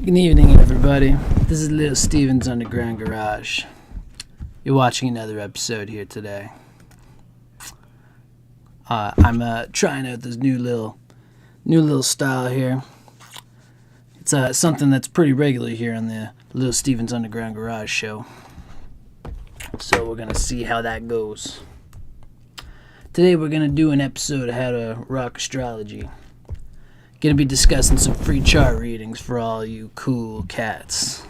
Good evening, everybody. This is Little Steven's Underground Garage. You're watching another episode here today. I'm trying out this new little style here. It's something that's pretty regular here on the Little Steven's Underground Garage show. So we're gonna see how that goes. Today we're gonna do an episode of How to Rock Astrology. Gonna be discussing some free chart readings for all you cool cats.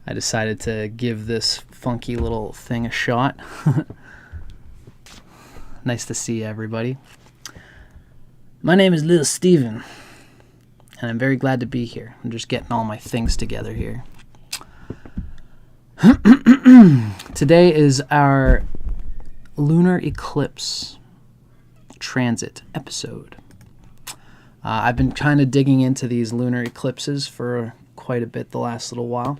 I decided to give this funky little thing a shot. Nice to see everybody. My name is Little Steven, and I'm very glad to be here. I'm just getting all my things together here. Today is our lunar eclipse transit episode. I've been kind of digging into these lunar eclipses for quite a bit the last little while.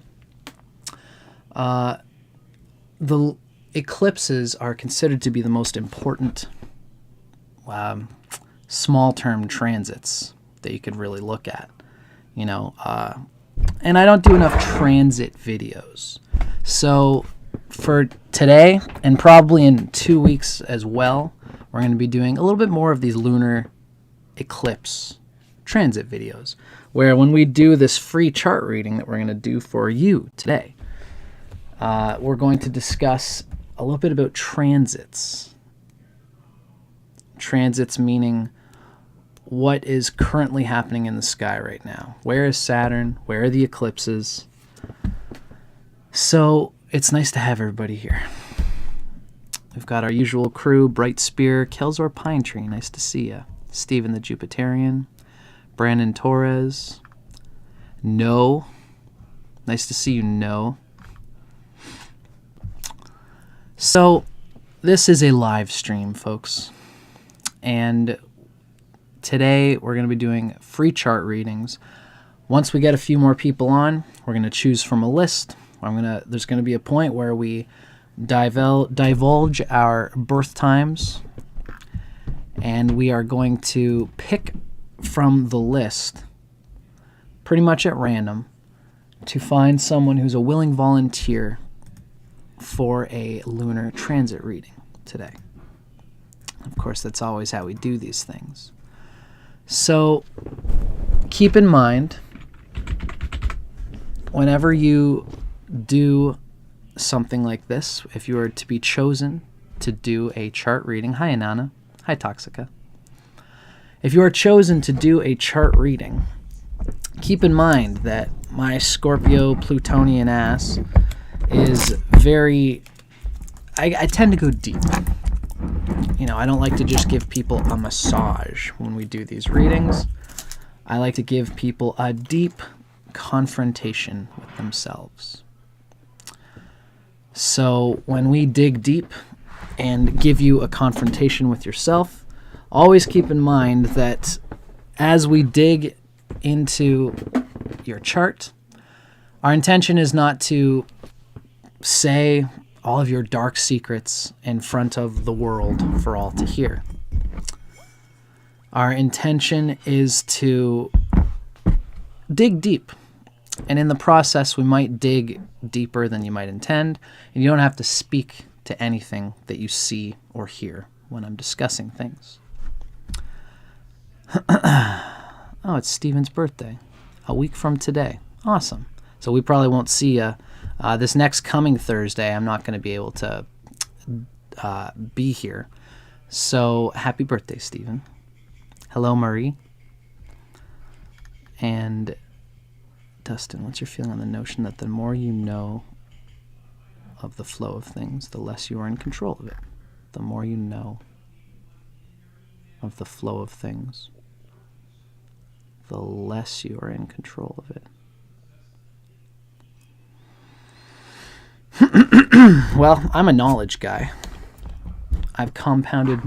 The eclipses are considered to be the most important small-term transits that you could really look at, and I don't do enough transit videos. So for today, and probably in 2 weeks as well, we're going to be doing a little bit more of these lunar eclipse transit videos, where when we do this free chart reading that we're going to do for you today, we're going to discuss a little bit about transits. Transits meaning what is currently happening in the sky right now. Where is Saturn? Where are the eclipses? So it's nice to have everybody here. We've got our usual crew: Bright Spear, Kelzorpinetree, nice to see ya. Stephen the Jupiterian, Brandon Torres, No, nice to see you, No. So this is a live stream, folks, and today we're going to be doing free chart readings. Once we get a few more people on, we're going to choose from a list. There's going to be a point where we divulge our birth times, and we are going to pick from the list, pretty much at random, to find someone who's a willing volunteer for a lunar transit reading today. Of course, that's always how we do these things. So keep in mind, whenever you do something like this, if you are to be chosen to do a chart reading, hi Anana, hi Toxica. If you are chosen to do a chart reading, keep in mind that my Scorpio Plutonian ass is very, I tend to go deep. I don't like to just give people a massage when we do these readings. I like to give people a deep confrontation with themselves. So when we dig deep and give you a confrontation with yourself, always keep in mind that as we dig into your chart, our intention is not to say all of your dark secrets in front of the world for all to hear. Our intention is to dig deep. And in the process, we might dig deeper than you might intend, and you don't have to speak to anything that you see or hear when I'm discussing things. Oh, it's Steven's birthday. A week from today. Awesome. So we probably won't see you this next coming Thursday. I'm not going to be able to be here. So happy birthday, Steven. Hello, Marie. And Dustin, what's your feeling on the notion that the more you know of the flow of things, the less you are in control of it? The more you know of the flow of things, the less you are in control of it. Well, I'm a knowledge guy. I've compounded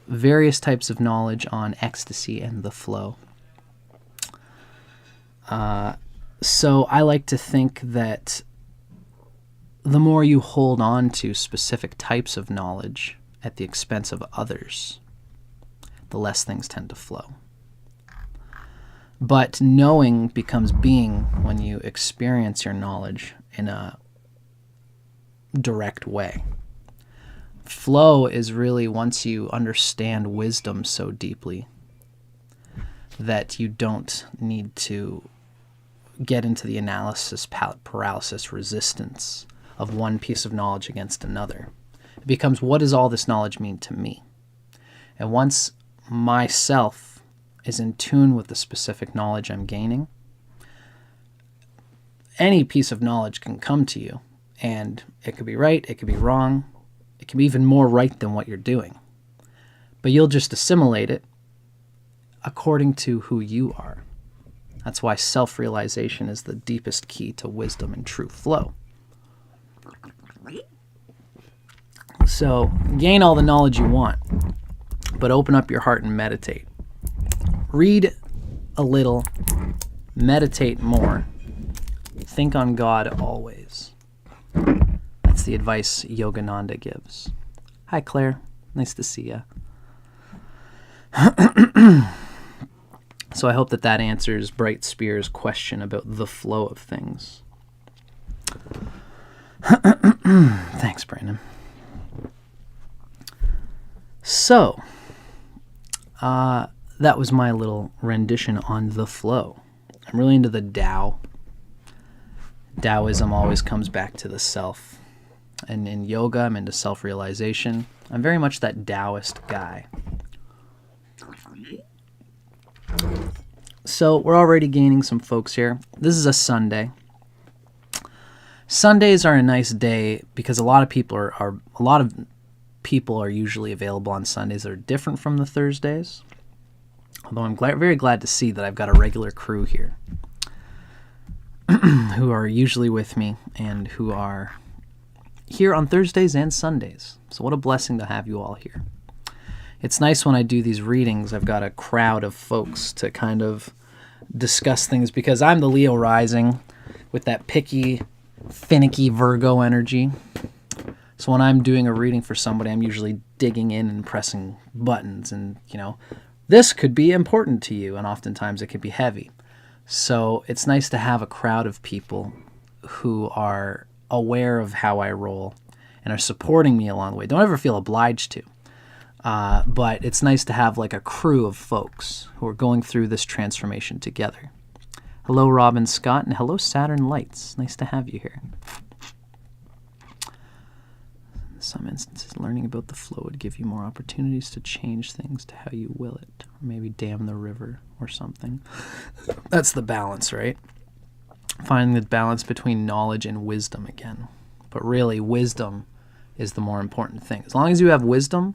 various types of knowledge on ecstasy and the flow. So I like to think that the more you hold on to specific types of knowledge at the expense of others, the less things tend to flow. But knowing becomes being when you experience your knowledge in a direct way. Flow is really once you understand wisdom so deeply that you don't need to get into the analysis paralysis resistance of one piece of knowledge against another. It becomes, what does all this knowledge mean to me? And once myself is in tune with the specific knowledge I'm gaining, any piece of knowledge can come to you, and it could be right, it could be wrong, it can be even more right than what you're doing. But you'll just assimilate it according to who you are. That's why self-realization is the deepest key to wisdom and true flow. So gain all the knowledge you want, but open up your heart and meditate. Read a little, meditate more, think on God always. That's the advice Yogananda gives. Hi, Claire. Nice to see you. So I hope that answers Bright Spear's question about the flow of things. Thanks, Brandon. So, that was my little rendition on the flow. I'm really into the Tao. Taoism always comes back to the self. And in yoga, I'm into self-realization. I'm very much that Taoist guy. So we're already gaining some folks here. This is a Sunday. Sundays are a nice day because a lot of people are usually available on Sundays that are different from the Thursdays. Although I'm very glad to see that I've got a regular crew here who are usually with me and who are here on Thursdays and Sundays. So what a blessing to have you all here. It's nice when I do these readings, I've got a crowd of folks to kind of discuss things because I'm the Leo rising with that picky, finicky Virgo energy. So when I'm doing a reading for somebody, I'm usually digging in and pressing buttons and, this could be important to you, and oftentimes it could be heavy. So it's nice to have a crowd of people who are aware of how I roll and are supporting me along the way. Don't ever feel obliged to. But it's nice to have like a crew of folks who are going through this transformation together. Hello, Robin Scott, and hello, Saturn Lights. Nice to have you here. In some instances, learning about the flow would give you more opportunities to change things to how you will it, or maybe dam the river or something. That's the balance, right? Finding the balance between knowledge and wisdom again. But really, wisdom is the more important thing. As long as you have wisdom,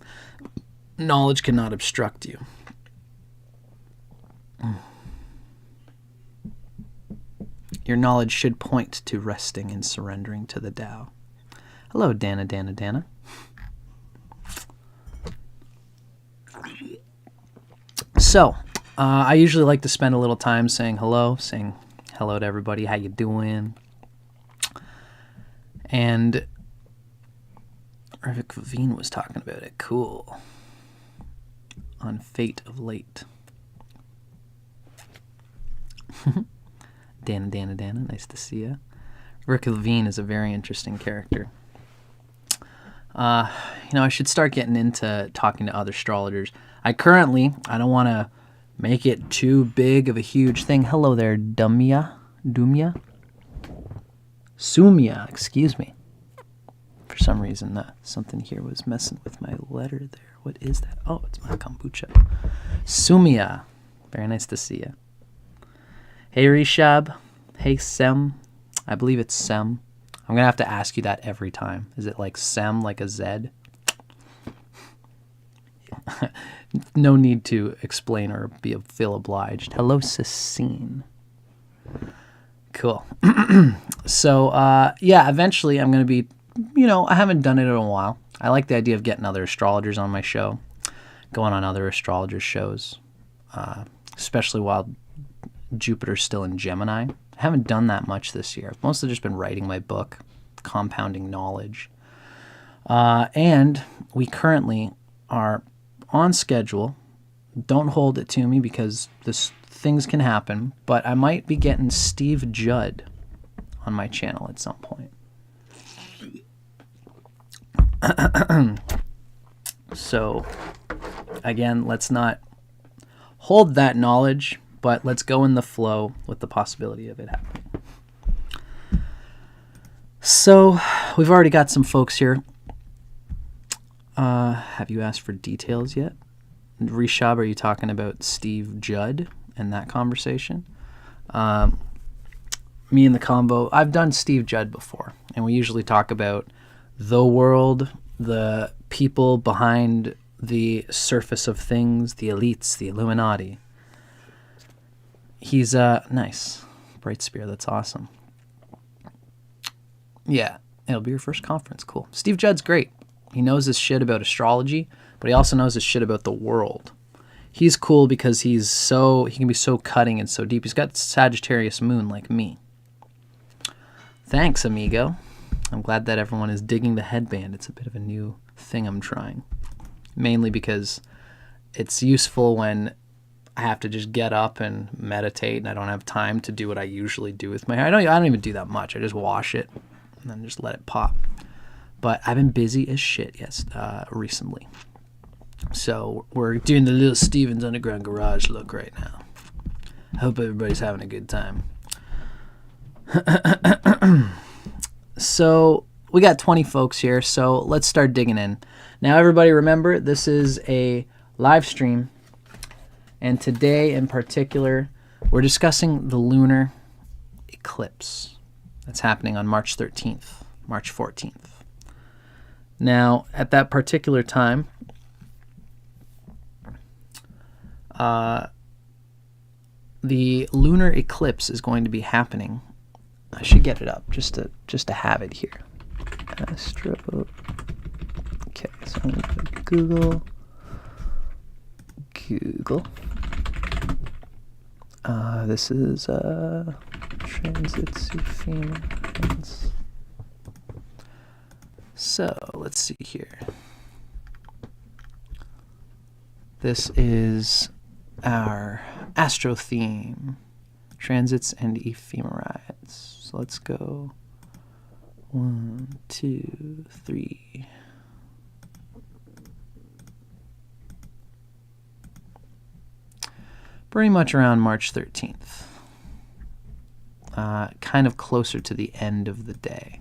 knowledge cannot obstruct you. Your knowledge should point to resting and surrendering to the Tao. Hello, Dana. So, I usually like to spend a little time saying hello to everybody. How you doing? And Rivik Vaveen was talking about it. Cool. On Fate of Late. Dana. Nice to see you. Rick Levine is a very interesting character. I should start getting into talking to other astrologers. I don't want to make it too big of a huge thing. Hello there, Sumya, excuse me. For some reason, something here was messing with my letter there. What is that? Oh, it's my kombucha. Sumya. Very nice to see you. Hey, Rishab. Hey, Sem. I believe it's Sem. I'm going to have to ask you that every time. Is it like Sem, like a Z? No need to explain or feel obliged. Hello, Cecine. Cool. So, eventually I'm going to be, I haven't done it in a while. I like the idea of getting other astrologers on my show, going on other astrologers' shows, especially while Jupiter's still in Gemini. I haven't done that much this year. I've mostly just been writing my book, Compounding Knowledge. And we currently are on schedule Don't hold it to me because things can happen, but I might be getting Steve Judd on my channel at some point. So, again, let's not hold that knowledge, but let's go in the flow with the possibility of it happening. So, we've already got some folks here. Have you asked for details yet? Rishab, are you talking about Steve Judd and that conversation? Me and the combo, I've done Steve Judd before, and we usually talk about the world, the people behind the surface of things, the elites, the Illuminati. He's nice. Bright Spear, that's awesome. Yeah, it'll be your first conference. Cool. Steve Judd's great. He knows his shit about astrology, but he also knows his shit about the world. He's cool because he can be so cutting and so deep. He's got Sagittarius moon like me. Thanks, amigo. I'm glad that everyone is digging the headband. It's a bit of a new thing I'm trying. Mainly because it's useful when I have to just get up and meditate and I don't have time to do what I usually do with my hair. I don't even do that much. I just wash it and then just let it pop. But I've been busy as shit, recently. So we're doing the little Stevens Underground Garage look right now. Hope everybody's having a good time. So we got 20 folks here, so let's start digging in. Now, everybody remember, this is a live stream. And today in particular, we're discussing the lunar eclipse that's happening on March 13th, March 14th. Now, at that particular time, the lunar eclipse is going to be happening. I should get it up just to have it here. Astro. Okay, so I'm going to go Google. This is transits ephemerals. So let's see here. This is our astro theme, transits and ephemerides. So let's go 1, 2, 3. Pretty much around March 13th. Kind of closer to the end of the day.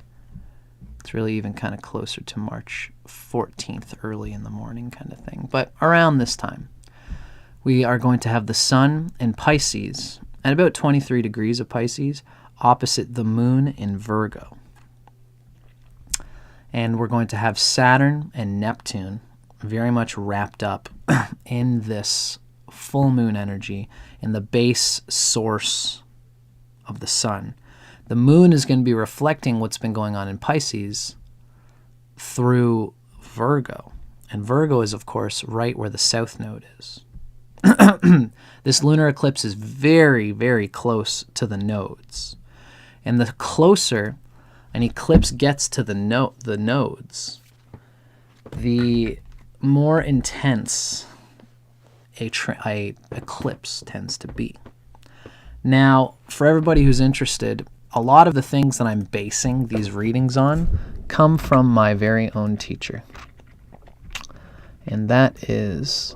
It's really even kind of closer to March 14th, early in the morning kind of thing. But around this time, we are going to have the sun in Pisces at about 23 degrees of Pisces, opposite the moon in Virgo. And we're going to have Saturn and Neptune very much wrapped up in this full moon energy, in the base source of the sun. The moon is going to be reflecting what's been going on in Pisces through Virgo. And Virgo is, of course, right where the south node is. This lunar eclipse is very, very close to the nodes. And the closer an eclipse gets to the nodes, the more intense a eclipse tends to be. Now, for everybody who's interested, a lot of the things that I'm basing these readings on come from my very own teacher. And that is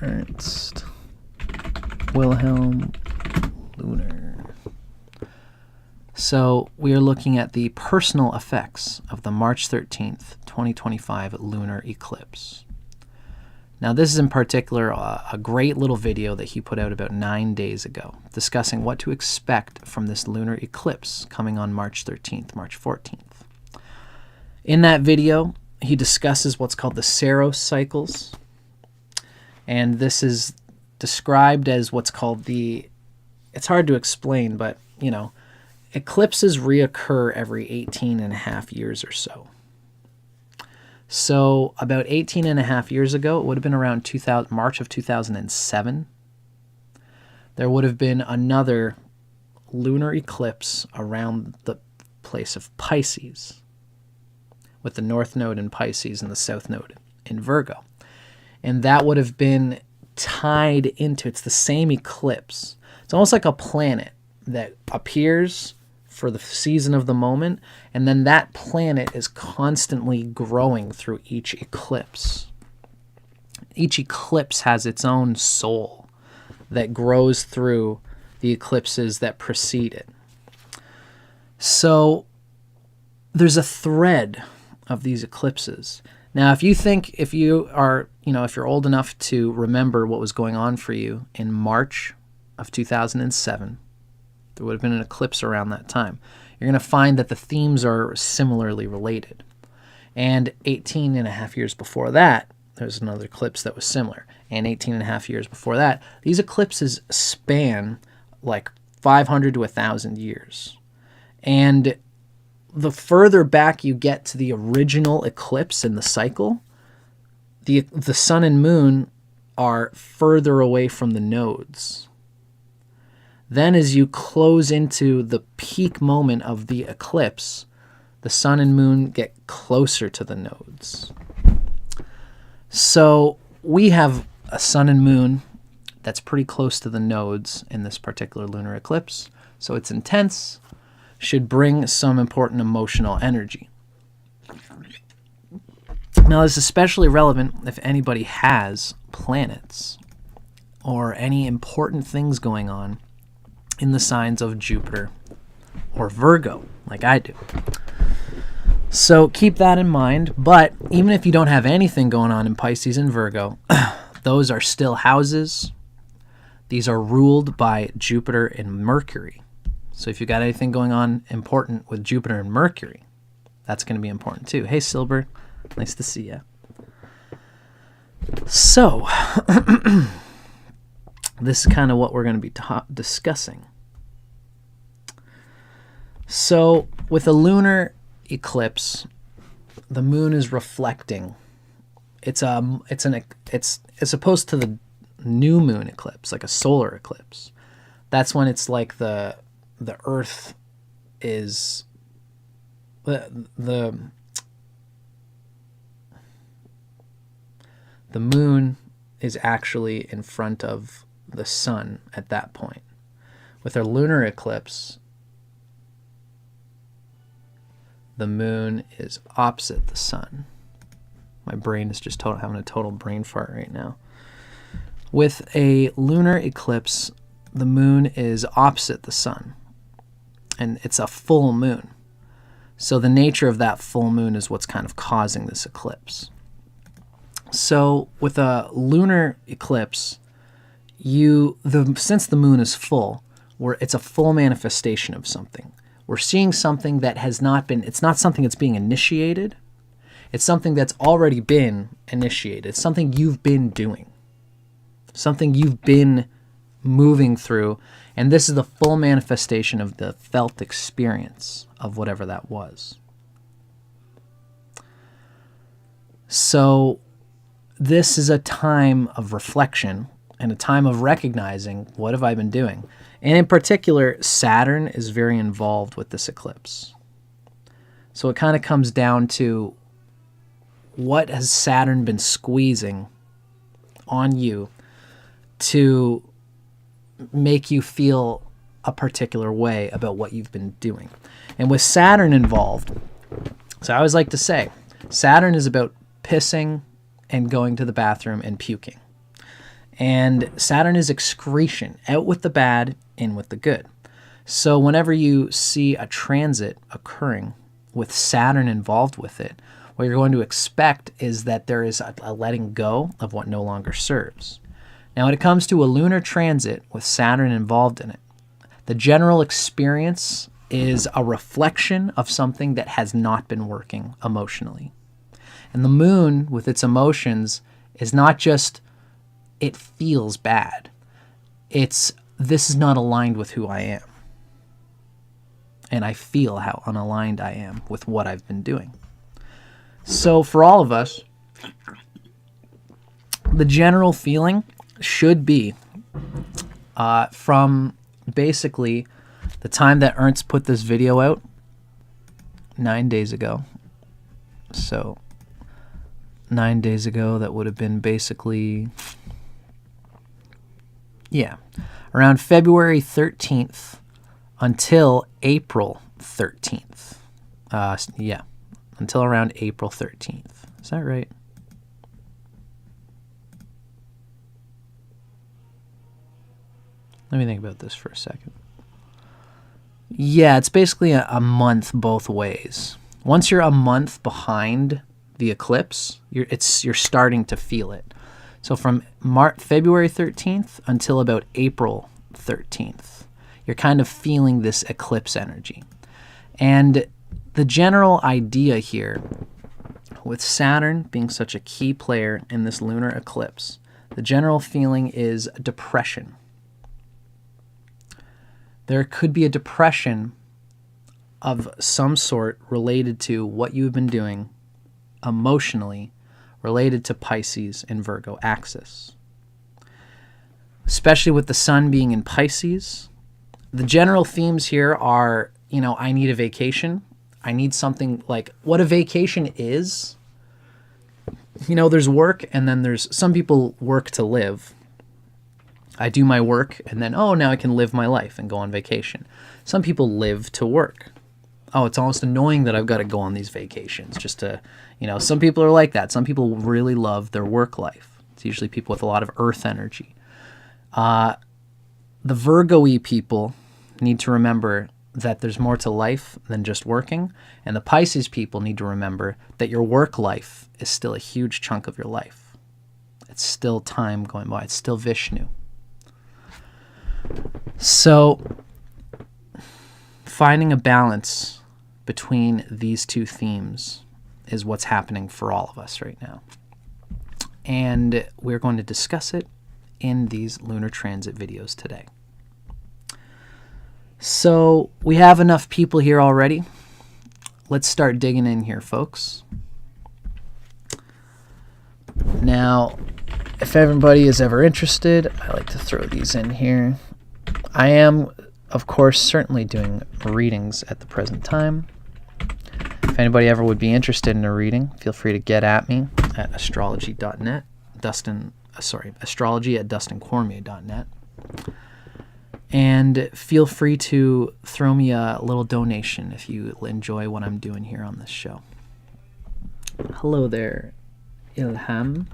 Ernst Wilhelm Lunar. So we are looking at the personal effects of the March 13th, 2025 lunar eclipse. Now, this is in particular a great little video that he put out about 9 days ago, discussing what to expect from this lunar eclipse coming on March 13th, March 14th. In that video, he discusses what's called the Saros cycles, and this is described as what's called it's hard to explain, but, eclipses reoccur every 18 and a half years or so. So about 18 and a half years ago, it would have been around March of 2007, there would have been another lunar eclipse around the place of Pisces, with the north node in Pisces and the south node in Virgo. and that would have been tied into, it's the same eclipse. It's almost like a planet that appears for the season of the moment, and then that planet is constantly growing through each eclipse. Each eclipse has its own soul that grows through the eclipses that precede it. So there's a thread of these eclipses. Now, if you're old enough to remember what was going on for you in March of 2007, there would have been an eclipse around that time. You're going to find that the themes are similarly related. And 18 and a half years before that, there's another eclipse that was similar. And 18 and a half years before that, these eclipses span like 500 to 1,000 years. And the further back you get to the original eclipse in the cycle, the sun and moon are further away from the nodes. Then as you close into the peak moment of the eclipse, the sun and moon get closer to the nodes. So we have a sun and moon that's pretty close to the nodes in this particular lunar eclipse. So it's intense, should bring some important emotional energy. Now, this is especially relevant if anybody has planets or any important things going on in the signs of Jupiter or Virgo, like I do. So keep that in mind. But even if you don't have anything going on in Pisces and Virgo, those are still houses. These are ruled by Jupiter and Mercury. So if you got anything going on important with Jupiter and Mercury, that's going to be important too. Hey, Silber. Nice to see you. So this is kind of what we're going to be discussing. So with a lunar eclipse, the moon is reflecting. It's as opposed to the new moon eclipse, like a solar eclipse. That's when it's like the Earth is the moon is actually in front of the sun at that point. With a lunar eclipse, the moon is opposite the sun. My brain is just having a total brain fart right now. With a lunar eclipse, the moon is opposite the sun, and it's a full moon. So the nature of that full moon is what's kind of causing this eclipse. So with a lunar eclipse, since the moon is full, it's a full manifestation of something. We're seeing something that has not been, it's not something that's being initiated. It's something that's already been initiated. It's something you've been doing, something you've been moving through. And this is the full manifestation of the felt experience of whatever that was. So this is a time of reflection and a time of recognizing, what have I been doing? And in particular, Saturn is very involved with this eclipse. So it kind of comes down to, what has Saturn been squeezing on you to make you feel a particular way about what you've been doing? And with Saturn involved, so I always like to say, Saturn is about pissing and going to the bathroom and puking. And Saturn is excretion, out with the bad, in with the good. So whenever you see a transit occurring with Saturn involved with it, what you're going to expect is that there is a letting go of what no longer serves. Now, when it comes to a lunar transit with Saturn involved in it, the general experience is a reflection of something that has not been working emotionally. And the moon, with its emotions, is not just, it feels bad. It's, this is not aligned with who I am. And I feel how unaligned I am with what I've been doing. So for all of us, the general feeling should be from basically the time that Ernst put this video out, 9 days ago. So 9 days ago. That would have been basically, yeah, around February 13th until April 13th. Yeah, until around April 13th. Is that right? Let me think about this for a second. Yeah, it's basically a month both ways. Once you're a month behind the eclipse, you're starting to feel it. So from February 13th until about April 13th, you're kind of feeling this eclipse energy. And the general idea here, with Saturn being such a key player in this lunar eclipse, the general feeling is depression. There could be a depression of some sort related to what you've been doing emotionally, related to Pisces and Virgo axis. Especially with the sun being in Pisces, the general themes here are, I need a vacation. I need something like what a vacation is. There's work, and then there's some people work to live. I do my work, and then, now I can live my life and go on vacation. Some people live to work. It's almost annoying that I've got to go on these vacations just to, some people are like that. Some people really love their work life. It's usually people with a lot of earth energy. The Virgo-y people need to remember that there's more to life than just working. And the Pisces people need to remember that your work life is still a huge chunk of your life. It's still time going by. It's still Vishnu. So finding a balance between these two themes is what's happening for all of us right now. And we're going to discuss it in these lunar transit videos today. So we have enough people here already. Let's start digging in here, folks. Now, if everybody is ever interested, I like to throw these in here. I am, of course, certainly doing readings at the present time. If anybody ever would be interested in a reading, feel free to get at me at astrology.net. Astrology at dustincormier.net. And feel free to throw me a little donation if you enjoy what I'm doing here on this show. Hello there, Ilham.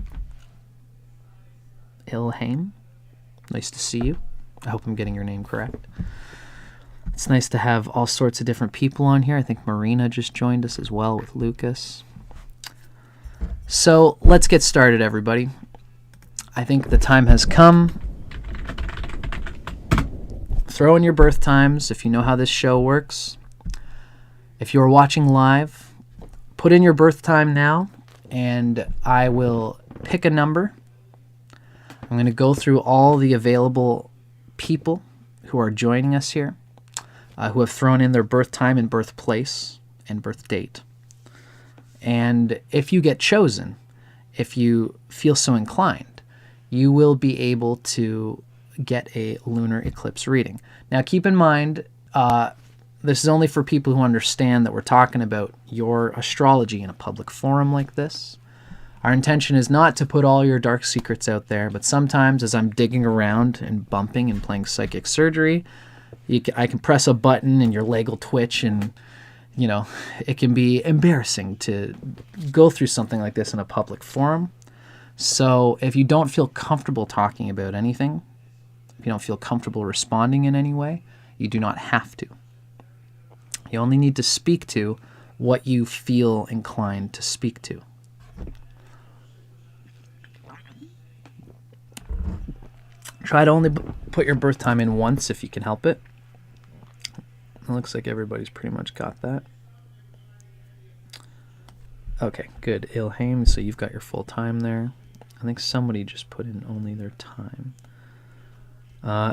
Nice to see you. I hope I'm getting your name correct. It's nice to have all sorts of different people on here. I think Marina just joined us as well with Lucas. So let's get started, everybody. I think the time has come. Throw in your birth times if you know how this show works. If you're watching live, put in your birth time now, and I will pick a number. I'm going to go through all the available people who are joining us here, who have thrown in their birth time and birthplace and birth date. And if you get chosen, if you feel so inclined, you will be able to get a lunar eclipse reading. Now, keep in mind, this is only for people who understand that we're talking about your astrology in a public forum like this. Our intention is not to put all your dark secrets out there, but sometimes as I'm digging around and bumping and playing psychic surgery, I can press a button and your leg will twitch, and it can be embarrassing to go through something like this in a public forum. So if you don't feel comfortable talking about anything, if you don't feel comfortable responding in any way, you do not have to. You only need to speak to what you feel inclined to speak to. Try to only put your birth time in once if you can help it. It looks like everybody's pretty much got that. Okay, good. Ilham, so you've got your full time there. I think somebody just put in only their time.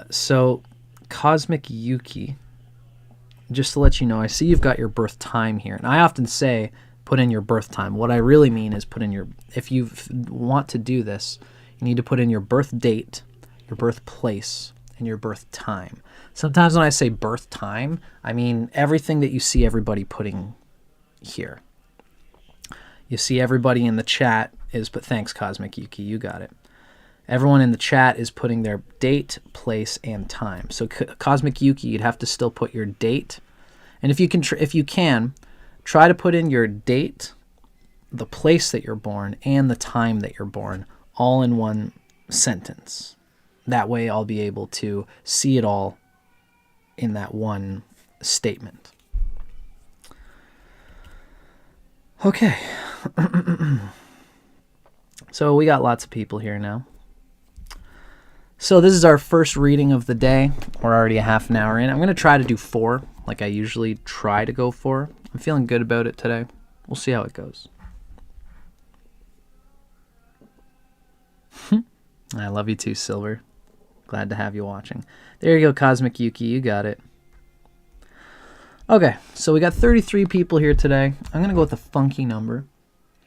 So, Cosmic Yuki, just to let you know, I see you've got your birth time here. And I often say, put in your birth time. What I really mean is put in your, if you want to do this, you need to put in your birth date, your birthplace, and your birth time. Sometimes when I say birth time, I mean everything that you see everybody putting here. You see everybody in the chat is put, thanks Cosmic Yuki, you got it. Everyone in the chat is putting their date, place, and time. So Cosmic Yuki, you'd have to still put your date. And if you can, try to put in your date, the place that you're born, and the time that you're born, all in one sentence. That way I'll be able to see it all in that one statement. Okay. So we got lots of people here now. So this is our first reading of the day. We're already a half an hour in. I'm going to try to do 4, like I usually try to go for. I'm feeling good about it today. We'll see how it goes. I love you too, Silver. Glad to have you watching. There you go, Cosmic Yuki. You got it. Okay, so we got 33 people here today. I'm going to go with a funky number.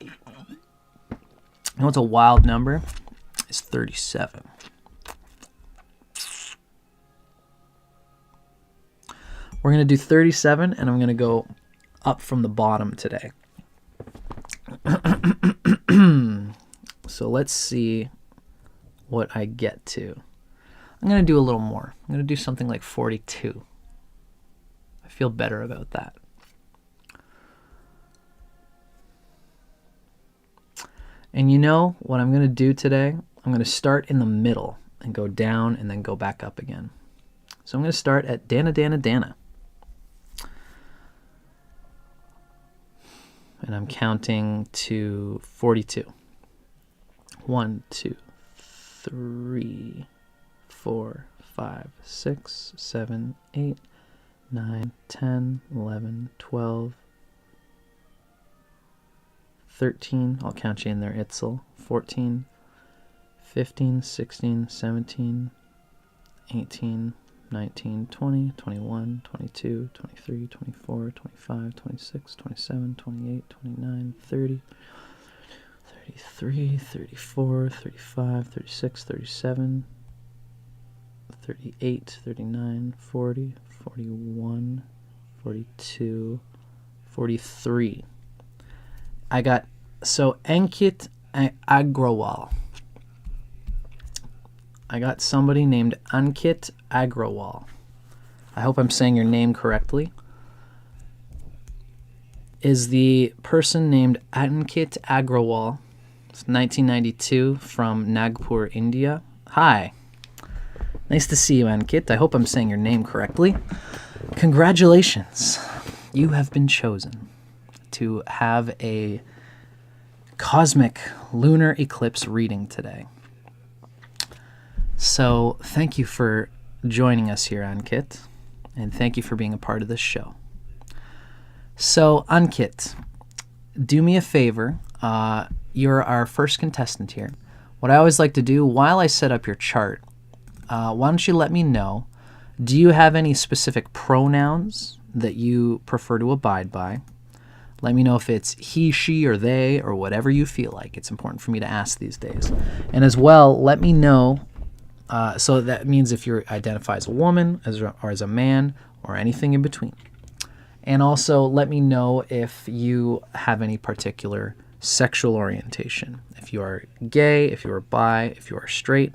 You know what's a wild number? It's 37. We're going to do 37, and I'm going to go up from the bottom today. So let's see what I get to. I'm going to do a little more. I'm going to do something like 42. I feel better about that. And you know what I'm going to do today? I'm going to start in the middle and go down and then go back up again. So I'm going to start at Dana, Dana, Dana. And I'm counting to 42. 1, 2, 3, 4, 5, 6, 7, 8, 9, 10, 11, 12, 13. I'll count you in there, Itzel. 14, 15, 16, 17, 18, 19, 20, 21, 22, 23, 24, 25, 26, 27, 28, 29, 30, 33, 34, 35, 36, 37, 38, 39, 40, 41, 42, 43. I got, so Ankit Agruwal. I got somebody named Ankit Agruwal. I hope I'm saying your name correctly. Is the person named Ankit Agruwal. It's 1992 from Nagpur, India. Hi. Nice to see you, Ankit. I hope I'm saying your name correctly. Congratulations. You have been chosen to have a cosmic lunar eclipse reading today. So thank you for joining us here, Ankit, and thank you for being a part of this show. So, Ankit, do me a favor. You're our first contestant here. What I always like to do while I set up your chart, why don't you let me know, do you have any specific pronouns that you prefer to abide by? Let me know if it's he, she, or they, or whatever you feel like. It's important for me to ask these days. And as well, let me know, so that means if you identify as a woman, or as a man, or anything in between. And also, let me know if you have any particular sexual orientation. If you are gay, if you are bi, if you are straight.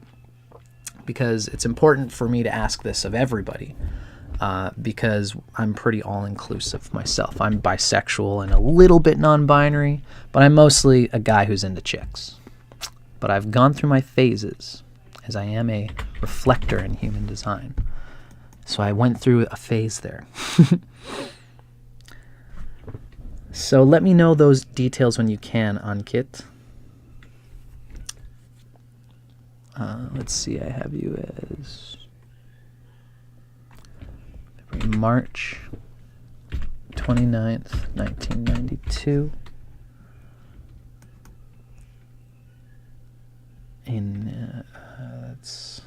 Because it's important for me to ask this of everybody. Because I'm pretty all-inclusive myself. I'm bisexual and a little bit non-binary, but I'm mostly a guy who's into chicks. But I've gone through my phases, as I am a reflector in human design. So I went through a phase there. So let me know those details when you can, Ankit. Let's see, I have you as March 29th, 1992. That's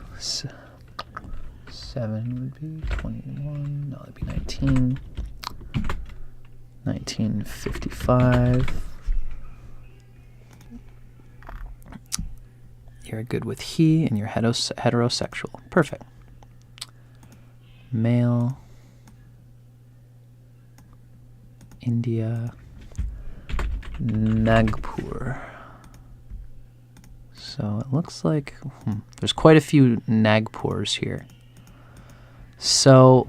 7 would be 21, no, that'd be 19. 1955. You're good with he, and you're heterosexual. Perfect. Male. India. Nagpur. So it looks like there's quite a few Nagpurs here. So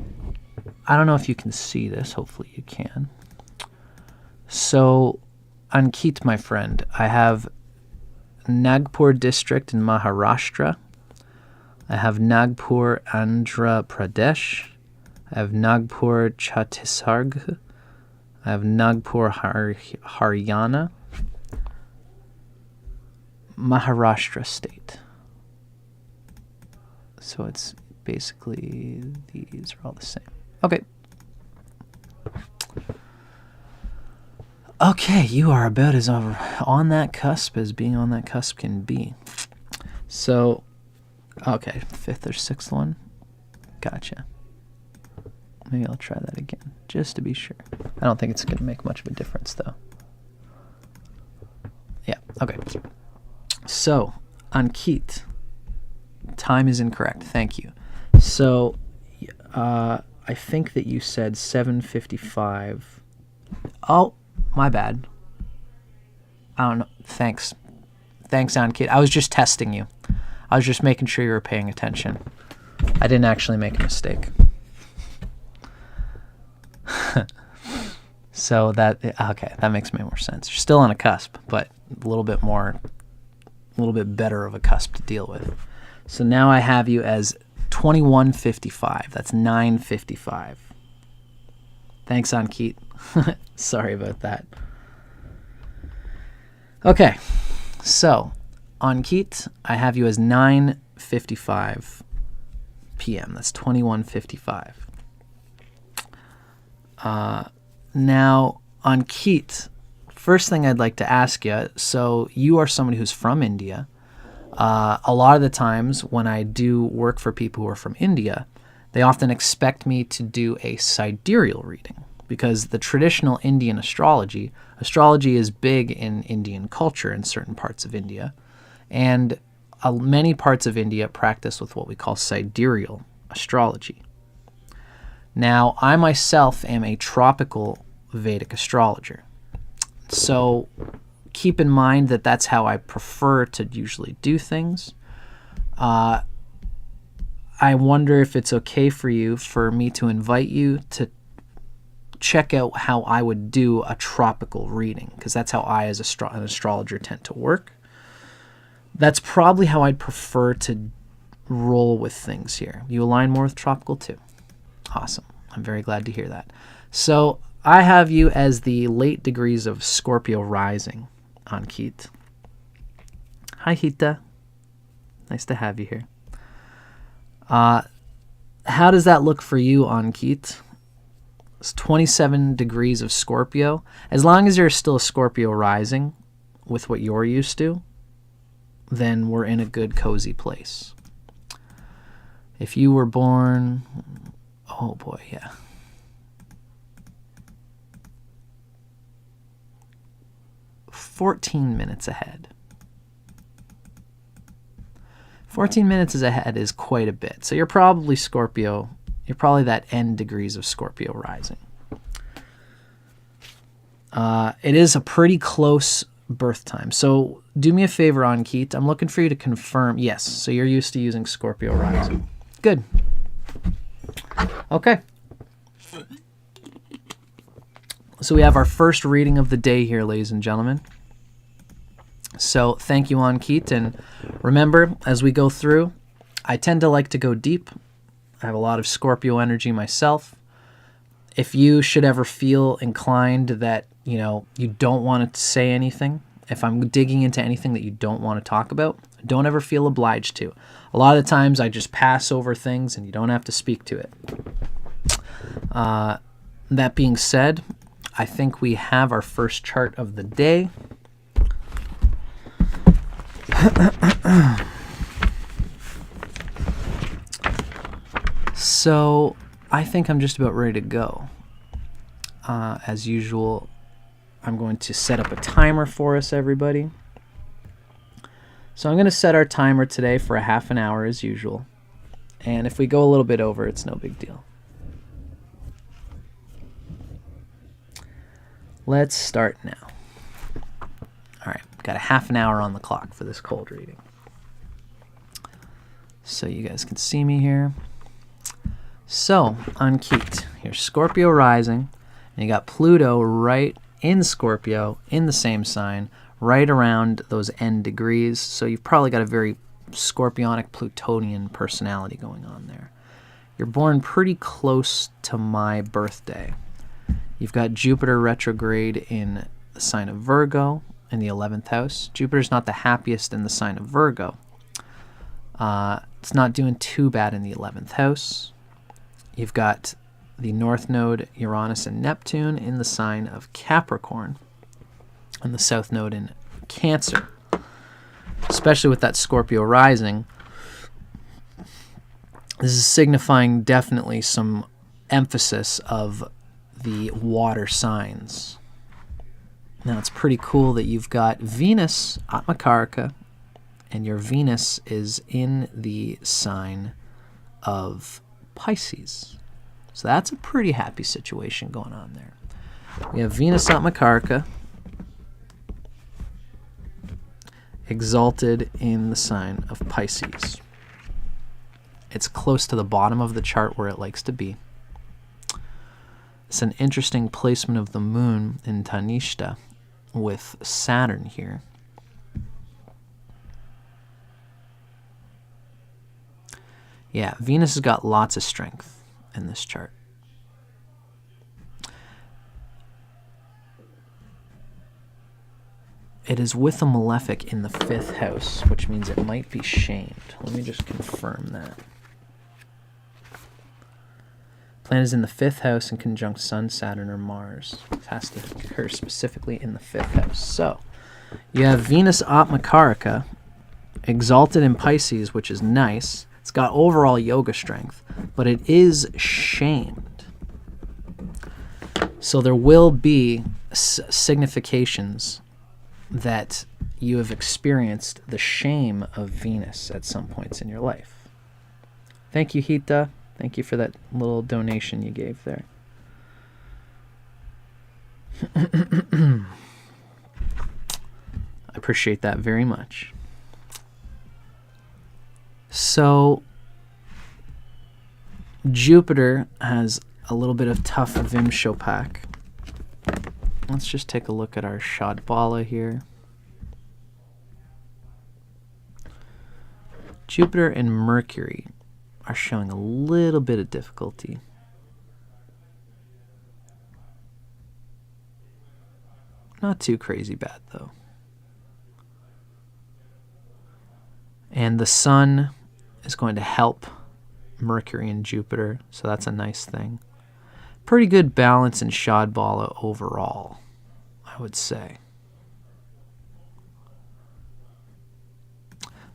I don't know if you can see this. Hopefully you can. So Ankit, my friend, I have Nagpur district in Maharashtra. I have Nagpur, Andhra Pradesh. I have Nagpur, Chhattisgarh. I have Nagpur, Haryana. Maharashtra state. So it's basically, these are all the same. Okay. Okay, you are about as on that cusp as being on that cusp can be. So, okay, 5th or 6th one. Gotcha. Maybe I'll try that again, just to be sure. I don't think it's going to make much of a difference, though. Yeah, okay. So, Ankit, time is incorrect. Thank you. So, I think that you said 7:55. Oh, my bad. I don't know. Thanks. Thanks, Ankit. I was just testing you. I was just making sure you were paying attention. I didn't actually make a mistake. So okay, that makes more sense. You're still on a cusp, but a little bit better of a cusp to deal with. So now I have you as 21:55. That's 9:55. Thanks, Ankit. Sorry about that. Okay, so Ankit, I have you as 9:55 p.m. That's 21:55. Now, Ankit, first thing I'd like to ask you, so you are somebody who's from India. A lot of the times when I do work for people who are from India, they often expect me to do a sidereal reading because the traditional Indian astrology is big in Indian culture in certain parts of India, and many parts of India practice with what we call sidereal astrology. Now, I myself am a Tropical Vedic astrologer. So keep in mind that that's how I prefer to usually do things. I wonder if it's okay for me to invite you to check out how I would do a tropical reading, because that's how I as an astrologer tend to work. That's probably how I'd prefer to roll with things here. You align more with tropical too? Awesome. I'm very glad to hear that. So I have you as the late degrees of Scorpio rising, Ankit. Hi, Hita. Nice to have you here. How does that look for you, Ankit? It's 27 degrees of Scorpio. As long as you're still a Scorpio rising with what you're used to, then we're in a good, cozy place. If you were born... Oh boy, yeah. "14 minutes ahead. 14 minutes ahead is quite a bit. So you're probably Scorpio. You're probably that end degrees of Scorpio rising. It is a pretty close birth time. So do me a favor, Ankit. I'm looking for you to confirm. Yes, so you're used to using Scorpio rising. Good. Okay. So we have our first reading of the day here, ladies and gentlemen. So thank you, Ankit. And remember, as we go through, I tend to like to go deep. I have a lot of Scorpio energy myself. If you should ever feel inclined that, you don't want to say anything, if I'm digging into anything that you don't want to talk about, don't ever feel obliged to. A lot of the times I just pass over things and you don't have to speak to it. That being said, I think we have our first chart of the day. So I think I'm just about ready to go. As usual, I'm going to set up a timer for us, everybody. So I'm going to set our timer today for a half an hour as usual. And if we go a little bit over, it's no big deal. Let's start now. All right, got a half an hour on the clock for this cold reading. so you guys can see me here. So, Ankit, here's Scorpio rising, and you got Pluto right in Scorpio, in the same sign, right around those end degrees. So you've probably got a very Scorpionic Plutonian personality going on there. You're born pretty close to my birthday. You've got Jupiter retrograde in the sign of Virgo in the 11th house. Jupiter's not the happiest in the sign of Virgo. It's not doing too bad in the 11th house. You've got the North Node, Uranus and Neptune in the sign of Capricorn, and the South Node in Cancer. Especially with that Scorpio rising, this is signifying definitely some emphasis of the water signs. Now it's pretty cool that you've got Venus, Atmakaraka, and your Venus is in the sign of Pisces. So that's a pretty happy situation going on there. We have Venus Atmakaraka exalted in the sign of Pisces. It's close to the bottom of the chart where it likes to be. It's an interesting placement of the moon in Tanishta with Saturn here. Yeah, Venus has got lots of strength in this chart. It is with a malefic in the 5th house, which means it might be shamed. Let me just confirm that. Planet is in the 5th house in conjunct Sun, Saturn, or Mars. It has to occur specifically in the 5th house. So, you have Venus Atmakaraka exalted in Pisces, which is nice. It's got overall yoga strength, but it is shamed. So there will be significations that you have experienced the shame of Venus at some points in your life. Thank you, Hita. Thank you for that little donation you gave there. I appreciate that very much. So, Jupiter has a little bit of tough Vimshopak. Let's just take a look at our Shadbala here. Jupiter and Mercury are showing a little bit of difficulty. Not too crazy bad, though. And the Sun is going to help Mercury and Jupiter, so that's a nice thing. Pretty good balance in Shadbala overall, I would say.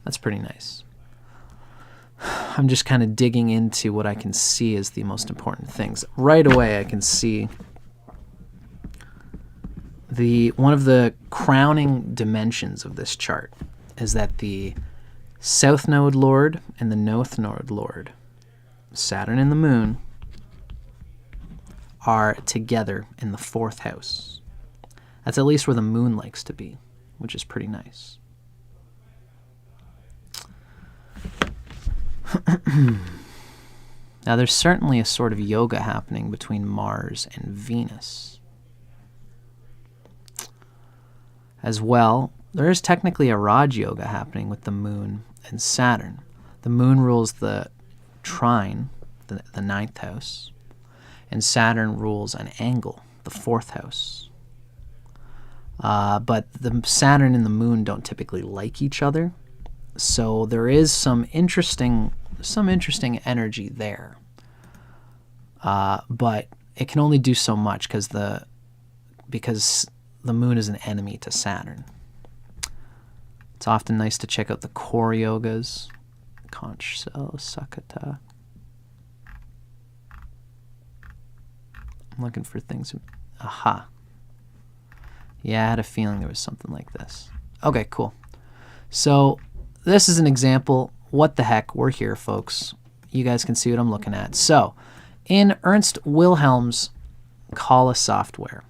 That's pretty nice. I'm just kind of digging into what I can see as the most important things. Right away, I can see one of the crowning dimensions of this chart is that the South Node Lord and the North Node Lord, Saturn and the Moon, are together in the 4th house. That's at least where the Moon likes to be, which is pretty nice. Now, there's certainly a sort of yoga happening between Mars and Venus. As well, there is technically a Raj Yoga happening with the Moon and Saturn. The Moon rules the trine, the 9th house, and Saturn rules an angle, the 4th house. But the Saturn and the Moon don't typically like each other, so there is some interesting energy there. But it can only do so much because the Moon is an enemy to Saturn. It's often nice to check out the core yogas. Conch Cell Sakata. I'm looking for things. Aha. Yeah, I had a feeling there was something like this. Okay, cool. So this is an example. What the heck? We're here, folks. You guys can see what I'm looking at. So in Ernst Wilhelm's Kala software,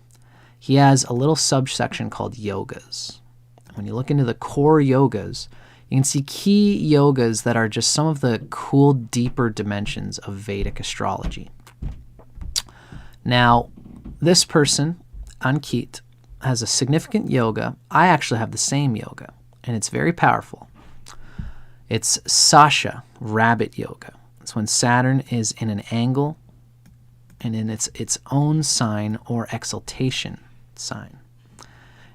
he has a little subsection called yogas. When you look into the core yogas, You can see key yogas that are just some of the cool, deeper dimensions of Vedic astrology. Now, this person, Ankit, has a significant yoga. I actually have the same yoga, and it's very powerful. It's Sasha, rabbit yoga. It's when Saturn is in an angle and in its own sign or exaltation sign.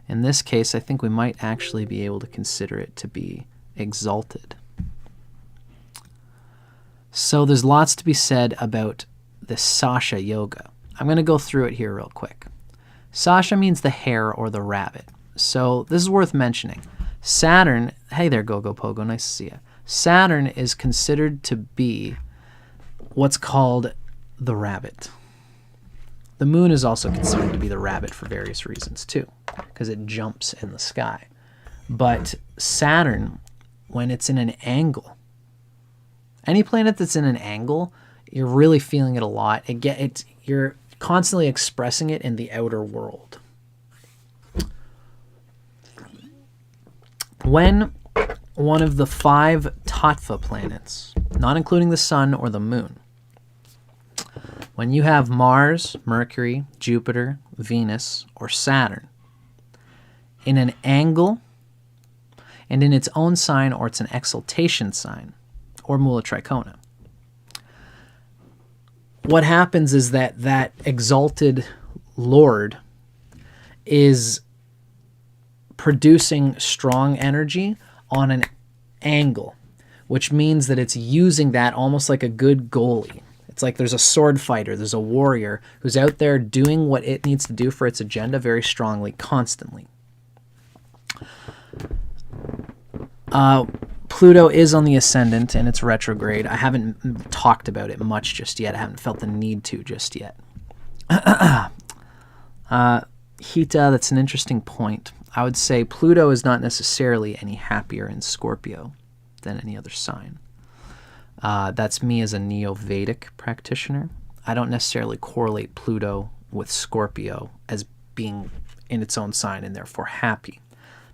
In this case, I think we might actually be able to consider it to be exalted. So there's lots to be said about the Sasha yoga. I'm going to go through it here real quick. Sasha means the hare or the rabbit. So this is worth mentioning. Saturn, hey there, Gogo Pogo, nice to see you. Saturn is considered to be what's called the rabbit. The moon is also considered to be the rabbit for various reasons too, because it jumps in the sky. But Saturn, when it's in an angle, any planet that's in an angle, you're really feeling it a lot. You're constantly expressing it in the outer world. When one of the 5 tattva planets, not including the sun or the moon, when you have Mars, Mercury, Jupiter, Venus, or Saturn in an angle and in its own sign or it's an exaltation sign or Mula Trikona, what happens is that exalted Lord is producing strong energy on an angle, which means that it's using that almost like a good goalie. It's like there's a sword fighter, there's a warrior who's out there doing what it needs to do for its agenda very strongly, constantly. Pluto is on the ascendant and it's retrograde. I haven't talked about it much just yet. I haven't felt the need to just yet. Hita, that's an interesting point. I would say Pluto is not necessarily any happier in Scorpio than any other sign. That's me as a Neo-Vedic practitioner. I don't necessarily correlate Pluto with Scorpio as being in its own sign and therefore happy,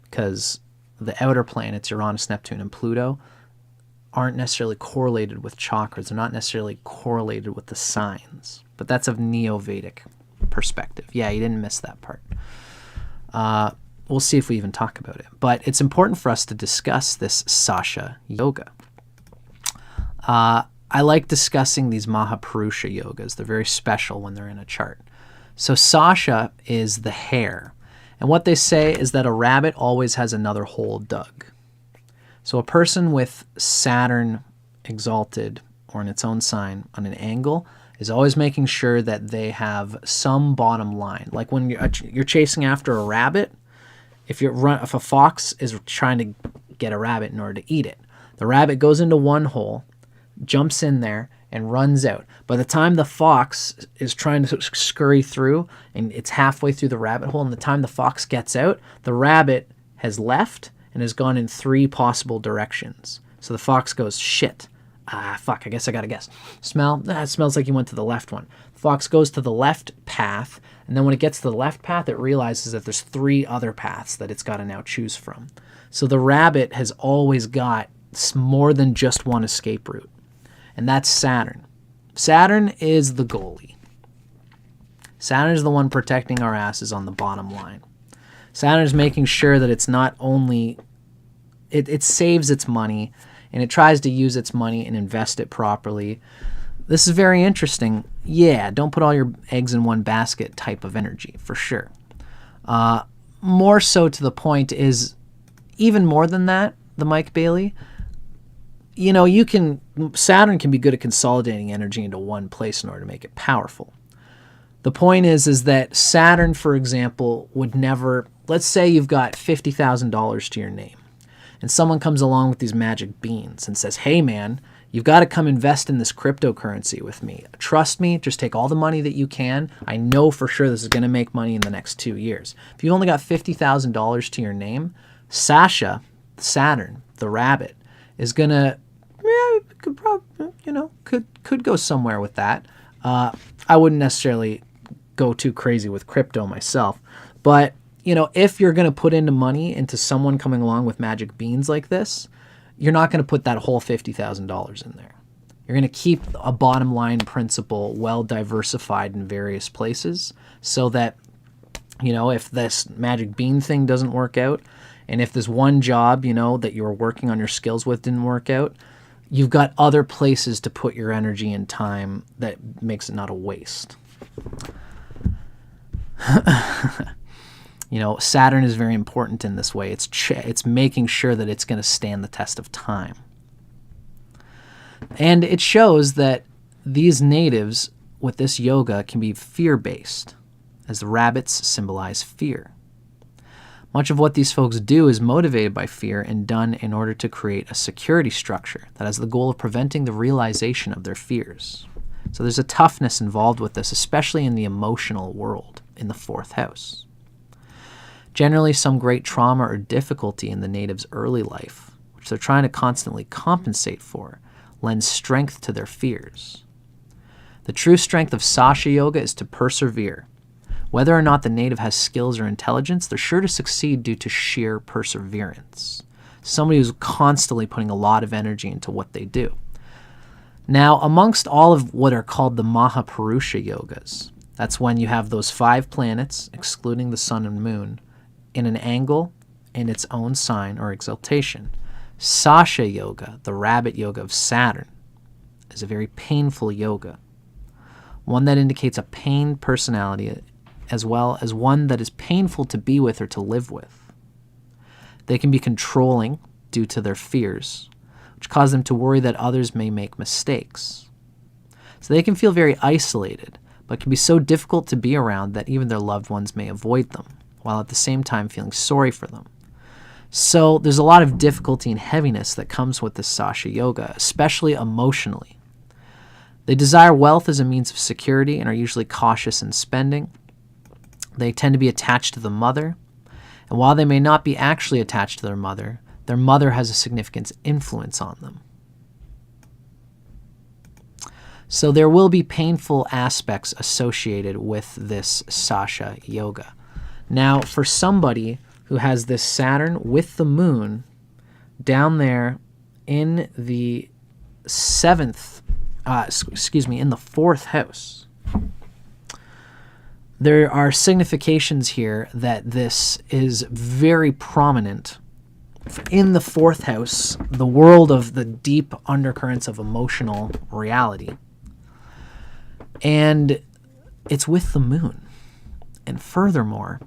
because the outer planets, Uranus, Neptune, and Pluto, aren't necessarily correlated with chakras. They're not necessarily correlated with the signs. But that's of Neo-Vedic perspective. Yeah, you didn't miss that part. We'll see if we even talk about it. But it's important for us to discuss this Sasha yoga. I like discussing these Mahapurusha yogas. They're very special when they're in a chart. So Sasha is the hare. And what they say is that a rabbit always has another hole dug. So a person with Saturn exalted or in its own sign on an angle is always making sure that they have some bottom line. Like when you're chasing after a rabbit, if a fox is trying to get a rabbit in order to eat it, the rabbit goes into one hole, jumps in there, and runs out. By the time the fox is trying to scurry through and it's halfway through the rabbit hole, and the time the fox gets out, the rabbit has left and has gone in 3 possible directions. So the fox goes, shit, fuck, I guess I gotta guess. Smell? It smells like you went to the left one. The fox goes to the left path, and then when it gets to the left path, it realizes that there's 3 other paths that it's gotta now choose from. So the rabbit has always got more than just one escape route. And that's Saturn. Saturn is the goalie. Saturn is the one protecting our asses on the bottom line. Saturn is making sure that it's not only... It saves its money, and it tries to use its money and invest it properly. This is very interesting. Yeah, don't put all your eggs in one basket type of energy, for sure. More so to the point is, even more than that, the Mike Bailey... You know, Saturn can be good at consolidating energy into one place in order to make it powerful. The point is that Saturn, for example, would never, let's say you've got $50,000 to your name, and someone comes along with these magic beans and says, hey man, you've got to come invest in this cryptocurrency with me. Trust me, just take all the money that you can. I know for sure this is going to make money in the next 2 years. If you only got $50,000 to your name, Saturn, the rabbit, is going to, could probably, could go somewhere with that. I wouldn't necessarily go too crazy with crypto myself, but if you're going to put into money into someone coming along with magic beans like this, you're not going to put that whole $50,000 in there. You're going to keep a bottom line principle well diversified in various places so that, you know, if this magic bean thing doesn't work out, and if this one job, you know, that you were working on your skills with didn't work out, you've got other places to put your energy and time that makes it not a waste. You know, Saturn is very important in this way. It's making sure that it's going to stand the test of time. And it shows that these natives with this yoga can be fear-based, as the rabbits symbolize fear. Much of what these folks do is motivated by fear and done in order to create a security structure that has the goal of preventing the realization of their fears. So there's a toughness involved with this, especially in the emotional world, in the 4th house. Generally, some great trauma or difficulty in the native's early life, which they're trying to constantly compensate for, lends strength to their fears. The true strength of Sasha Yoga is to persevere. Whether or not the native has skills or intelligence, they're sure to succeed due to sheer perseverance. Somebody who's constantly putting a lot of energy into what they do. Now, amongst all of what are called the Mahapurusha Yogas, that's when you have those 5 planets, excluding the sun and moon, in an angle in its own sign or exaltation. Sasha Yoga, the rabbit yoga of Saturn, is a very painful yoga, one that indicates a pained personality as well as one that is painful to be with or to live with. They can be controlling due to their fears, which cause them to worry that others may make mistakes. So they can feel very isolated, but can be so difficult to be around that even their loved ones may avoid them, while at the same time feeling sorry for them. So there's a lot of difficulty and heaviness that comes with this Sasha Yoga, especially emotionally. They desire wealth as a means of security and are usually cautious in spending. They tend to be attached to the mother, and while they may not be actually attached to their mother has a significant influence on them. So there will be painful aspects associated with this Sasha Yoga. Now, for somebody who has this Saturn with the moon down there in the 4th house, there are significations here that this is very prominent in the 4th house, the world of the deep undercurrents of emotional reality. And it's with the moon. And furthermore,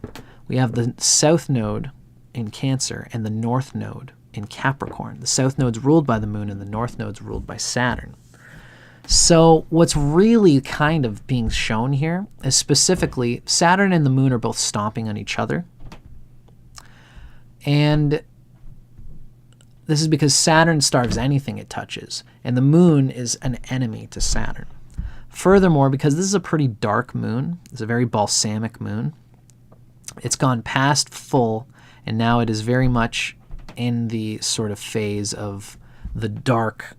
we have the south node in Cancer and the north node in Capricorn. The south node's ruled by the moon and the north node's ruled by Saturn. So what's really kind of being shown here is specifically Saturn and the moon are both stomping on each other. And this is because Saturn starves anything it touches, and the moon is an enemy to Saturn. Furthermore, because this is a pretty dark moon, it's a very balsamic moon, it's gone past full, and now it is very much in the sort of phase of the dark,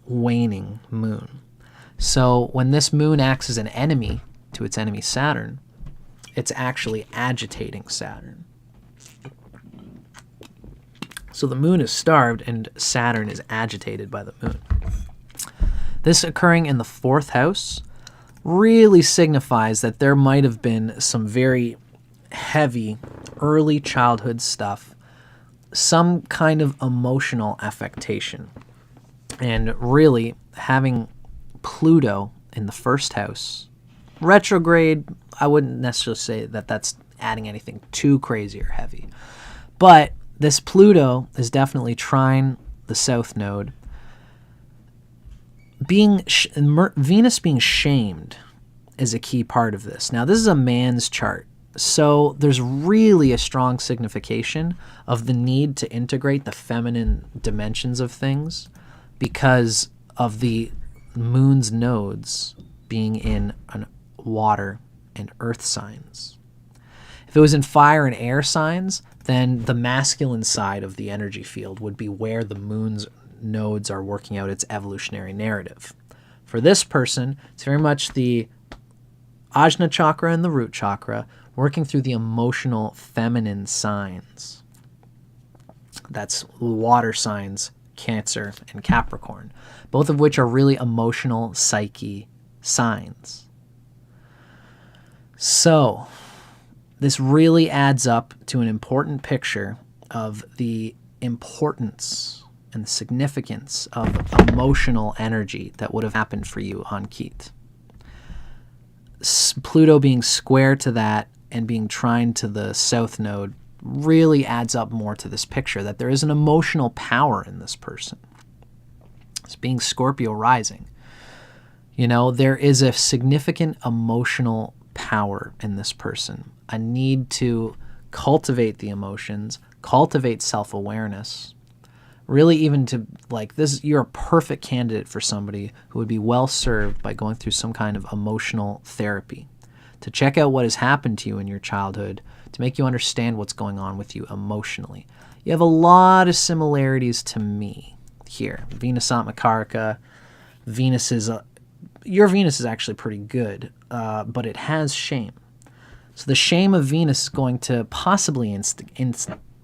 waning moon. So when this moon acts as an enemy to its enemy Saturn, it's actually agitating Saturn. So the moon is starved and Saturn is agitated by the moon. This occurring in the 4th house really signifies that there might have been some very heavy early childhood stuff, some kind of emotional affectation. And really, having Pluto in the 1st house, retrograde, I wouldn't necessarily say that that's adding anything too crazy or heavy. But this Pluto is definitely trine the south node. Venus being shamed is a key part of this. Now, this is a man's chart. So there's really a strong signification of the need to integrate the feminine dimensions of things because of the moon's nodes being in water and earth signs. If it was in fire and air signs, then the masculine side of the energy field would be where the moon's nodes are working out its evolutionary narrative. For this person, it's very much the Ajna chakra and the root chakra working through the emotional feminine signs. That's water signs, Cancer and Capricorn, both of which are really emotional psyche signs. So this really adds up to an important picture of the importance and the significance of emotional energy that would have happened for you, Ankit. Pluto being square to that and being trine to the south node really adds up more to this picture that there is an emotional power in this person. It's being Scorpio rising. You know, there is a significant emotional power in this person, a need to cultivate the emotions, cultivate self-awareness, really even to, like, this, you're a perfect candidate for somebody who would be well served by going through some kind of emotional therapy, to check out what has happened to you in your childhood, to make you understand what's going on with you emotionally. You have a lot of similarities to me here. Venus Atmakaraka, your Venus is actually pretty good, but it has shame. So the shame of Venus is going to possibly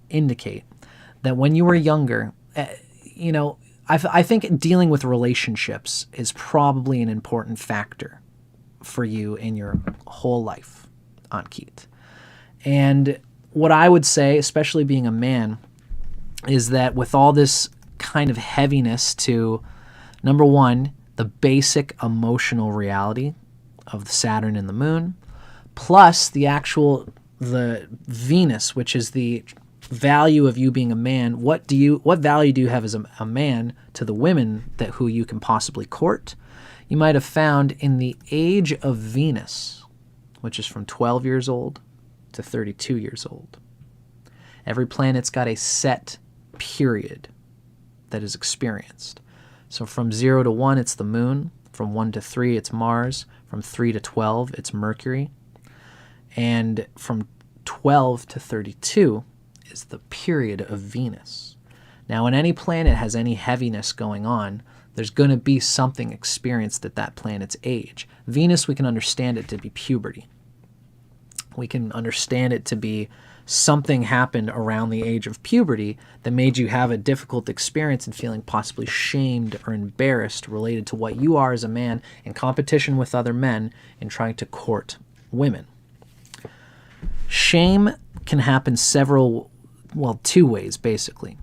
indicate that when you were younger, you know, I think dealing with relationships is probably an important factor for you in your whole life, Ankit. And what I would say, especially being a man, is that with all this kind of heaviness to, number one, the basic emotional reality of the Saturn and the Moon, plus the Venus, which is the value of you being a man. What value do you have as a man to the women who you can possibly court? You might have found in the age of Venus, which is from 12 years old to 32 years old. Every planet's got a set period that is experienced. So from 0 to 1, it's the Moon. From 1 to 3, it's Mars. From 3 to 12, it's Mercury. And from 12 to 32 is the period of Venus. Now, when any planet has any heaviness going on, there's going to be something experienced at that planet's age. Venus, we can understand it to be puberty. We can understand it to be something happened around the age of puberty that made you have a difficult experience and feeling possibly shamed or embarrassed related to what you are as a man in competition with other men in trying to court women. Shame can happen two ways, basically.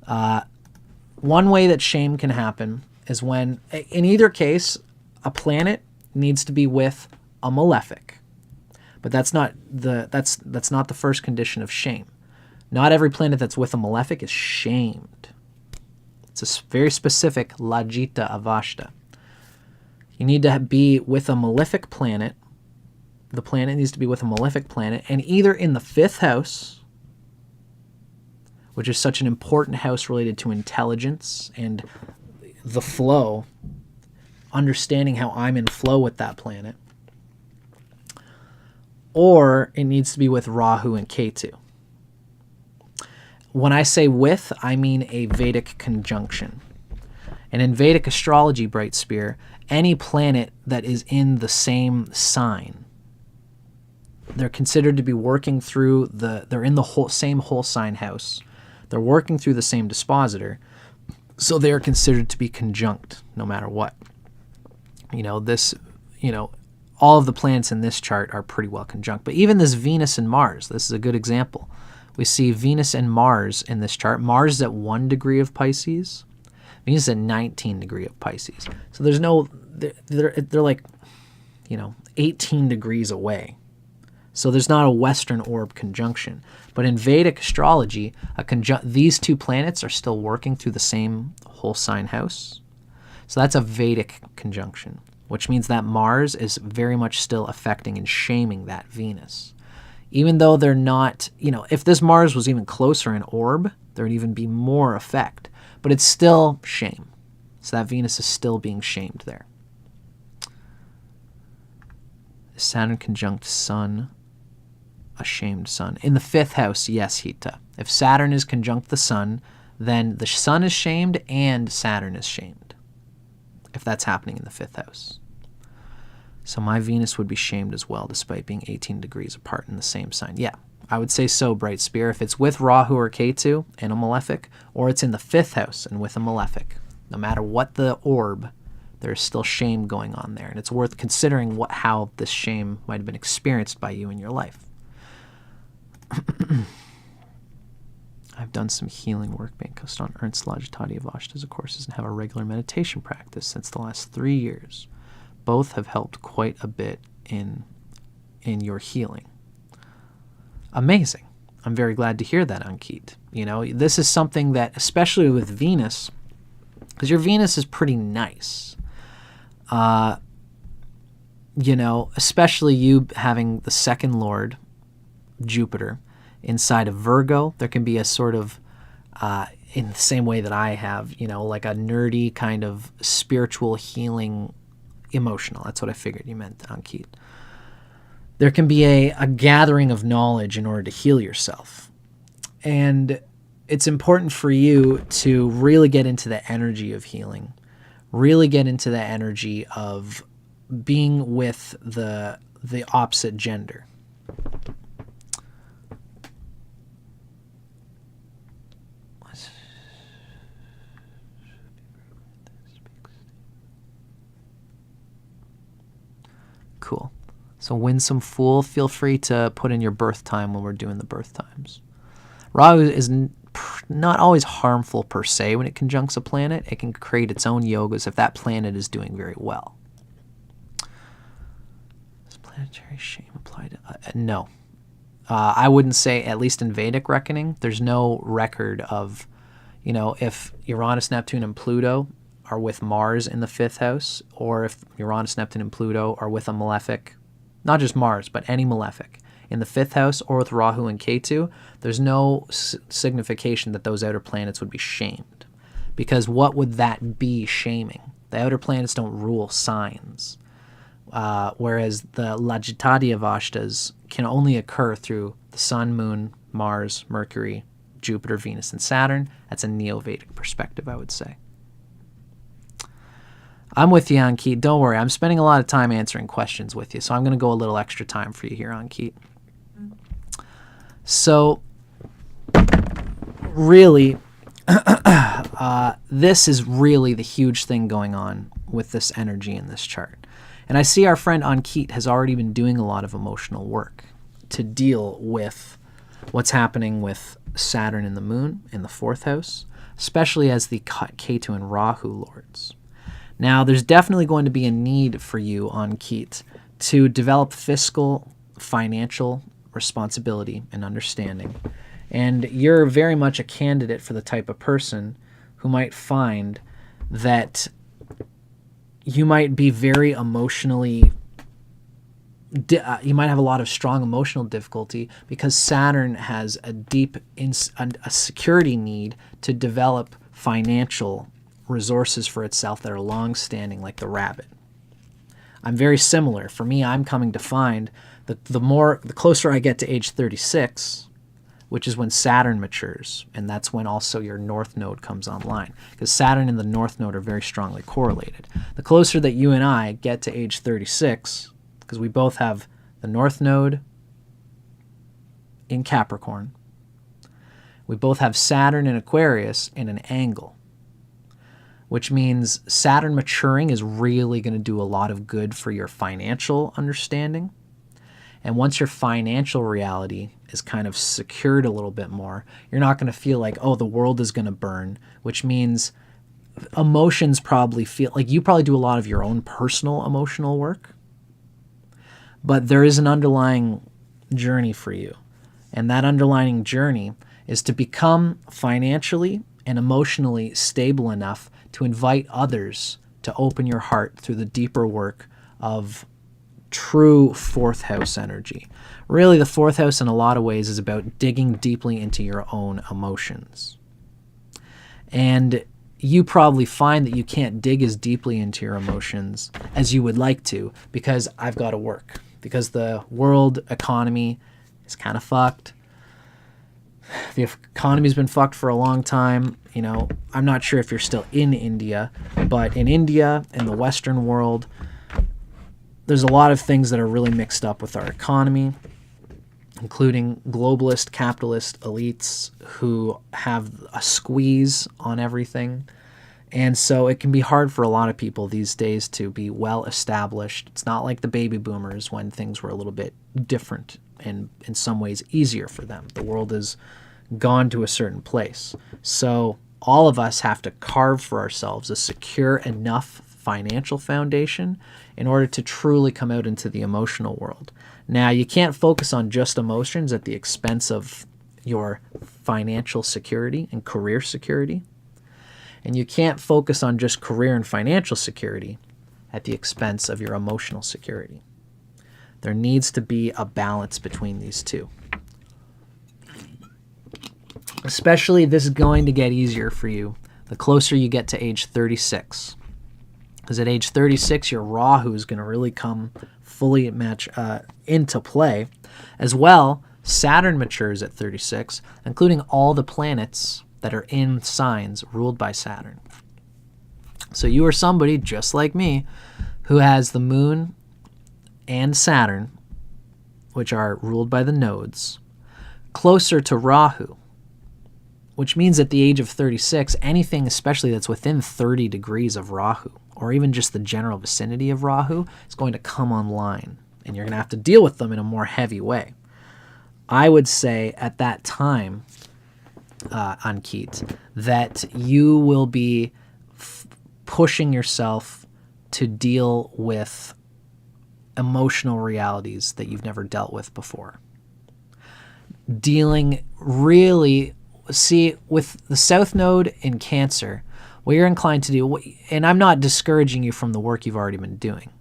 One way that shame can happen is when, in either case, a planet needs to be with a malefic. But that's not the first condition of shame. Not every planet that's with a malefic is shamed. It's a very specific lajita avashta. You need to be with a malefic planet. The planet needs to be with a malefic planet, and either in the 5th house, which is such an important house related to intelligence and the flow, understanding how I'm in flow with that planet, or it needs to be with Rahu and Ketu. When I say with, I mean a Vedic conjunction. And in Vedic astrology, Bright Spear, any planet that is in the same sign, they're considered to be working through they're in the same whole sign house. They're working through the same dispositor, so they are considered to be conjunct no matter what. All of the planets in this chart are pretty well conjunct. But even this Venus and Mars, this is a good example. We see Venus and Mars in this chart. Mars is at 1 degree of Pisces. Venus is at 19 degree of Pisces. So they're like, 18 degrees away. So there's not a Western orb conjunction. But in Vedic astrology, these two planets are still working through the same whole sign house. So that's a Vedic conjunction, which means that Mars is very much still affecting and shaming that Venus. Even though they're not, if this Mars was even closer in orb, there would even be more effect. But it's still shame. So that Venus is still being shamed there. Saturn conjunct Sun, a shamed Sun. In the 5th house, yes, Hita. If Saturn is conjunct the Sun, then the Sun is shamed and Saturn is shamed, if that's happening in the 5th house. So my Venus would be shamed as well, despite being 18 degrees apart in the same sign. Yeah, I would say so, Bright Spear. If it's with Rahu or Ketu and a malefic, or it's in the 5th house and with a malefic, no matter what the orb, there's still shame going on there. And it's worth considering how this shame might have been experienced by you in your life. I've done some healing work based on Ernst Lajatati Avashta's courses and have a regular meditation practice since the last 3 years. Both have helped quite a bit in your healing. Amazing. I'm very glad to hear that, Ankit. You know, this is something that, especially with Venus, because your Venus is pretty nice. You know, especially you having the second lord, Jupiter, inside of Virgo, there can be a sort of, in the same way that I have, you know, like a nerdy kind of spiritual healing emotional. That's what I figured you meant, Ankit. There can be a gathering of knowledge in order to heal yourself. And it's important for you to really get into the energy of healing, really get into the energy of being with the opposite gender. Cool. So Winsome Fool, feel free to put in your birth time when we're doing the birth times. Rahu is not always harmful per se when it conjuncts a planet. It can create its own yogas if that planet is doing very well. Does planetary shame apply to... no. I wouldn't say, at least in Vedic reckoning, there's no record of, you know, if Uranus, Neptune, and Pluto are with Mars in the 5th house, or if Uranus, Neptune, and Pluto are with a malefic, not just Mars, but any malefic, in the 5th house or with Rahu and Ketu, there's no signification that those outer planets would be shamed. Because what would that be shaming? The outer planets don't rule signs. Whereas the Lajitadi Avashtas can only occur through the Sun, Moon, Mars, Mercury, Jupiter, Venus, and Saturn. That's a Neo-Vedic perspective, I would say. I'm with you, Ankit. Don't worry. I'm spending a lot of time answering questions with you, so I'm going to go a little extra time for you here, Ankit. So, really, this is really the huge thing going on with this energy in this chart. And I see our friend Ankit has already been doing a lot of emotional work to deal with what's happening with Saturn and the Moon in the 4th house, especially as the Ketu and Rahu lords. Now, there's definitely going to be a need for you, Ankit, to develop fiscal, financial responsibility and understanding. And you're very much a candidate for the type of person who might find that you might be very emotionally... you might have a lot of strong emotional difficulty because Saturn has a deep a security need to develop financial resources for itself that are long-standing, like the rabbit. I'm very similar. For me, I'm coming to find that the closer I get to age 36, which is when Saturn matures, and that's when also your North Node comes online, because Saturn and the North Node are very strongly correlated. The closer that you and I get to age 36, because we both have the North Node in Capricorn, we both have Saturn in Aquarius in an angle, which means Saturn maturing is really going to do a lot of good for your financial understanding. And once your financial reality is kind of secured a little bit more, you're not going to feel like, oh, the world is going to burn, which means emotions probably feel like you probably do a lot of your own personal emotional work. But there is an underlying journey for you. And that underlying journey is to become financially and emotionally stable enough to invite others to open your heart through the deeper work of true 4th house energy. Really, the 4th house in a lot of ways is about digging deeply into your own emotions. And you probably find that you can't dig as deeply into your emotions as you would like to because I've got to work. Because the world economy is kind of fucked. The economy's been fucked for a long time. You know, I'm not sure if you're still in India, but in India and the Western world, there's a lot of things that are really mixed up with our economy. including globalist capitalist elites who have a squeeze on everything. And so it can be hard for a lot of people these days to be well established. It's not like the baby boomers when things were a little bit different and in some ways easier for them. The world has gone to a certain place. So all of us have to carve for ourselves a secure enough financial foundation in order to truly come out into the emotional world. Now, you can't focus on just emotions at the expense of your financial security and career security. And you can't focus on just career and financial security at the expense of your emotional security. There needs to be a balance between these two. Especially, this is going to get easier for you the closer you get to age 36. Because at age 36, your Rahu is going to really come fully into play. As well, Saturn matures at 36, including all the planets that are in signs ruled by Saturn. So you are somebody just like me who has the moon and Saturn, which are ruled by the nodes, closer to Rahu, which means at the age of 36, anything especially that's within 30 degrees of Rahu, or even just the general vicinity of Rahu, is going to come online, and you're going to have to deal with them in a more heavy way. I would say at that time, Ankit, that you will be pushing yourself to deal with emotional realities that you've never dealt with before. Dealing really, see, with the South Node in Cancer, what you're inclined to do, and I'm not discouraging you from the work you've already been doing.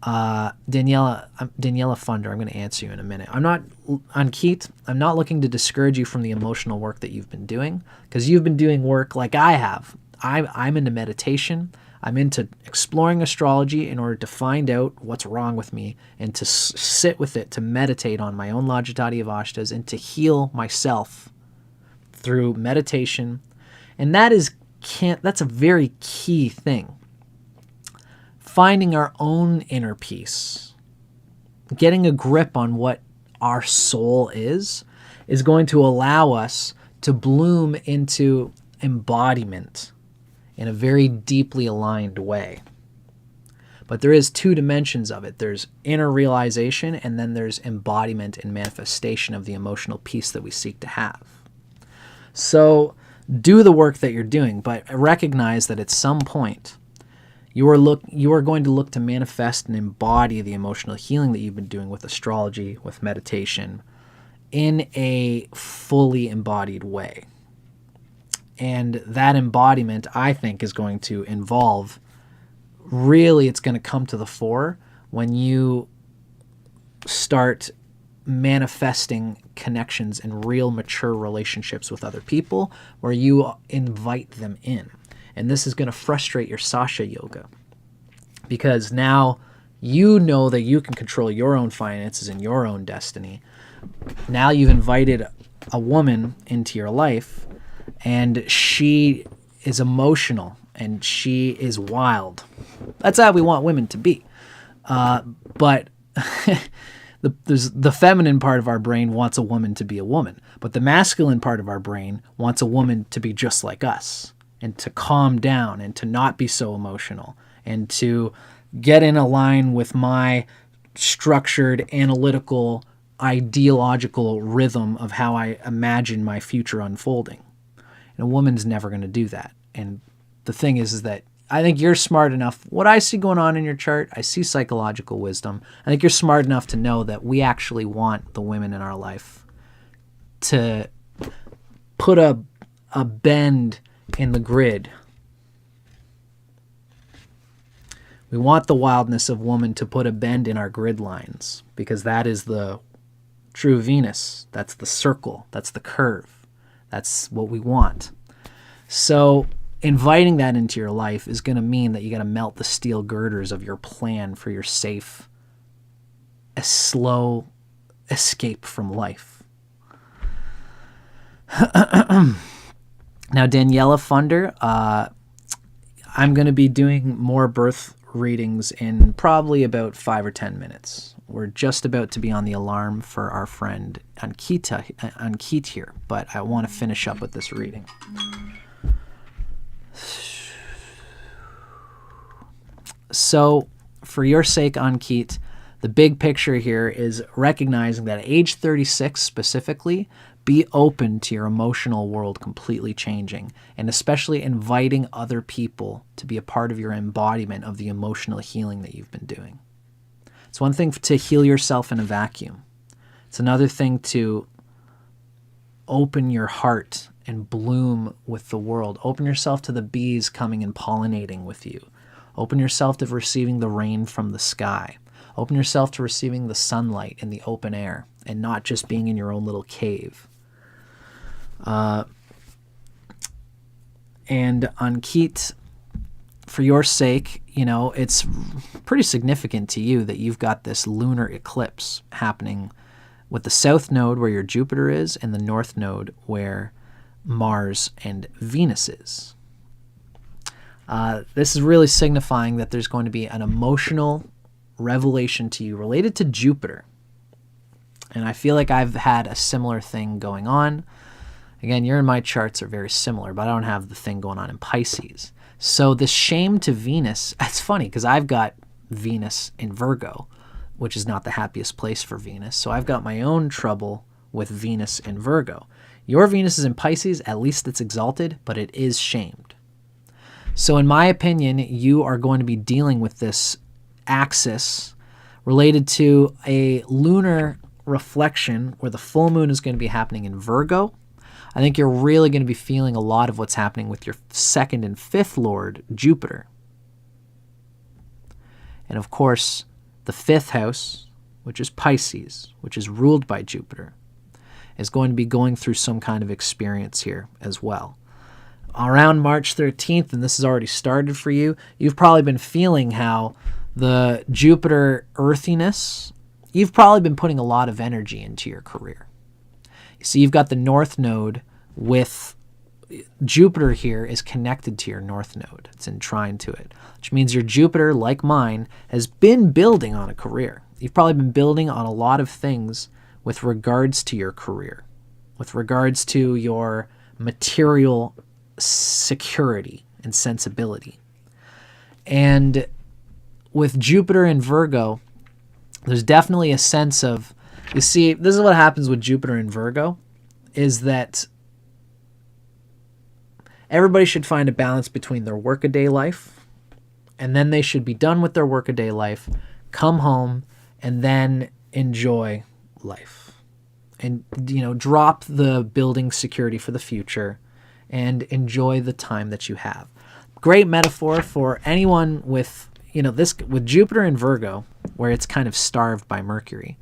Daniela Funder, I'm going to answer you in a minute. Ankit, I'm not looking to discourage you from the emotional work that you've been doing, because you've been doing work like I have. I'm into meditation. I'm into exploring astrology in order to find out what's wrong with me and to sit with it, to meditate on my own Logitati of Ashtas and to heal myself through meditation. And that's a very key thing. Finding our own inner peace, getting a grip on what our soul is going to allow us to bloom into embodiment in a very deeply aligned way. But there is two dimensions of it. There's inner realization, and then there's embodiment and manifestation of the emotional peace that we seek to have. So do the work that you're doing, but recognize that at some point, you are going to look to manifest and embody the emotional healing that you've been doing with astrology, with meditation, in a fully embodied way. And that embodiment, I think, is going to involve, really, it's going to come to the fore when you start manifesting connections and real mature relationships with other people where you invite them in. And this is going to frustrate your Sasha yoga, because now you know that you can control your own finances and your own destiny. Now you've invited a woman into your life, and she is emotional and she is wild. That's how we want women to be. But the feminine part of our brain wants a woman to be a woman, but the masculine part of our brain wants a woman to be just like us, and to calm down and to not be so emotional and to get in a line with my structured, analytical, ideological rhythm of how I imagine my future unfolding. And a woman's never going to do that. And the thing is that I think you're smart enough. What I see going on in your chart, I see psychological wisdom. I think you're smart enough to know that we actually want the women in our life to put a bend in the grid. We want the wildness of woman to put a bend in our grid lines, because that is the true Venus. That's the circle. That's the curve. That's what we want. So inviting that into your life is going to mean that you got to melt the steel girders of your plan for your safe, a slow escape from life. Now, Daniela Funder, I'm going to be doing more birth readings in probably about 5 or 10 minutes. We're just about to be on the alarm for our friend Ankit here, but I want to finish up with this reading. So, for your sake, Ankit, the big picture here is recognizing that at age 36 specifically, be open to your emotional world completely changing, and especially inviting other people to be a part of your embodiment of the emotional healing that you've been doing. It's one thing to heal yourself in a vacuum. It's another thing to open your heart and bloom with the world. Open yourself to the bees coming and pollinating with you. Open yourself to receiving the rain from the sky. Open yourself to receiving the sunlight in the open air and not just being in your own little cave. And Ankit, for your sake, it's pretty significant to you that you've got this lunar eclipse happening with the south node where your Jupiter is and the north node where Mars and Venus is. This is really signifying that there's going to be an emotional revelation to you related to Jupiter. And I feel like I've had a similar thing going on. Again, your and my charts are very similar, but I don't have the thing going on in Pisces. So this shame to Venus, it's funny because I've got Venus in Virgo, which is not the happiest place for Venus. So I've got my own trouble with Venus in Virgo. Your Venus is in Pisces, at least it's exalted, but it is shamed. So in my opinion, you are going to be dealing with this axis related to a lunar reflection where the full moon is going to be happening in Virgo. I think you're really going to be feeling a lot of what's happening with your second and fifth lord, Jupiter. And of course, the fifth house, which is Pisces, which is ruled by Jupiter, is going to be going through some kind of experience here as well. Around March 13th, and this has already started for you, you've probably been feeling how the Jupiter earthiness, you've probably been putting a lot of energy into your career. You see, you've got the north node with Jupiter here is connected to your north node. It's in trine to it, which means your Jupiter, like mine, has been building on a career. You've probably been building on a lot of things with regards to your career, with regards to your material security and sensibility. And with Jupiter in Virgo, there's definitely a sense of, you see, this is what happens with Jupiter in Virgo, is that everybody should find a balance between their workaday life, and then they should be done with their workaday life, come home, and then enjoy life. And, drop the building security for the future and enjoy the time that you have. Great metaphor for anyone with, with Jupiter in Virgo, where it's kind of starved by Mercury.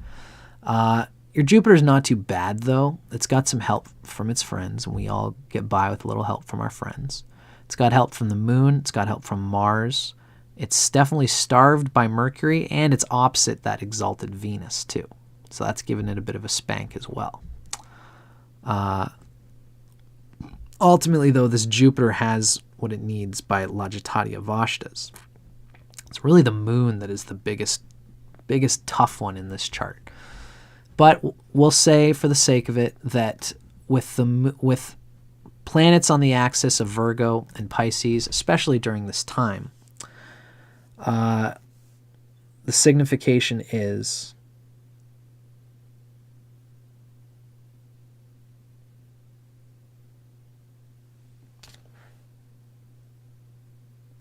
Your Jupiter is not too bad, though. It's got some help from its friends, and we all get by with a little help from our friends. It's got help from the moon. It's got help from Mars. It's definitely starved by Mercury, and it's opposite that exalted Venus, too. So that's giving it a bit of a spank as well. Ultimately, though, this Jupiter has what it needs by Logitatia Vashtas. It's really the moon that is the biggest tough one in this chart. But we'll say, for the sake of it, that with planets on the axis of Virgo and Pisces, especially during this time, the signification is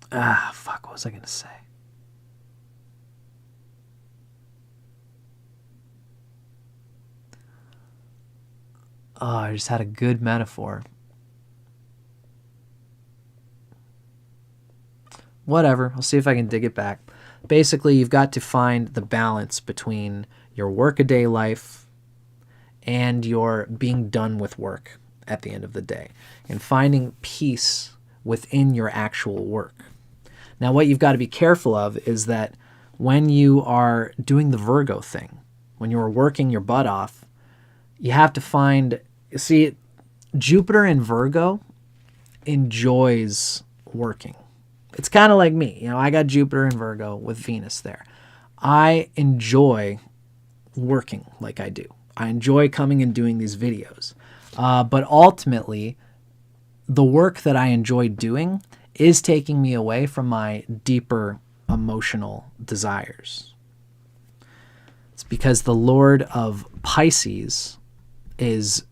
what was I going to say? Oh, I just had a good metaphor. Whatever, I'll see if I can dig it back. Basically, you've got to find the balance between your workaday life and your being done with work at the end of the day, and finding peace within your actual work. Now, what you've got to be careful of is that when you are doing the Virgo thing, when you are working your butt off, you have to find, Jupiter in Virgo enjoys working. It's kind of like me. I got Jupiter and Virgo with Venus there. I enjoy working like I do. I enjoy coming and doing these videos. But ultimately, the work that I enjoy doing is taking me away from my deeper emotional desires. It's because the Lord of Pisces is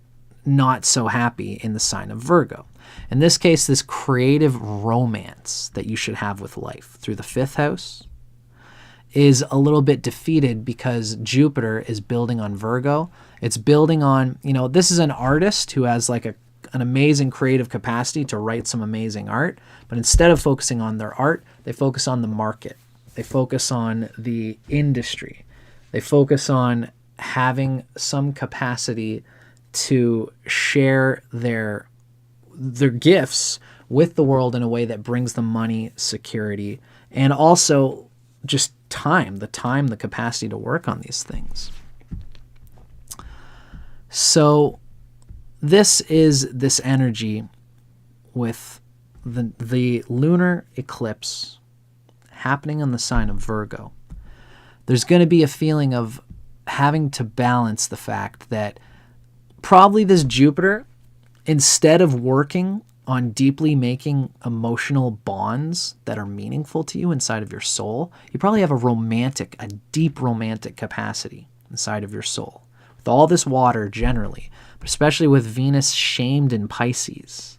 not so happy in the sign of Virgo. In this case, this creative romance that you should have with life through the 5th house is a little bit defeated because Jupiter is building on Virgo. It's building on, this is an artist who has like an amazing creative capacity to write some amazing art, but instead of focusing on their art, they focus on the market. They focus on the industry. They focus on having some capacity to share their gifts with the world in a way that brings them money, security, and also just the capacity to work on these things. So this is this energy with the lunar eclipse happening on the sign of Virgo. There's going to be a feeling of having to balance the fact that probably this Jupiter, instead of working on deeply making emotional bonds that are meaningful to you inside of your soul, you probably have a deep romantic capacity inside of your soul. With all this water generally, but especially with Venus shamed in Pisces,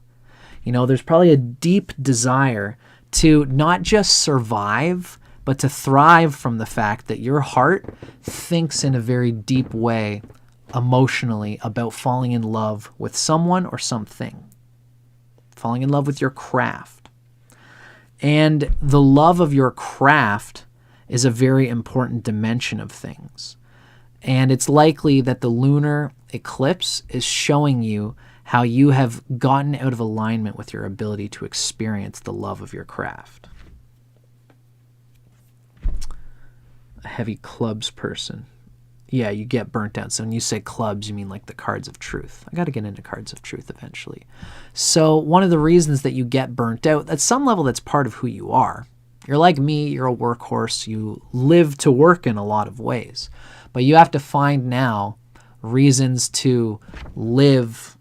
there's probably a deep desire to not just survive, but to thrive from the fact that your heart thinks in a very deep way emotionally about falling in love with someone or something, falling in love with your craft. And the love of your craft is a very important dimension of things. And it's likely that the lunar eclipse is showing you how you have gotten out of alignment with your ability to experience the love of your craft. A heavy clubs person. Yeah, you get burnt out. So when you say clubs, you mean like the cards of truth. I got to get into cards of truth eventually. So one of the reasons that you get burnt out, at some level that's part of who you are. You're like me, you're a workhorse. You live to work in a lot of ways. But you have to find now reasons to live.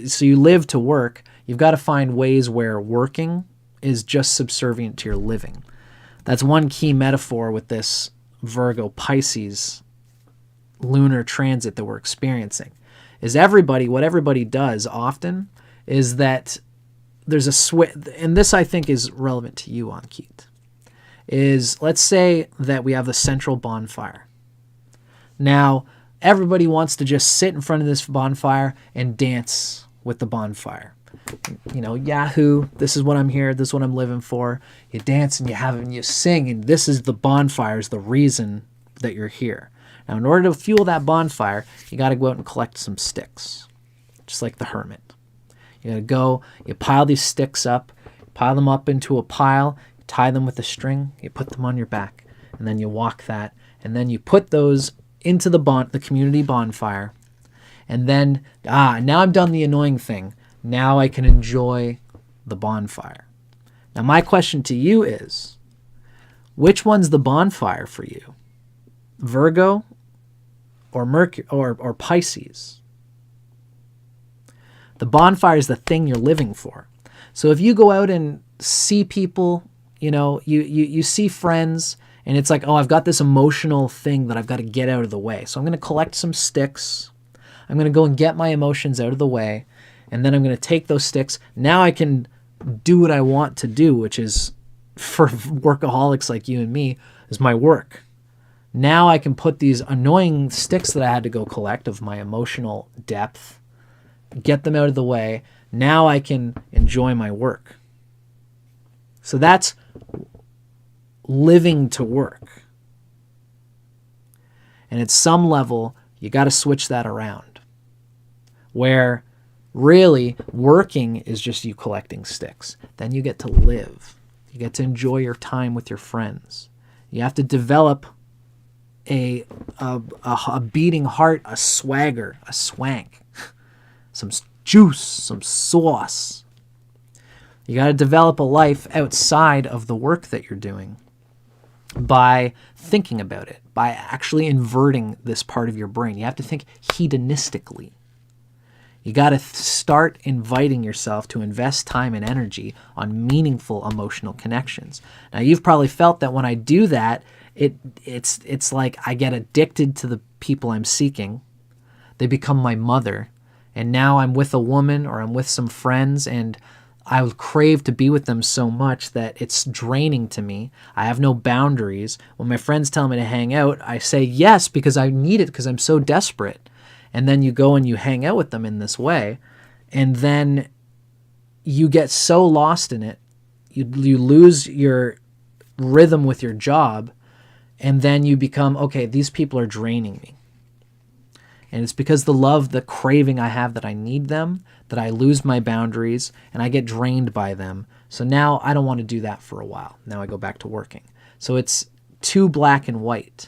So you live to work. You've got to find ways where working is just subservient to your living. That's one key metaphor with this Virgo Pisces lunar transit that we're experiencing. Is what everybody does often is that there's a switch, and this I think is relevant to you, Ankit, is let's say that we have the central bonfire. Now, everybody wants to just sit in front of this bonfire and dance with the bonfire. Yahoo, this is what I'm here, this is what I'm living for. You dance and you have it and you sing, and this is the bonfire, is the reason that you're here. Now, in order to fuel that bonfire, you got to go out and collect some sticks, just like the hermit. You got to go, you pile these sticks up, pile them up into a pile, tie them with a string, you put them on your back, and then you walk that, and then you put those into the community bonfire, and then, now I've done the annoying thing. Now I can enjoy the bonfire. Now, my question to you is, which one's the bonfire for you? Virgo or Mercury or Pisces? The bonfire is the thing you're living for. So if you go out and see people, you see friends, and it's like, I've got this emotional thing that I've got to get out of the way. So I'm going to collect some sticks. I'm going to go and get my emotions out of the way. And then I'm going to take those sticks. Now I can do what I want to do, which is, for workaholics like you and me, is my work. Now I can put these annoying sticks that I had to go collect of my emotional depth, get them out of the way. Now I can enjoy my work. So that's living to work. And at some level, you got to switch that around, where really working is just you collecting sticks. Then you get to live. You get to enjoy your time with your friends. You have to develop a beating heart, a swagger, a swank, some juice, some sauce. You got to develop a life outside of the work that you're doing by thinking about it, by actually inverting this part of your brain. You have to think hedonistically. You got to start inviting yourself to invest time and energy on meaningful emotional connections. Now, you've probably felt that when I do that, it's like I get addicted to the people I'm seeking. They become my mother. And now I'm with a woman or I'm with some friends and I crave to be with them so much that it's draining to me. I have no boundaries. When my friends tell me to hang out, I say yes because I need it because I'm so desperate. And then you go and you hang out with them in this way. And then you get so lost in it. You lose your rhythm with your job. And then you become, okay, these people are draining me. And it's because the craving I have that I need them, that I lose my boundaries and I get drained by them. So now I don't want to do that for a while. Now I go back to working. So it's too black and white.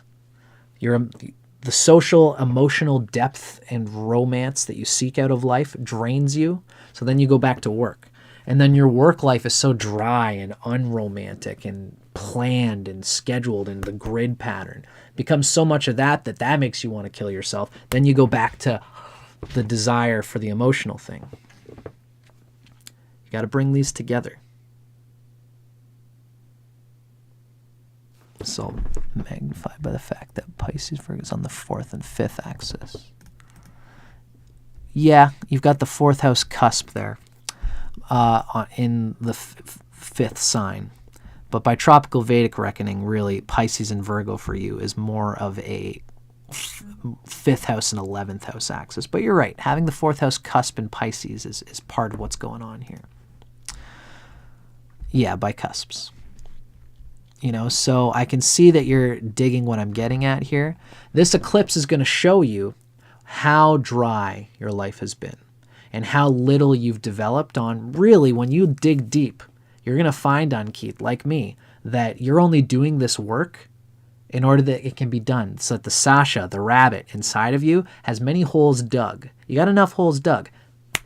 The social, emotional depth and romance that you seek out of life drains you. So then you go back to work. And then your work life is so dry and unromantic and planned and scheduled and the grid pattern becomes so much of that makes you want to kill yourself. Then you go back to the desire for the emotional thing. You got to bring these together. So magnified by the fact that Pisces is on the 4th and 5th axis. Yeah, you've got the 4th house cusp there in the 5th sign. But by tropical Vedic reckoning, really, Pisces and Virgo for you is more of a 5th house and 11th house axis. But you're right, having the 4th house cusp in Pisces is part of what's going on here. Yeah, by cusps. So I can see that you're digging what I'm getting at here. This eclipse is going to show you how dry your life has been and how little you've developed on. Really, when you dig deep, you're going to find, Ankit, like me, that you're only doing this work in order that it can be done. So that the Sasha, the rabbit inside of you, has many holes dug. You got enough holes dug.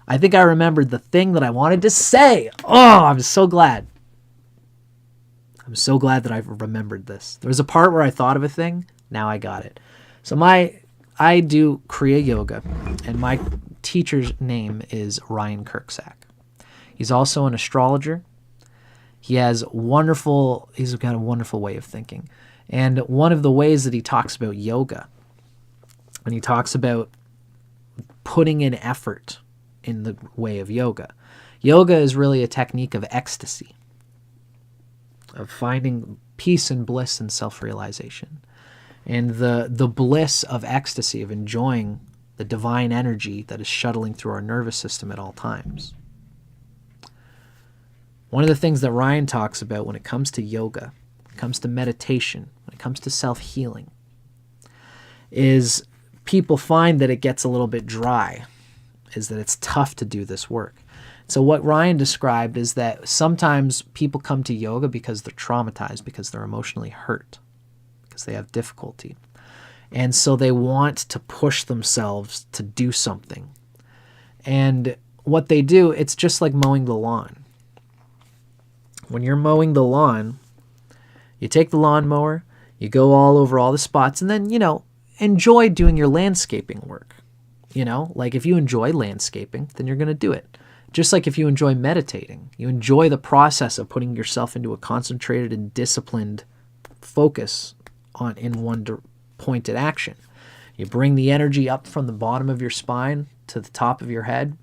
I think I remembered the thing that I wanted to say. Oh, I'm so glad. I'm so glad that I've remembered this. There was a part where I thought of a thing. Now I got it. So I do Kriya Yoga, and my teacher's name is Ryan Kirksack. He's also an astrologer. He's got a wonderful way of thinking. And one of the ways that he talks about yoga, and he talks about putting in effort in the way of yoga. Yoga is really a technique of ecstasy, of finding peace and bliss and self-realization. And the bliss of ecstasy, of enjoying the divine energy that is shuttling through our nervous system at all times. One of the things that Ryan talks about when it comes to yoga, when it comes to meditation, when it comes to self-healing, is people find that it gets a little bit dry, is that it's tough to do this work. So what Ryan described is that sometimes people come to yoga because they're traumatized, because they're emotionally hurt, because they have difficulty. And so they want to push themselves to do something. And what they do, it's just like mowing the lawn. When you're mowing the lawn, you take the lawnmower, you go all over all the spots, and then, enjoy doing your landscaping work. Like if you enjoy landscaping, then you're going to do it. Just like if you enjoy meditating, you enjoy the process of putting yourself into a concentrated and disciplined focus in one pointed action. You bring the energy up from the bottom of your spine to the top of your head,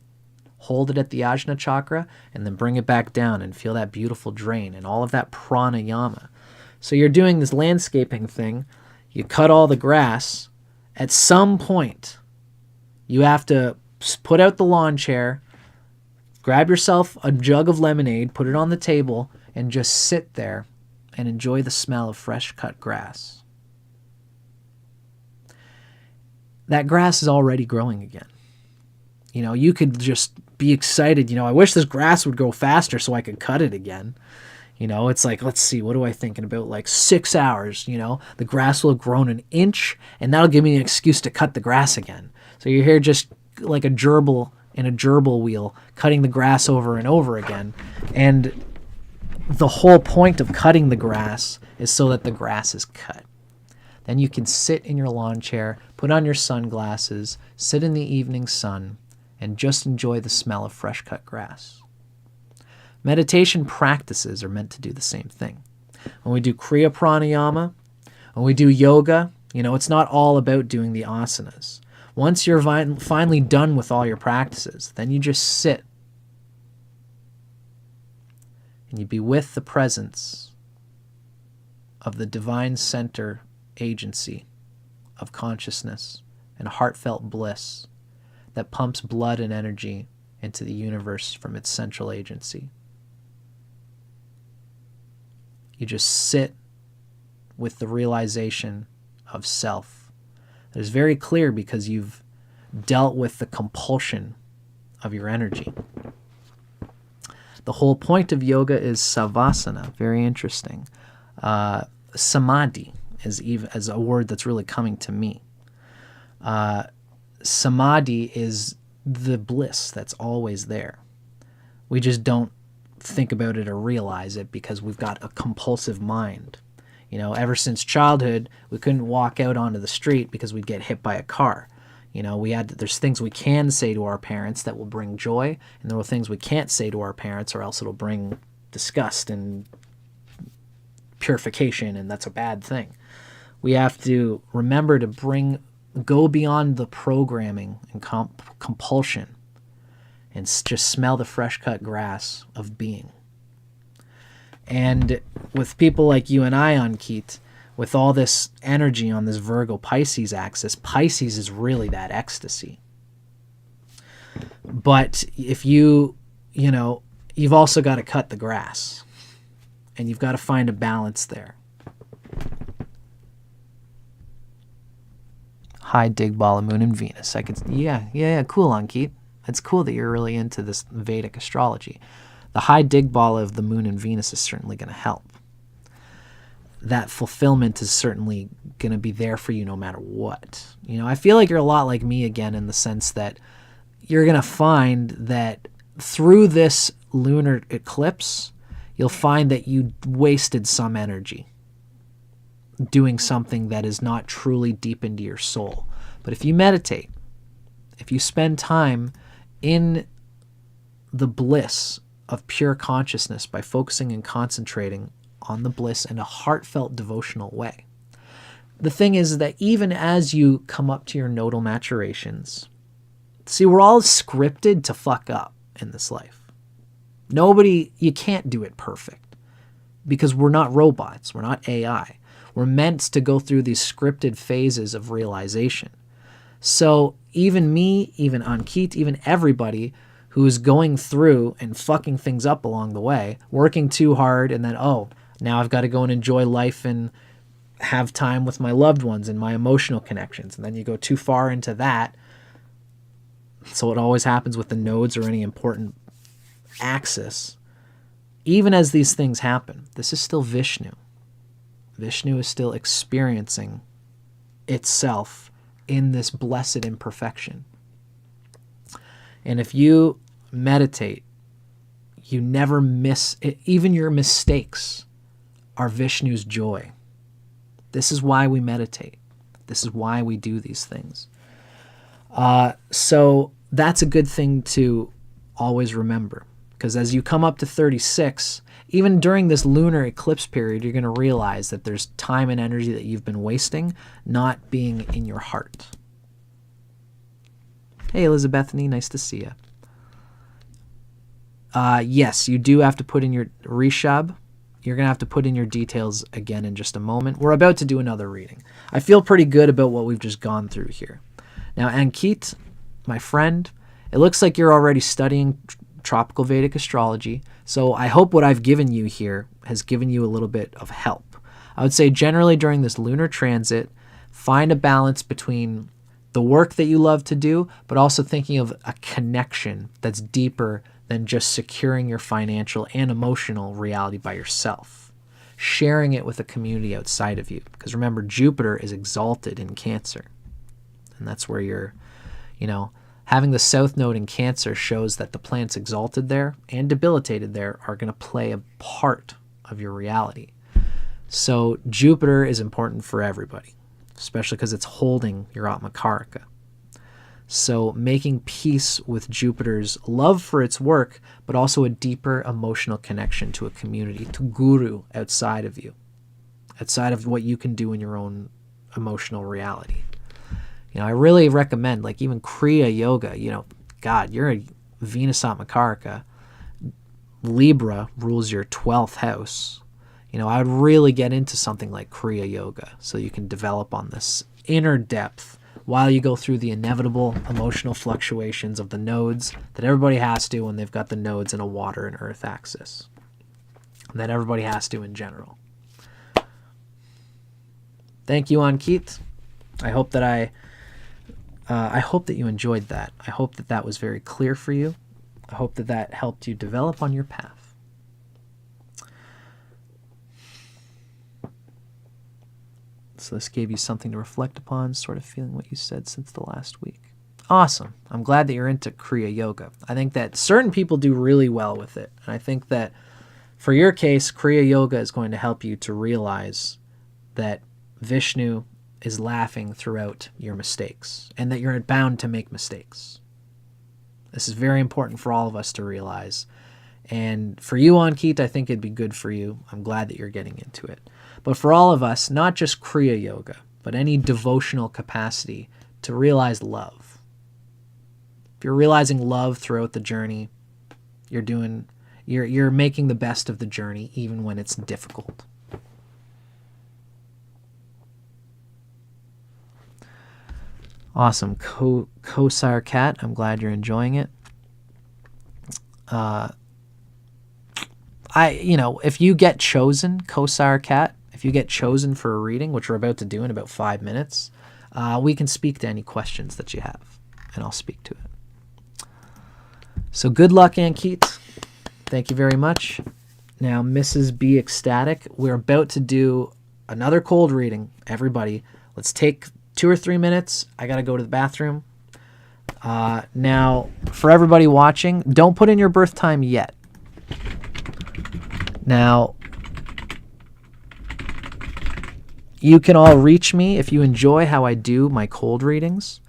hold it at the Ajna chakra, and then bring it back down and feel that beautiful drain and all of that pranayama. So you're doing this landscaping thing. You cut all the grass. At some point, you have to put out the lawn chair, grab yourself a jug of lemonade, put it on the table, and just sit there and enjoy the smell of fresh cut grass. That grass is already growing again. You could just be excited. I wish this grass would grow faster so I could cut it again. It's like, let's see, what do I think? In about like 6 hours, the grass will have grown an inch, and that'll give me an excuse to cut the grass again. So you're here just like a gerbil in a gerbil wheel, cutting the grass over and over again. And the whole point of cutting the grass is so that the grass is cut. Then you can sit in your lawn chair, put on your sunglasses, sit in the evening sun, and just enjoy the smell of fresh cut grass. Meditation practices are meant to do the same thing. When we do Kriya Pranayama, when we do yoga, it's not all about doing the asanas. Once you're finally done with all your practices, then you just sit and you be with the presence of the divine center agency of consciousness and heartfelt bliss that pumps blood and energy into the universe from its central agency. You just sit with the realization of self that is very clear because you've dealt with the compulsion of your energy. The whole point of yoga is savasana. Very interesting. Samadhi is a word that's really coming to me. Samadhi is the bliss that's always there. We just don't think about it or realize it because we've got a compulsive mind. Ever since childhood, we couldn't walk out onto the street because we'd get hit by a car. There's things we can say to our parents that will bring joy, and there are things we can't say to our parents or else it'll bring disgust and purification, and that's a bad thing. We have to remember to go beyond the programming and compulsion and just smell the fresh cut grass of being. And with people like you and I, Ankit, with all this energy on this Virgo-Pisces axis, Pisces is really that ecstasy. But if you've also got to cut the grass, and you've got to find a balance there. Hi, Digbala, Moon and Venus. Cool, Ankit. It's cool that you're really into this Vedic astrology. The high Digbala of the Moon and Venus is certainly going to help. That fulfillment is certainly going to be there for you no matter what. I feel like you're a lot like me again in the sense that you're going to find that through this lunar eclipse, you'll find that you wasted some energy doing something that is not truly deep into your soul. But if you meditate, if you spend time in the bliss of pure consciousness by focusing and concentrating on the bliss in a heartfelt devotional way. The thing is that even as you come up to your nodal maturations, see, we're all scripted to fuck up in this life. You can't do it perfect because we're not robots. We're not AI. We're meant to go through these scripted phases of realization. So even me, even Ankit, even everybody who's going through and fucking things up along the way, working too hard, and then, now I've got to go and enjoy life and have time with my loved ones and my emotional connections. And then you go too far into that. So it always happens with the nodes or any important axis. Even as these things happen, this is still Vishnu. Vishnu is still experiencing itself in this blessed imperfection. And if you meditate, you never miss it. Even your mistakes are Vishnu's joy. This is why we meditate. This is why we do these things. So that's a good thing to always remember, because as you come up to 36, even during this lunar eclipse period, you're going to realize that there's time and energy that you've been wasting not being in your heart. Hey, Elizabethany, nice to see you. Yes, you do have to put in your Rishab. You're going to have to put in your details again in just a moment. We're about to do another reading. I feel pretty good about what we've just gone through here. Now, Ankit, my friend, it looks like you're already studying Tropical Vedic Astrology, so I hope what I've given you here has given you a little bit of help. I would say generally during this lunar transit, find a balance between the work that you love to do, but also thinking of a connection that's deeper than just securing your financial and emotional reality by yourself. Sharing it with a community outside of you. Because remember, Jupiter is exalted in Cancer. And that's where Having the South Node in Cancer shows that the planets exalted there and debilitated there are going to play a part of your reality. So Jupiter is important for everybody, especially because it's holding your Atmakaraka. So making peace with Jupiter's love for its work, but also a deeper emotional connection to a community, to Guru outside of you, outside of what you can do in your own emotional reality. I really recommend, like, even Kriya Yoga. God, you're a Venus Atmakaraka. Libra rules your 12th house. I would really get into something like Kriya Yoga so you can develop on this inner depth while you go through the inevitable emotional fluctuations of the nodes that everybody has to when they've got the nodes in a water and earth axis. And that everybody has to in general. Thank you, Ankit. I hope that you enjoyed that. I hope that that was very clear for you. I hope that that helped you develop on your path. So this gave you something to reflect upon, sort of feeling what you said since the last week. Awesome. I'm glad that you're into Kriya Yoga. I think that certain people do really well with it. And I think that for your case, Kriya Yoga is going to help you to realize that Vishnu is laughing throughout your mistakes and that you're bound to make mistakes. This is very important for all of us to realize. And for you, Ankit, I think it'd be good for you. I'm glad that you're getting into it. But for all of us, not just Kriya Yoga, but any devotional capacity to realize love. If you're realizing love throughout the journey, you're making the best of the journey even when it's difficult. Awesome. Co-sire Cat, I'm glad you're enjoying it. If you get chosen, Co-sire Cat, if you get chosen for a reading, which we're about to do in about 5 minutes, we can speak to any questions that you have, and I'll speak to it. So good luck, Ankit. Thank you very much. Now, Mrs. B Ecstatic, we're about to do another cold reading. Everybody, let's take 2 or 3 minutes. I got to go to the bathroom. Now, for everybody watching, don't put in your birth time yet. Now, you can all reach me if you enjoy how I do my cold readings.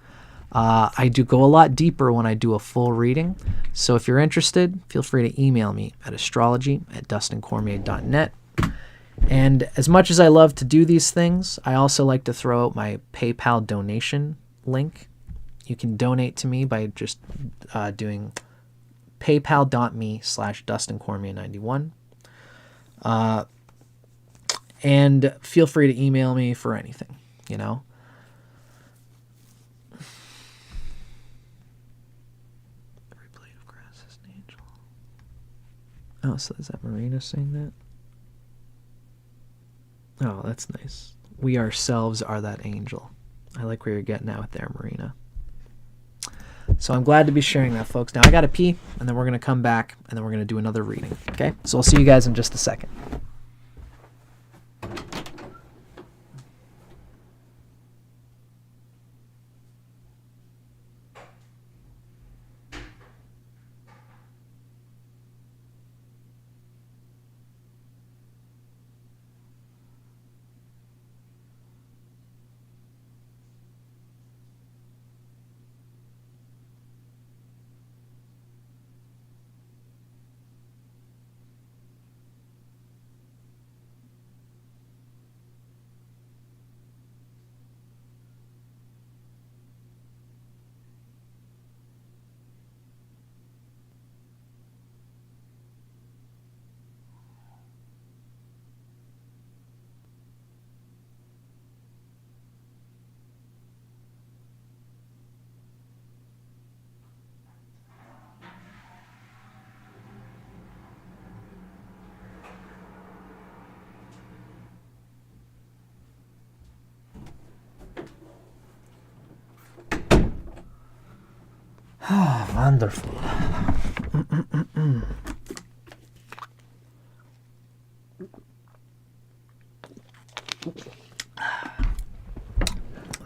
I do go a lot deeper when I do a full reading. So if you're interested, feel free to email me at astrology@dustincormier.net. And as much as I love to do these things, I also like to throw out my PayPal donation link. You can donate to me by just doing paypal.me/DustinCormier91. And feel free to email me for anything, Every blade of grass is an angel. Oh, so is that Marina saying that? Oh, that's nice. We ourselves are that angel. I like where you're getting at with there, Marina. So I'm glad to be sharing that, folks. Now I got to pee, and then we're going to come back, and then we're going to do another reading, okay? So I'll see you guys in just a second. Oh, wonderful.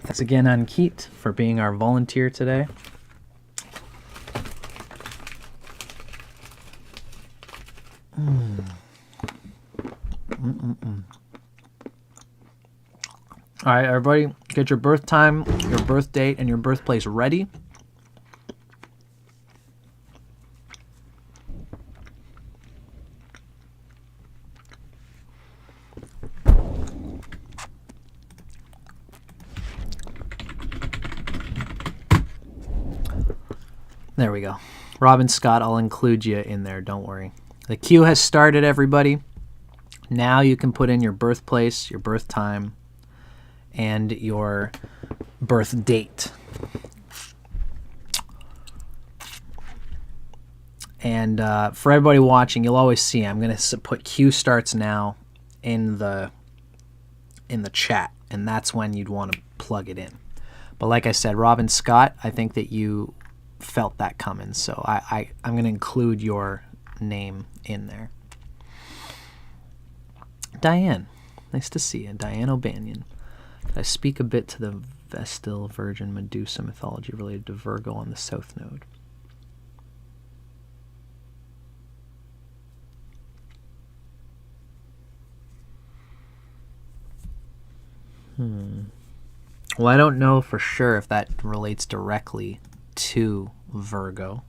Thanks again, Ankit, for being our volunteer today. All right, everybody, get your birth time, your birth date, and your birthplace ready. There we go. Robin Scott, I'll include you in there, don't worry. The queue has started, everybody. Now you can put in your birthplace, your birth time, and your birth date. And for everybody watching, you'll always see I'm going to put queue starts now in the chat, and that's when you'd want to plug it in. But like I said, Robin Scott, I think that you felt that coming, so I'm going to include your name in there. Diane, nice to see you. Diane O'Banion. Could I speak a bit to the Vestal Virgin Medusa mythology related to Virgo on the South Node? Well, I don't know for sure if that relates directly to Virgo.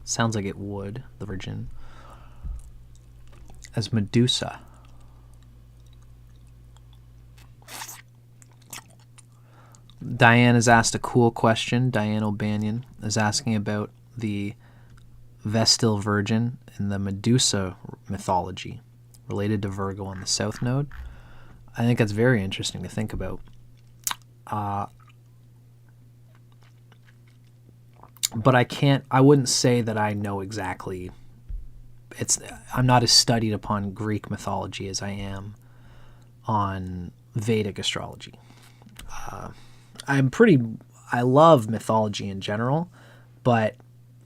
Sounds like it would, the Virgin. As Medusa. Diane has asked a cool question. Diane O'Banion is asking about the Vestal Virgin and the Medusa mythology related to Virgo on the South Node. I think that's very interesting to think about. But I wouldn't say that I know exactly. I'm not as studied upon Greek mythology as I am on Vedic astrology. I love mythology in general, but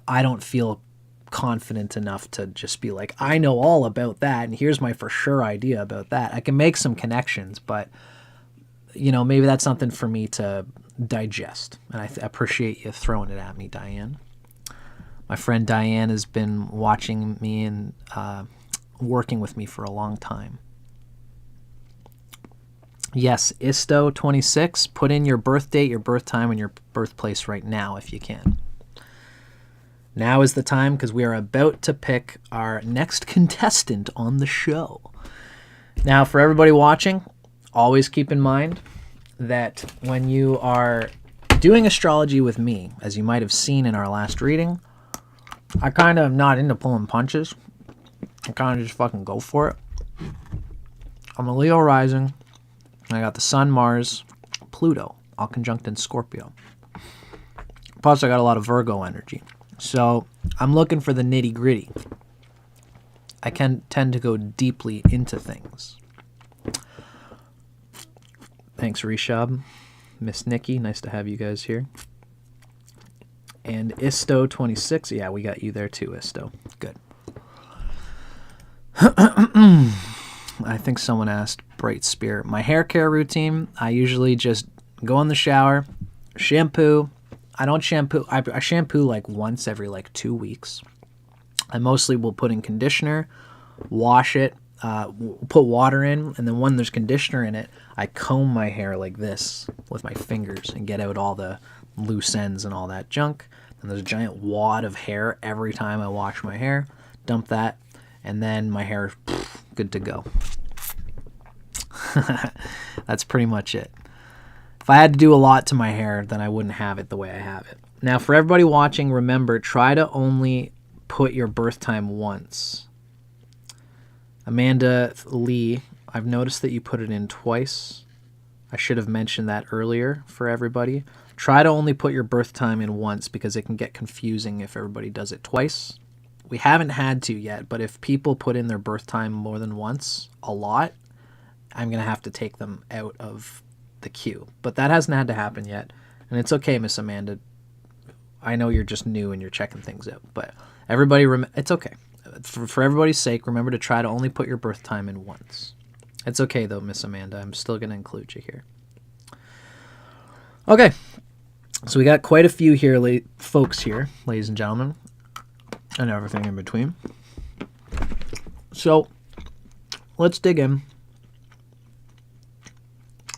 I don't feel confident enough to just be like, I know all about that, and here's my for sure idea about that. I can make some connections, but, maybe that's something for me to digest. And I appreciate you throwing it at me, Diane. My friend Diane has been watching me and working with me for a long time. Yes, Isto26, put in your birth date, your birth time, and your birthplace right now if you can. Now is the time because we are about to pick our next contestant on the show. Now, for everybody watching, always keep in mind that when you are doing astrology with me, as you might have seen in our last reading, I kind of am not into pulling punches. I kind of just fucking go for it. I'm a Leo rising. I got the Sun, Mars, Pluto, all conjunct in Scorpio. Plus, I got a lot of Virgo energy. So, I'm looking for the nitty-gritty. I can tend to go deeply into things. Thanks, Rishab. Miss Nikki, nice to have you guys here. And Isto26, yeah, we got you there too, Isto. Good. I think someone asked Bright Spirit. My hair care routine, I usually just go in the shower, shampoo. I don't shampoo. I shampoo like once every 2 weeks. I mostly will put in conditioner, wash it, put water in, and then when there's conditioner in it, I comb my hair like this with my fingers and get out all the loose ends and all that junk. And there's a giant wad of hair every time I wash my hair. Dump that, and then my hair is good to go. That's pretty much it. If I had to do a lot to my hair, then I wouldn't have it the way I have it. Now, for everybody watching, remember, try to only put your birth time once. Amanda Lee, I've noticed that you put it in twice. I should have mentioned that earlier for everybody. Try to only put your birth time in once because it can get confusing if everybody does it twice. We haven't had to yet, but if people put in their birth time more than once, a lot, I'm going to have to take them out of the queue. But that hasn't had to happen yet. And it's okay, Miss Amanda. I know you're just new and you're checking things out. But everybody, it's okay. For everybody's sake, remember to try to only put your birth time in once. It's okay, though, Miss Amanda. I'm still going to include you here. Okay. So we got quite a few here, folks here, ladies and gentlemen. And everything in between. So, let's dig in.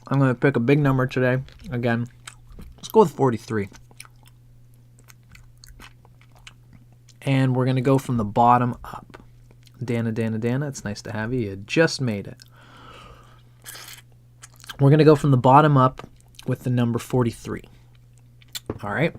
I'm going to pick a big number today. Again, let's go with 43. And we're going to go from the bottom up. Dana, Dana, Dana, it's nice to have you. You just made it. We're going to go from the bottom up with the number 43. All right?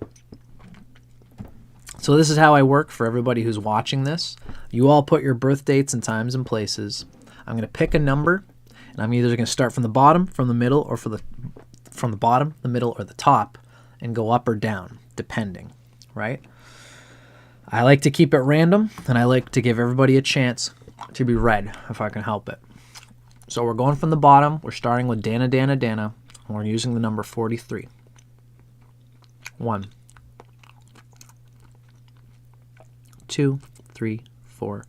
So this is how I work for everybody who's watching this. You all put your birth dates and times and places. I'm going to pick a number, and I'm either going to start from the bottom, from the middle, or from the bottom, the middle, or the top, and go up or down, depending, right? I like to keep it random, and I like to give everybody a chance to be read if I can help it. So we're going from the bottom. We're starting with Dana, Dana, Dana, and we're using the number 43. 1, 2, 3, 4,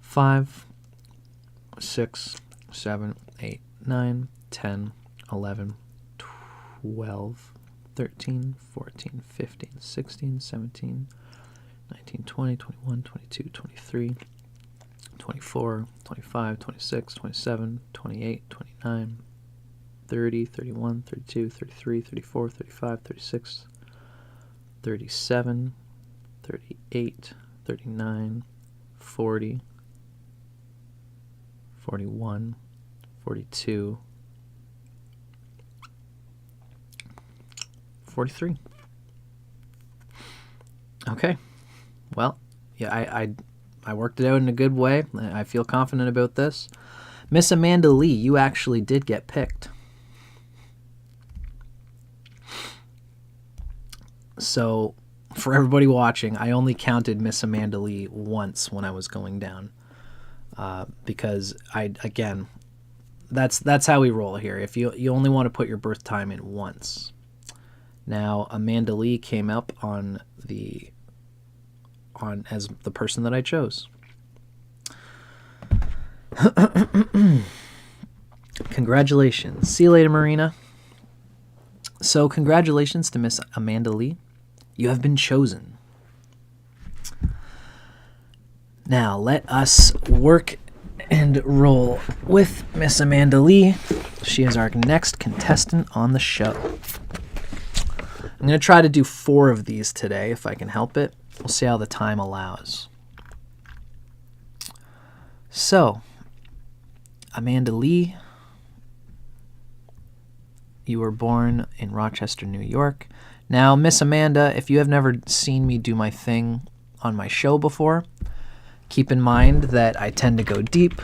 5, 6, 7, 8, 9, 10, 11, 12, 13, 14, 15, 16, 17, 19, 20, 21, 22, 23, 24, 25, 26, 27, 28, 29, 30, 31, 32, 33, 34, 35, 36, 37, 38, 39, 40, 41, 42, 43. Okay. Well, yeah, I worked it out in a good way. I feel confident about this. Miss Amandalee, you actually did get picked. So, for everybody watching, I only counted Miss Amandalee once when I was going down. Because, again, that's how we roll here. If you only want to put your birth time in once. Now, Amandalee came up as the person that I chose. Congratulations. See you later, Marina. So, congratulations to Miss Amandalee. You have been chosen. Now, let us work and roll with Miss Amandalee. She is our next contestant on the show. I'm going to try to do 4 of these today, if I can help it. We'll see how the time allows. So, Amandalee, you were born in Rochester, New York. Now, Miss Amanda, if you have never seen me do my thing on my show before, keep in mind that I tend to go deep.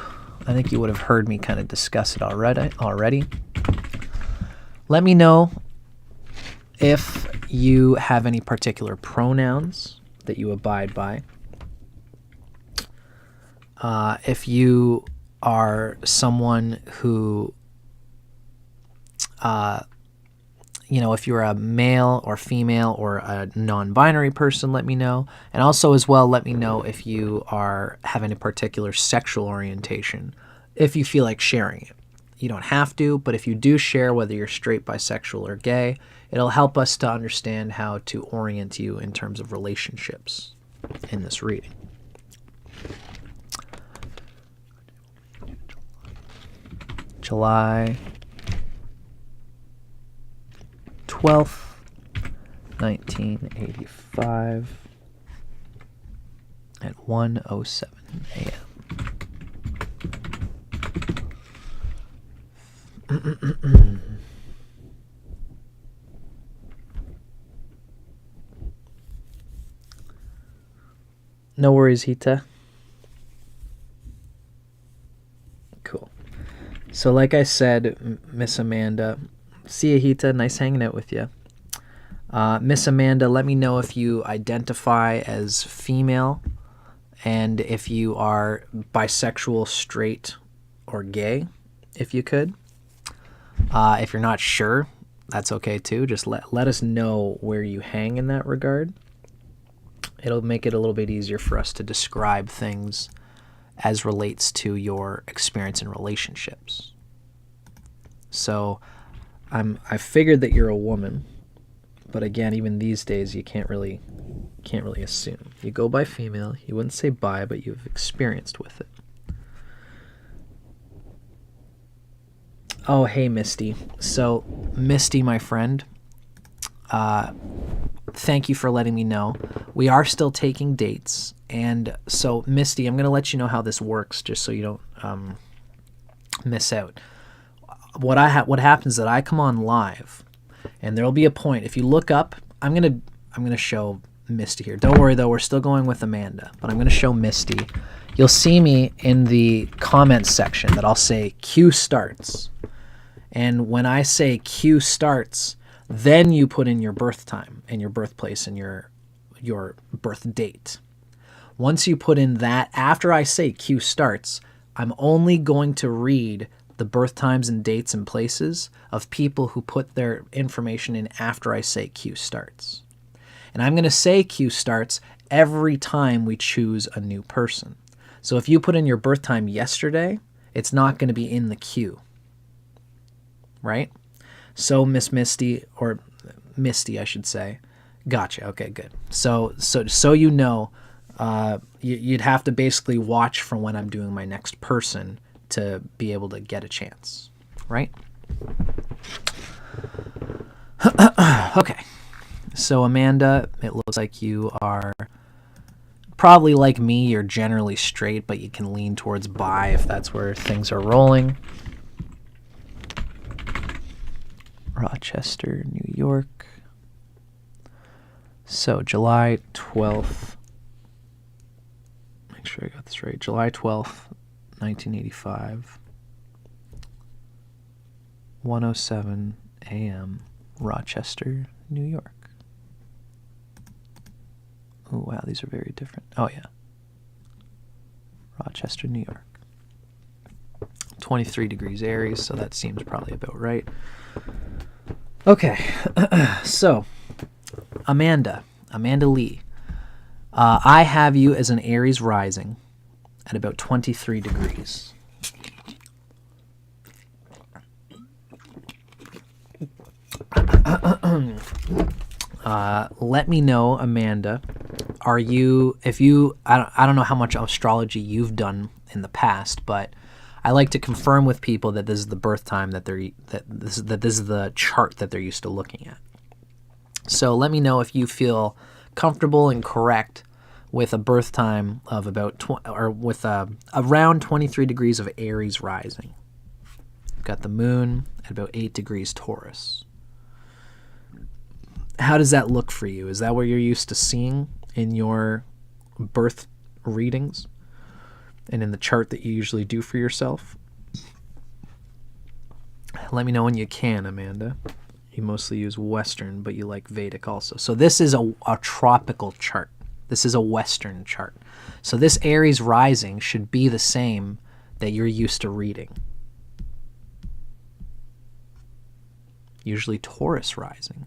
I think you would have heard me kind of discuss it already. Let me know if you have any particular pronouns that you abide by. If you are someone who, if you're a male or female or a non-binary person, let me know. And also as well, let me know if you have any particular sexual orientation, if you feel like sharing it. You don't have to, but if you do share, whether you're straight, bisexual, or gay, it'll help us to understand how to orient you in terms of relationships in this reading. July 12th, 1985 at 1:07 a.m. No worries, Hita. Cool. So like I said, Miss Amanda, see ya, Hita. Nice hanging out with you. Miss Amanda, let me know if you identify as female and if you are bisexual, straight, or gay, if you could. If you're not sure, that's okay too. Just let us know where you hang in that regard. It'll make it a little bit easier for us to describe things as relates to your experience in relationships. So I figured that you're a woman, but again, even these days you can't really assume. You go by female. You wouldn't say bi, but you've experienced with it. Oh, hey, Misty. So, Misty, my friend, thank you for letting me know. We are still taking dates. And so, Misty, I'm going to let you know how this works just so you don't miss out. What happens is that I come on live, and there'll be a point. If you look up, I'm gonna show Misty here. Don't worry though, we're still going with Amanda, but I'm gonna show Misty. You'll see me in the comments section that I'll say Q starts, and when I say Q starts, then you put in your birth time and your birthplace and your birth date. Once you put in that, after I say Q starts, I'm only going to read the birth times and dates and places of people who put their information in after I say Q starts. And I'm going to say Q starts every time we choose a new person. So if you put in your birth time yesterday, it's not going to be in the queue, right? So Miss Misty, or Misty, I should say. Gotcha. Okay, good. So you know, you'd have to basically watch for when I'm doing my next person to be able to get a chance, right? Okay. So Amanda, it looks like you are probably like me. You're generally straight, but you can lean towards bi if that's where things are rolling. Rochester, New York. So July 12th. Make sure I got this right. July 12th, 1985. 1:07 a.m. Rochester, New York. Oh, wow, these are very different. Oh, yeah. Rochester, New York. 23 degrees Aries, so that seems probably about right. Okay, so, Amandalee. I have you as an Aries rising at about 23 degrees. Let me know, Amanda, I don't know how much astrology you've done in the past, but I like to confirm with people that this is the birth time that this is the chart that they're used to looking at. So let me know if you feel comfortable and correct with a birth time of about around 23 degrees of Aries rising. Got the moon at about 8 degrees Taurus. How does that look for you? Is that what you're used to seeing in your birth readings and in the chart that you usually do for yourself? Let me know when you can, Amanda. You mostly use Western, but you like Vedic also. So this is a tropical chart. This is a Western chart. So this Aries rising should be the same that you're used to reading. Usually Taurus rising.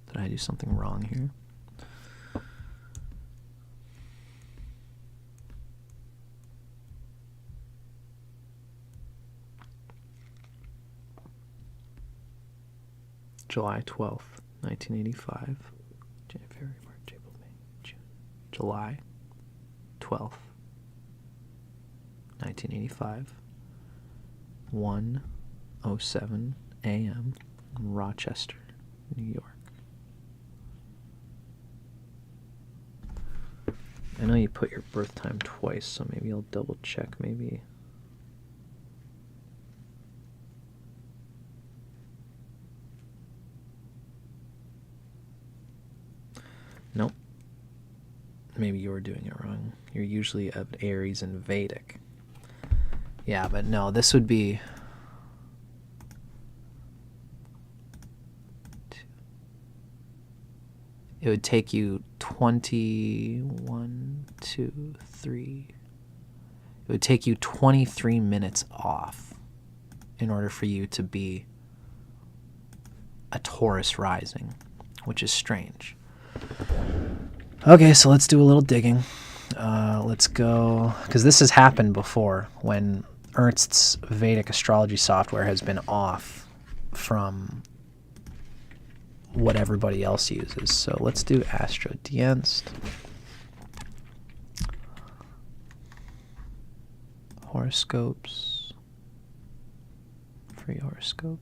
Did I do something wrong here? July 12th, 1985. January, March, April, May, June. July 12th, 1985. 1:07 a.m. Rochester, New York. I know you put your birth time twice, so maybe I'll double check. Maybe. Nope. Maybe you were doing it wrong. You're usually of Aries and Vedic. Yeah, but no, this would be... It would take you 21, 2, 3... It would take you 23 minutes off in order for you to be a Taurus rising, which is strange. Okay, so let's do a little digging. Let's go, because this has happened before when Ernst's Vedic astrology software has been off from what everybody else uses. So let's do Astro Dienst. horoscopes, free horoscope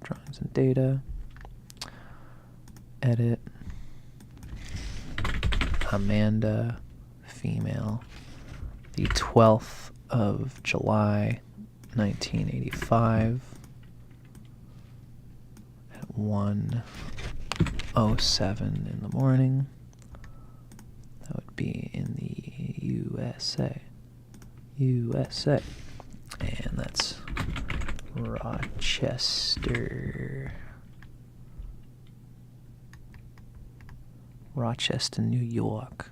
drawings and data, edit, Amanda, female, the 12th of July, 1985, at 1:07 in the morning. That would be in the USA. And that's Rochester, New York.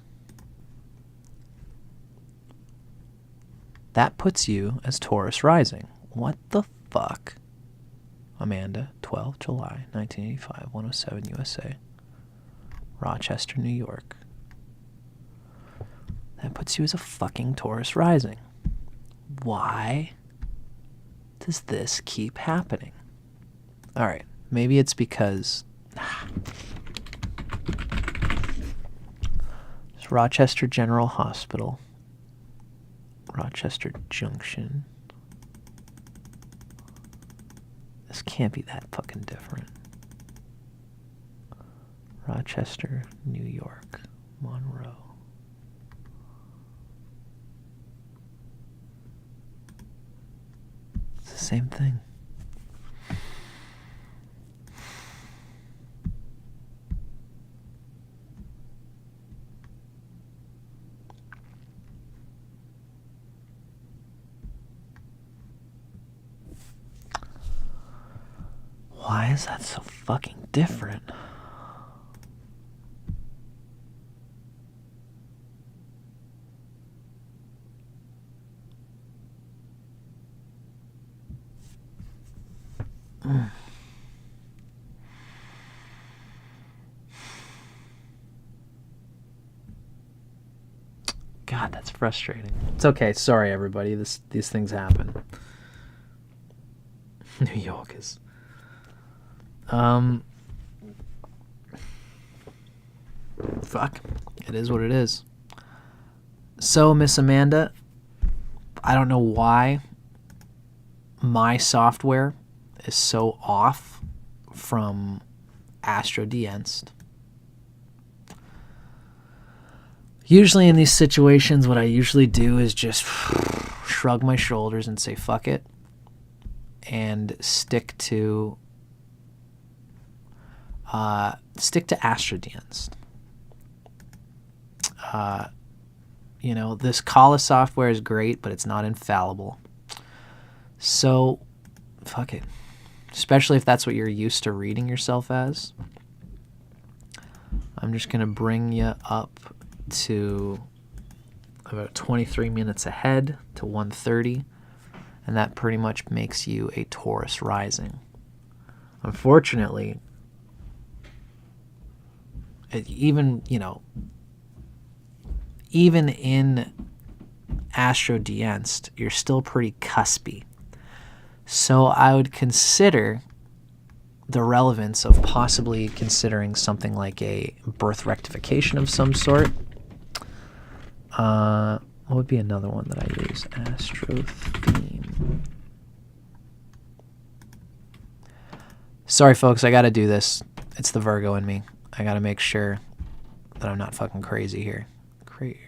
That puts you as Taurus rising. What the fuck? Amanda, 12 July 1985, 1:07 USA. Rochester, New York. That puts you as a fucking Taurus rising. Why does this keep happening? All right, maybe it's because it's Rochester General Hospital, Rochester Junction. This can't be that fucking different. Rochester, New York, Monroe. It's the same thing. Why is that so fucking different? God, that's frustrating. It's okay. Sorry, everybody. These things happen. New York is... Fuck. It is what it is. So, Miss Amanda, I don't know why my software is so off from AstroDienst. Usually in these situations, what I usually do is just shrug my shoulders and say, fuck it, and stick to AstroDienst. You know, this Kala software is great, but it's not infallible. So, fuck it. Especially if that's what you're used to reading yourself as. I'm just going to bring you up to about 23 minutes ahead to 1:30, and that pretty much makes you a Taurus rising. Unfortunately, even in AstroDienst, you're still pretty cuspy. So I would consider the relevance of possibly considering something like a birth rectification of some sort. What would be another one that I use? AstroTheme. Sorry, folks, I got to do this. It's the Virgo in me. I got to make sure that I'm not fucking crazy here. Create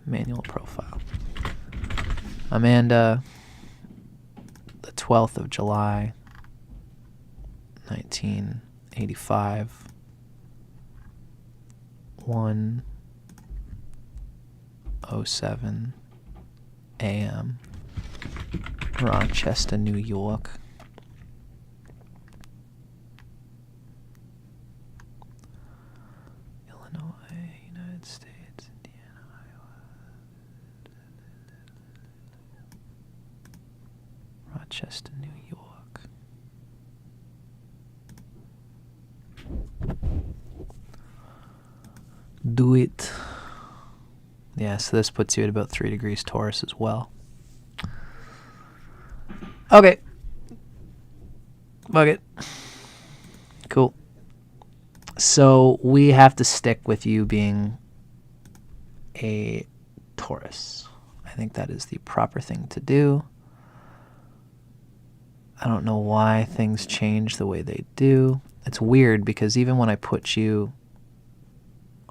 manual profile. Amanda, the 12th of July, 1985, 1:07 a.m., Rochester, New York. Illinois, United States, Indiana, Iowa. Rochester, New York. Do it. Yeah, so this puts you at about 3 degrees Taurus as well. Okay. Fuck it. Cool. So we have to stick with you being a Taurus I think that is the proper thing to do. I don't know why things change the way they do. It's weird because even when I put you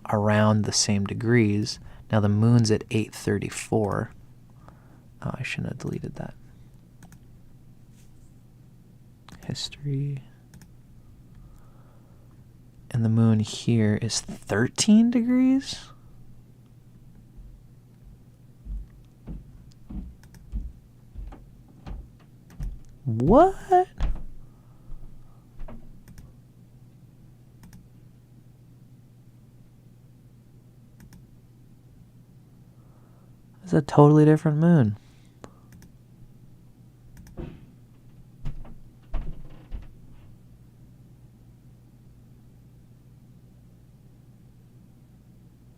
around the same degrees, now the moon's at 8:34. Oh, I shouldn't have deleted that. History. And the moon here is 13 degrees? What? It's a totally different moon.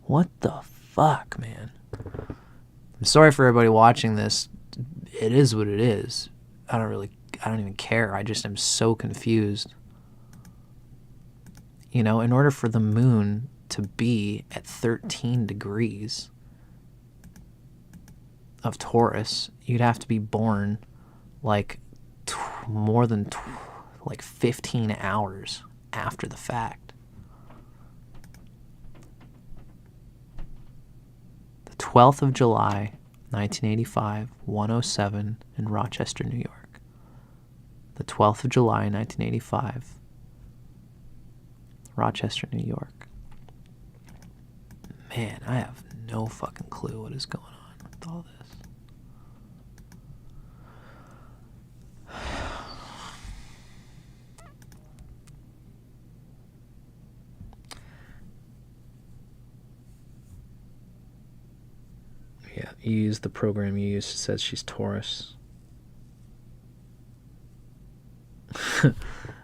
What the fuck, man? I'm sorry for everybody watching this. It is what it is. I don't even care. I just am so confused. You know, in order for the moon to be at 13 degrees of Taurus, you'd have to be born like more than like 15 hours after the fact. The 12th of July, 1985, 1:07 in Rochester, New York. The 12th of July, 1985, Rochester, New York. Man, I have no fucking clue what is going on with all this. Yeah, you use the program you use. It says she's Taurus.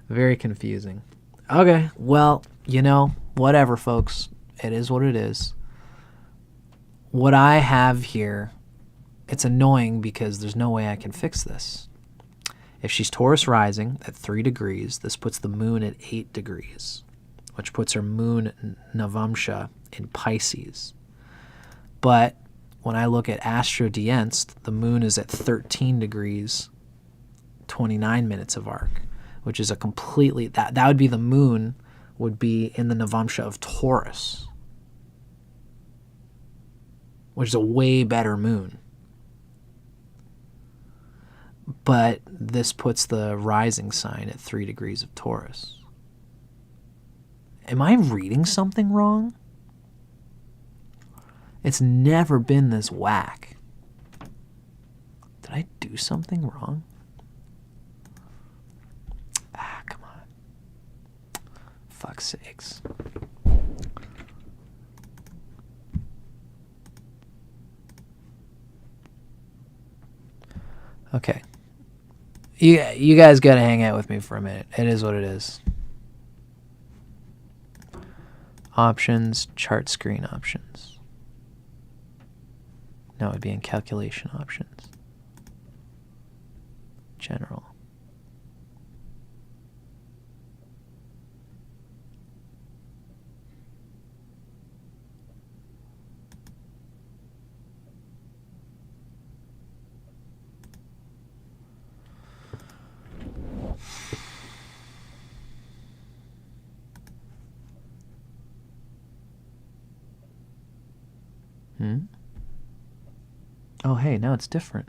Very confusing. Okay, well, you know, whatever, folks. It is what it is. What I have here, it's annoying because there's no way I can fix this. If she's Taurus rising at 3 degrees, this puts the moon at 8 degrees, which puts her moon Navamsha in Pisces. But when I look at Astro Dienst, the moon is at 13 degrees, 29 minutes of arc, which is a completely, that would be the moon would be in the Navamsha of Taurus, which is a way better moon. But this puts the rising sign at 3 degrees of Taurus. Am I reading something wrong? It's never been this whack. Did I do something wrong? Ah, come on. Fuck's sakes. Okay. You guys gotta hang out with me for a minute. It is what it is. Options, chart screen options. No, it would be in calculation options. General. Oh, hey, now it's different.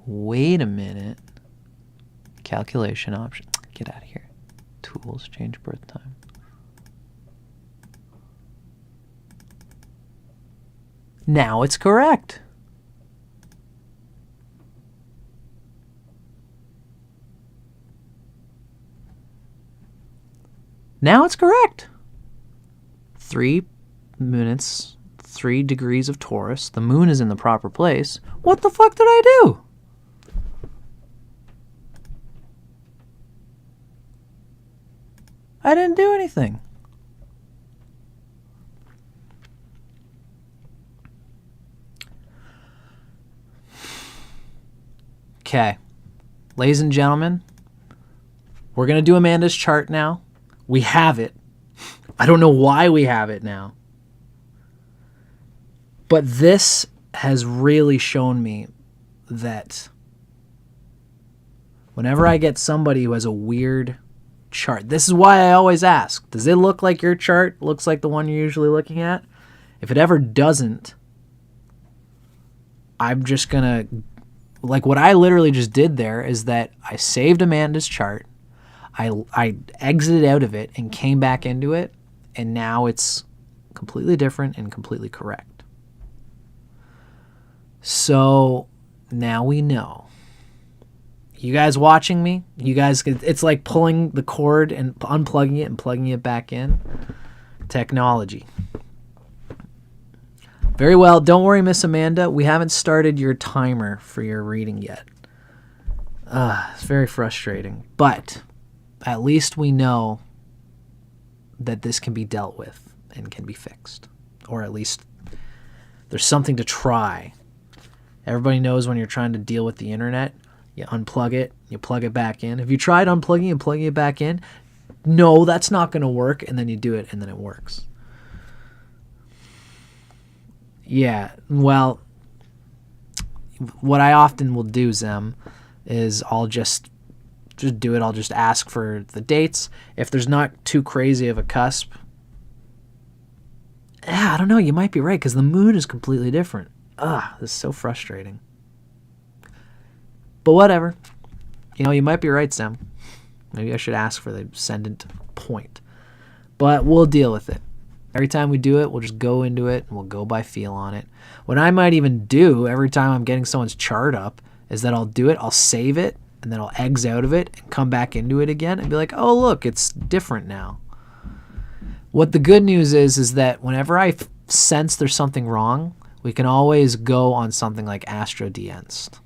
Wait a minute. Calculation option. Get out of here. Tools, change birth time. Now it's correct. Now it's correct. 3 minutes, 3 degrees of Taurus. The moon is in the proper place. What the fuck did I do? I didn't do anything. Okay. Ladies and gentlemen, We're going to do Amanda's chart now. We have it. I don't know why we have it now. But this has really shown me that whenever I get somebody who has a weird chart, this is why I always ask, does it look like your chart looks like the one you're usually looking at? If it ever doesn't, I'm just going to, like what I literally just did there is that I saved Amanda's chart. I exited out of it and came back into it, and now it's completely different and completely correct. So now we know. You guys watching me, you guys, it's like pulling the cord and unplugging it and plugging it back in. Technology. Very well. Don't worry, Miss Amanda. We haven't started your timer for your reading yet. It's very frustrating. But at least we know that this can be dealt with and can be fixed. Or at least there's something to try. Everybody knows when you're trying to deal with the internet, you unplug it, you plug it back in. Have you tried unplugging and plugging it back in? No, that's not going to work. And then you do it and then it works. Yeah, well, what I often will do, Zem, is I'll just do it. I'll just ask for the dates. If there's not too crazy of a cusp, I don't know, you might be right, because the moon is completely different. This is so frustrating. But whatever. You might be right, Sam. Maybe I should ask for the ascendant point. But we'll deal with it. Every time we do it, we'll just go into it, and we'll go by feel on it. What I might even do every time I'm getting someone's chart up is that I'll do it, I'll save it, and then I'll exit out of it and come back into it again and be like, oh, look, it's different now. What the good news is that whenever I sense there's something wrong, we can always go on something like AstroDienst.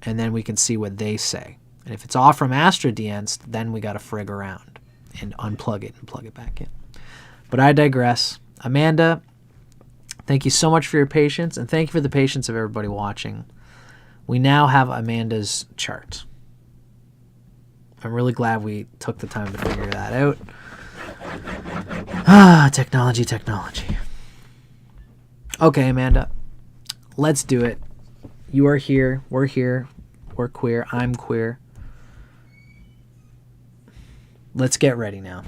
And then we can see what they say. And if it's off from AstroDienst, then we got to frig around and unplug it and plug it back in. But I digress. Amanda, thank you so much for your patience, and thank you for the patience of everybody watching. We now have Amanda's chart. I'm really glad we took the time to figure that out. Technology. Okay, Amanda, let's do it. You are here. We're here. We're queer. I'm queer. Let's get ready now.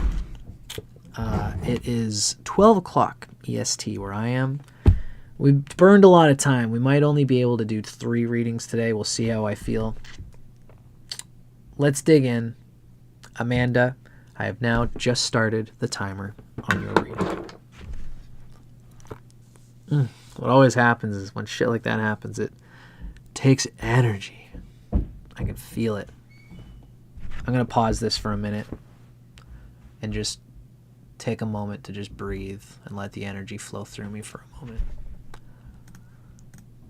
It is 12 o'clock EST where I am. We burned a lot of time. We might only be able to do 3 readings today. We'll see how I feel. Let's dig in. Amanda, I have now just started the timer on your reading. What always happens is when shit like that happens, it takes energy. I can feel it. I'm going to pause this for a minute and just take a moment to just breathe and let the energy flow through me for a moment.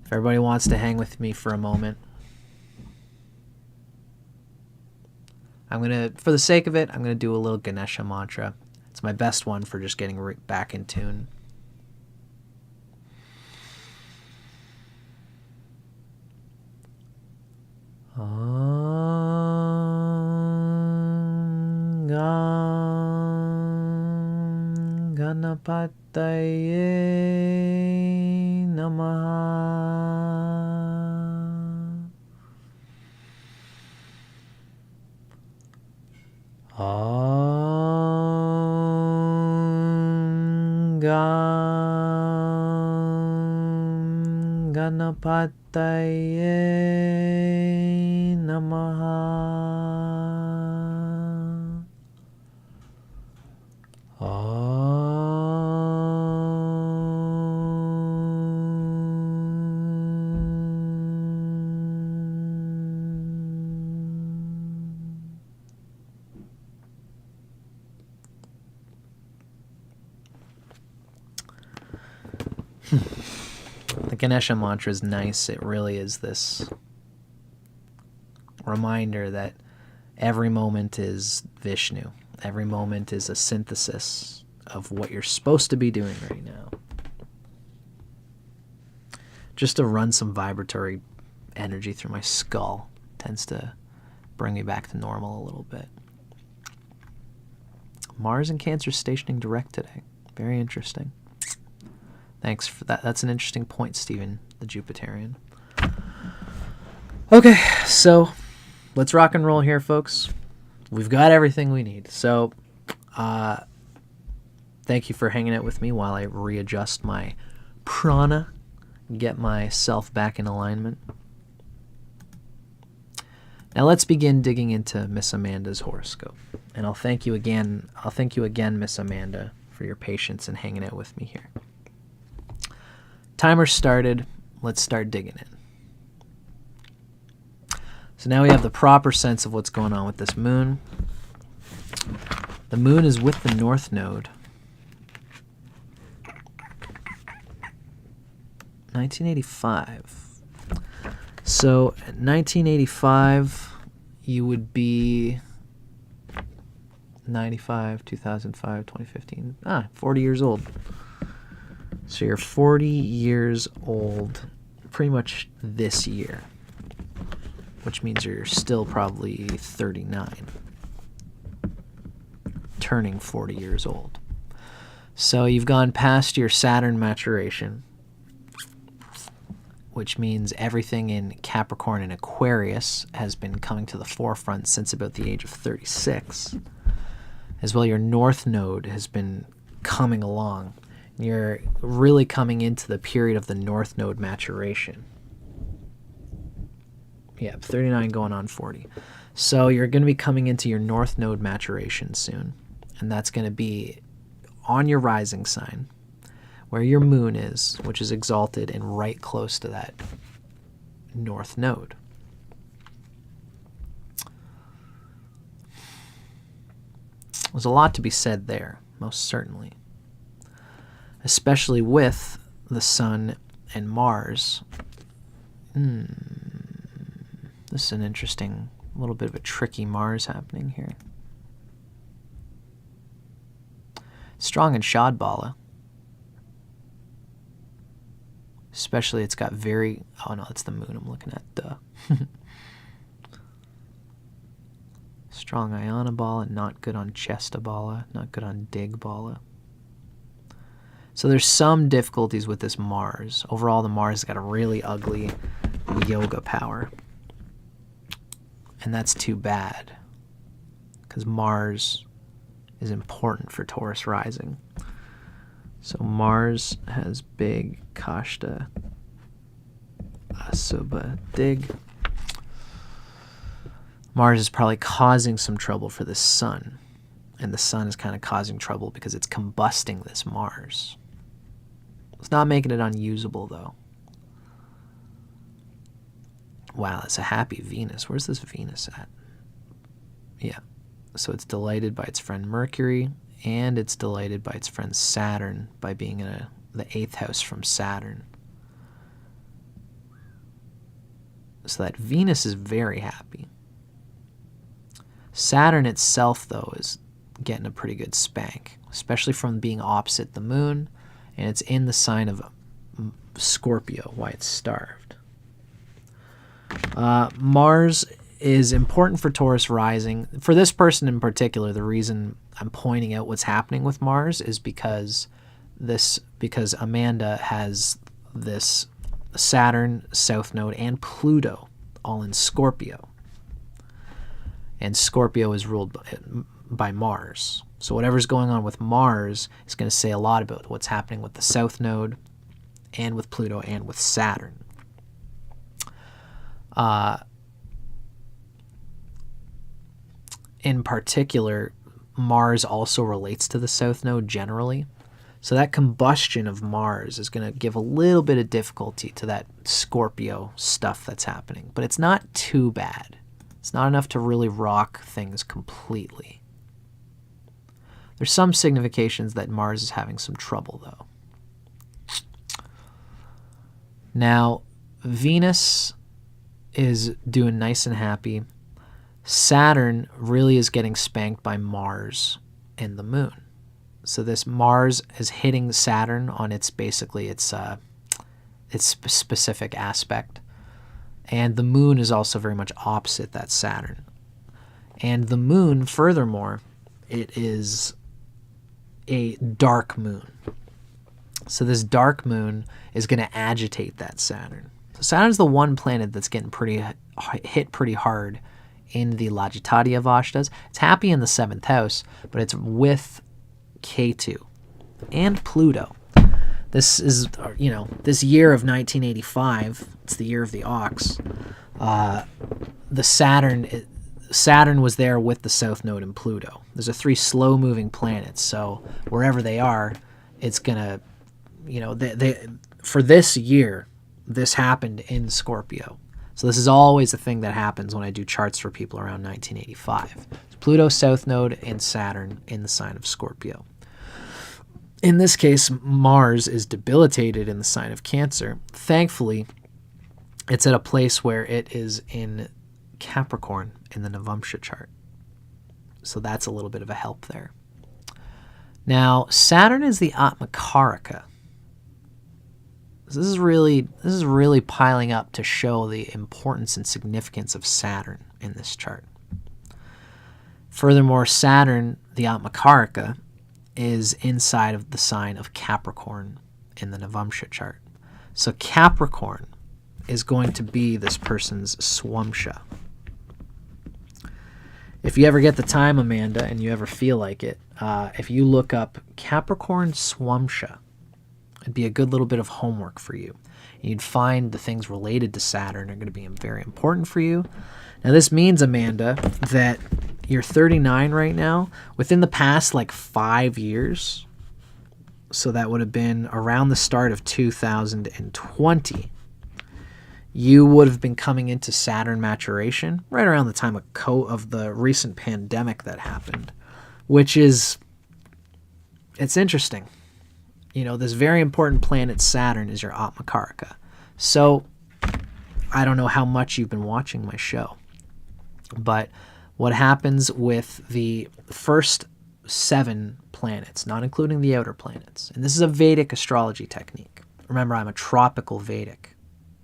If everybody wants to hang with me for a moment, for the sake of it, I'm going to do a little Ganesha mantra. It's my best one for just getting back in tune. Ganapataye Namaha. Ganapataye Namaha. The Ganesha mantra is nice. It really is this reminder that every moment is Vishnu. Every moment is a synthesis of what you're supposed to be doing right now. Just to run some vibratory energy through my skull tends to bring me back to normal a little bit. Mars in Cancer stationing direct today. Very interesting. Thanks for that. That's an interesting point, Stephen, the Jupiterian. Okay, so let's rock and roll here, folks. We've got everything we need. So thank you for hanging out with me while I readjust my prana, get myself back in alignment. Now let's begin digging into Miss Amanda's horoscope. And I'll thank you again, Miss Amanda, for your patience and hanging out with me here. Timer started. Let's start digging in. So now we have the proper sense of what's going on with this moon. The moon is with the North Node. 1985. So at 1985, you would be 95, 2005, 2015. 40 years old. So you're 40 years old pretty much this year, which means you're still probably 39, turning 40 years old. So you've gone past your Saturn maturation, which means everything in Capricorn and Aquarius has been coming to the forefront since about the age of 36. As well, your North Node has been coming along. You're really coming into the period of the North Node maturation. Yeah, 39 going on 40. So you're going to be coming into your North Node maturation soon. And that's going to be on your rising sign, where your moon is, which is exalted and right close to that North Node. There's a lot to be said there, most certainly. Especially with the Sun and Mars. This is an interesting, a little bit of a tricky Mars happening here. Strong in Shadbala. Especially it's got very... Oh no, it's the moon I'm looking at. Duh. Strong Ionabala, not good on Chestabala, not good on Digbala. So there's some difficulties with this Mars. Overall, the Mars has got a really ugly yoga power. And that's too bad, because Mars is important for Taurus rising. So Mars has big Kashta Asubha Dig. Mars is probably causing some trouble for the Sun. And the Sun is kind of causing trouble because it's combusting this Mars. It's not making it unusable, though. Wow, that's a happy Venus. Where's this Venus at? Yeah. So it's delighted by its friend Mercury, and it's delighted by its friend Saturn by being in the 8th house from Saturn. So that Venus is very happy. Saturn itself, though, is getting a pretty good spank, especially from being opposite the moon, and it's in the sign of Scorpio, why it's starved. Mars is important for Taurus rising. For this person in particular, the reason I'm pointing out what's happening with Mars is because Amanda has this Saturn, South Node, and Pluto all in Scorpio. And Scorpio is ruled by Mars. So whatever's going on with Mars is going to say a lot about what's happening with the South Node and with Pluto and with Saturn. In particular, Mars also relates to the South Node generally. So that combustion of Mars is going to give a little bit of difficulty to that Scorpio stuff that's happening. But it's not too bad. It's not enough to really rock things completely. There's some significations that Mars is having some trouble, though. Now, Venus is doing nice and happy. Saturn really is getting spanked by Mars and the moon. So this Mars is hitting Saturn on its specific aspect. And the moon is also very much opposite that Saturn. And the moon, furthermore, it is a dark moon. So this dark moon is going to agitate that Saturn. So Saturn's the one planet that's getting hit pretty hard in the Lagitati of Ashtas. It's happy in the 7th house, but it's with Ketu and Pluto. This is, this year of 1985, it's the year of the ox. The Saturn was there with the South Node and Pluto. There's 3 slow-moving planets, so wherever they are, it's gonna, for this year, this happened in Scorpio. So this is always a thing that happens when I do charts for people around 1985. It's Pluto, South Node, and Saturn in the sign of Scorpio. In this case, Mars is debilitated in the sign of Cancer. Thankfully, it's at a place where it is in Capricorn in the Navamsha chart. So that's a little bit of a help there. Now, Saturn is the Atmakaraka. This is really piling up to show the importance and significance of Saturn in this chart. Furthermore, Saturn, the Atmakaraka, is inside of the sign of Capricorn in the Navamsha chart. So Capricorn is going to be this person's Swamsha. If you ever get the time, Amanda, and you ever feel like it, if you look up Capricorn Swamsha, it'd be a good little bit of homework for you. You'd find the things related to Saturn are going to be very important for you. Now, this means, Amanda, that you're 39 right now. Within the past, 5 years, so that would have been around the start of 2020, you would have been coming into Saturn maturation right around the time of the recent pandemic that happened, which is, it's interesting. This very important planet, Saturn, is your Atmakaraka. So, I don't know how much you've been watching my show, but what happens with the first 7 planets, not including the outer planets, and this is a Vedic astrology technique. Remember, I'm a Tropical Vedic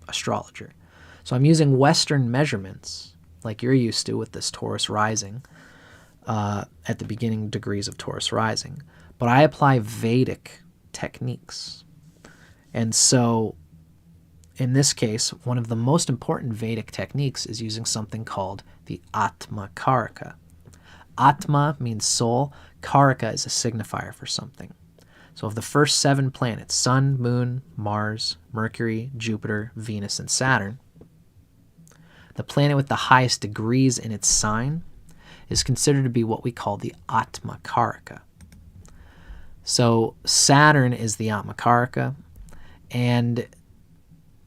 astrologer. So I'm using Western measurements, like you're used to with this Taurus rising, at the beginning degrees of Taurus rising, but I apply Vedic techniques. And so in this case, one of the most important Vedic techniques is using something called the Atma Karaka. Atma means soul, Karaka is a signifier for something. So of the first 7 planets, Sun, Moon, Mars, Mercury, Jupiter, Venus, and Saturn, the planet with the highest degrees in its sign is considered to be what we call the Atma Karaka. So Saturn is the Atma Karaka, and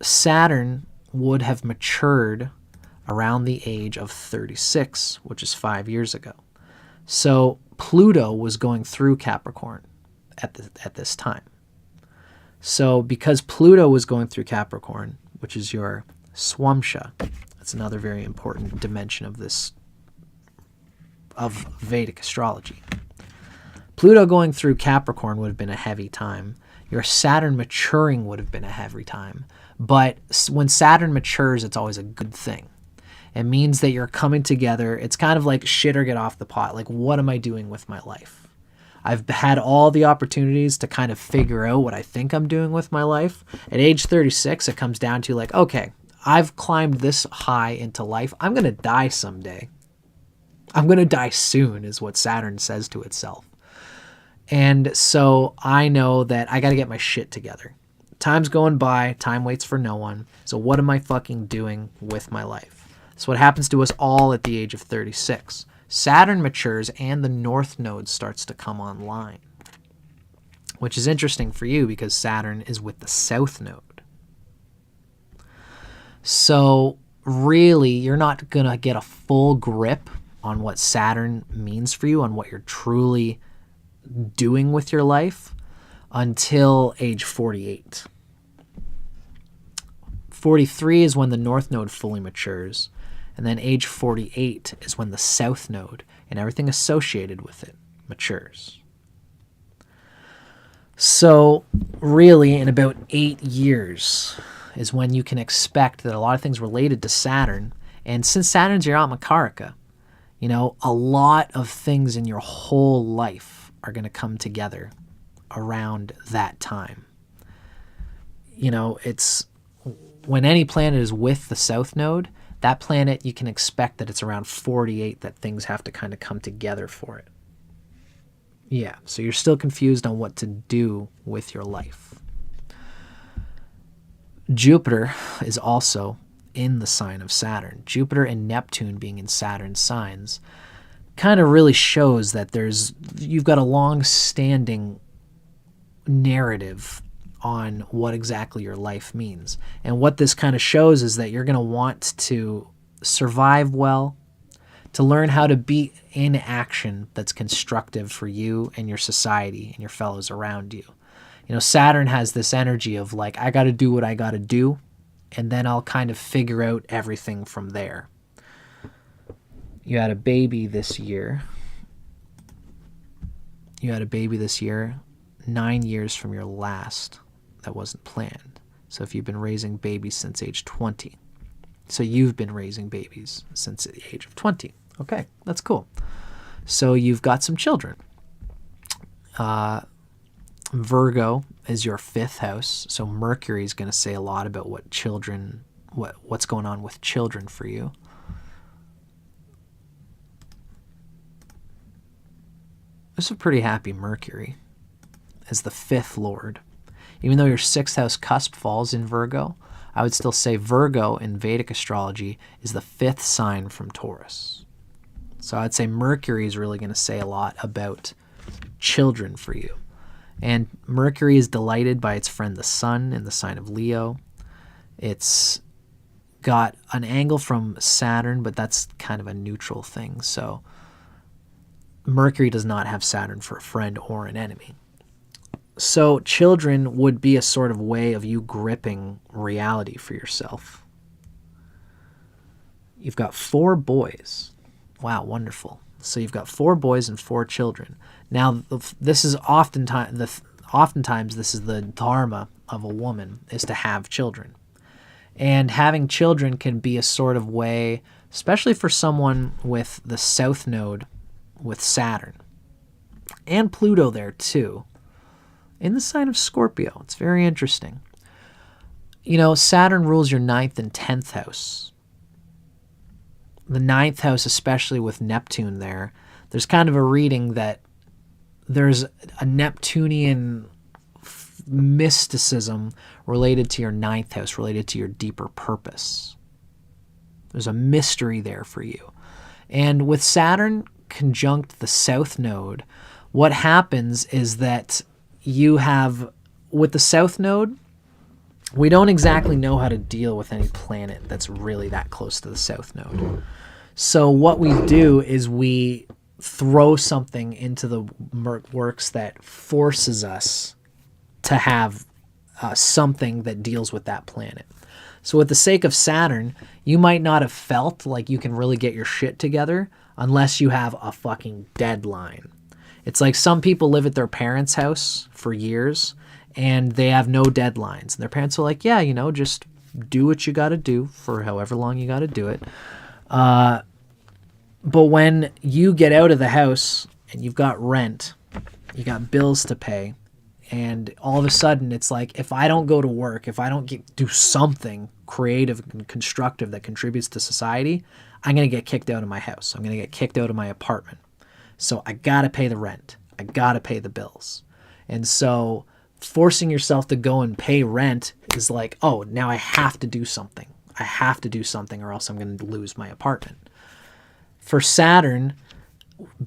Saturn would have matured around the age of 36, which is 5 years ago. So Pluto was going through Capricorn at this time. So because Pluto was going through Capricorn, which is your Swamsha, that's another very important dimension of Vedic astrology. Pluto going through Capricorn would have been a heavy time. Your Saturn maturing would have been a heavy time. But when Saturn matures, it's always a good thing. It means that you're coming together. It's kind of like shit or get off the pot. Like, what am I doing with my life? I've had all the opportunities to kind of figure out what I think I'm doing with my life. At age 36, it comes down to okay, I've climbed this high into life. I'm going to die someday. I'm going to die soon is what Saturn says to itself. And so I know that I got to get my shit together. Time's going by. Time waits for no one. So what am I fucking doing with my life? That's what happens to us all at the age of 36. Saturn matures and the North Node starts to come online, which is interesting for you because Saturn is with the South Node. So really, you're not going to get a full grip on what Saturn means for you, on what you're truly doing with your life until age 48. 43 is when the North Node fully matures. And then age 48 is when the South Node and everything associated with it matures. So really, in about 8 years is when you can expect that a lot of things related to Saturn, and since Saturn's your Atmakaraka, a lot of things in your whole life are going to come together around that time. You know, it's when any planet is with the south node, that planet, you can expect that it's around 48 that things have to kind of come together for it. Yeah, so you're still confused on what to do with your life. Jupiter is also in the sign of Saturn. Jupiter and Neptune being in Saturn's signs kind of really shows that you've got a long-standing narrative on what exactly your life means. And what this kind of shows is that you're going to want to survive well, to learn how to be in action that's constructive for you and your society and your fellows around you. You know, Saturn has this energy of like, I got to do what I got to do, and then I'll kind of figure out everything from there. You had a baby this year. 9 years from your last. That wasn't planned. So if you've been raising babies since age 20. So you've been raising babies since the age of 20. Okay, that's cool. So you've got some children. Virgo is your 5th house. So Mercury is going to say a lot about what's going on with children for you. This is a pretty happy Mercury as the 5th lord. Even though your 6th house cusp falls in Virgo, I would still say Virgo in Vedic astrology is the 5th sign from Taurus. So I'd say Mercury is really going to say a lot about children for you. And Mercury is delighted by its friend the Sun in the sign of Leo. It's got an angle from Saturn, but that's kind of a neutral thing. So Mercury does not have Saturn for a friend or an enemy. So children would be a sort of way of you gripping reality for yourself. You've got 4 boys. Wow, wonderful. So you've got 4 boys and 4 children. Now, this is oftentimes this is the dharma of a woman, is to have children. And having children can be a sort of way, especially for someone with the south node with Saturn and Pluto there too, in the sign of Scorpio. It's very interesting. You know, Saturn rules your 9th and 10th house. The 9th house, especially with Neptune there's kind of a reading that there's a Neptunian mysticism related to your 9th house, related to your deeper purpose. There's a mystery there for you. And with Saturn conjunct the south node, what happens is that you have, with the south node, we don't exactly know how to deal with any planet that's really that close to the south node. So what we do is we throw something into the works that forces us to have something that deals with that planet. So with the sake of Saturn, you might not have felt like you can really get your shit together unless you have a fucking deadline. It's like some people live at their parents' house for years and they have no deadlines. And their parents are like, yeah, you know, just do what you got to do for however long you got to do it. But when you get out of the house and you've got rent, you got bills to pay, and all of a sudden it's like, if I don't go to work, if I don't do something creative and constructive that contributes to society, I'm going to get kicked out of my house. I'm going to get kicked out of my apartment. So I got to pay the rent. I got to pay the bills. And so forcing yourself to go and pay rent is like, oh, now I have to do something. I have to do something or else I'm going to lose my apartment. For Saturn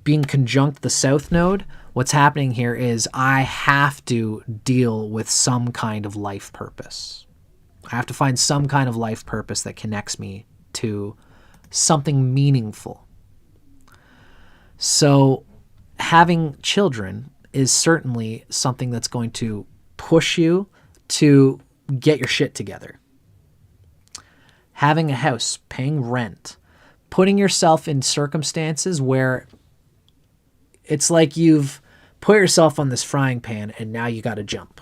being conjunct the south node, what's happening here is I have to deal with some kind of life purpose. I have to find some kind of life purpose that connects me to something meaningful. So having children is certainly something that's going to push you to get your shit together. Having a house, paying rent, putting yourself in circumstances where it's like you've put yourself on this frying pan and now you got to jump.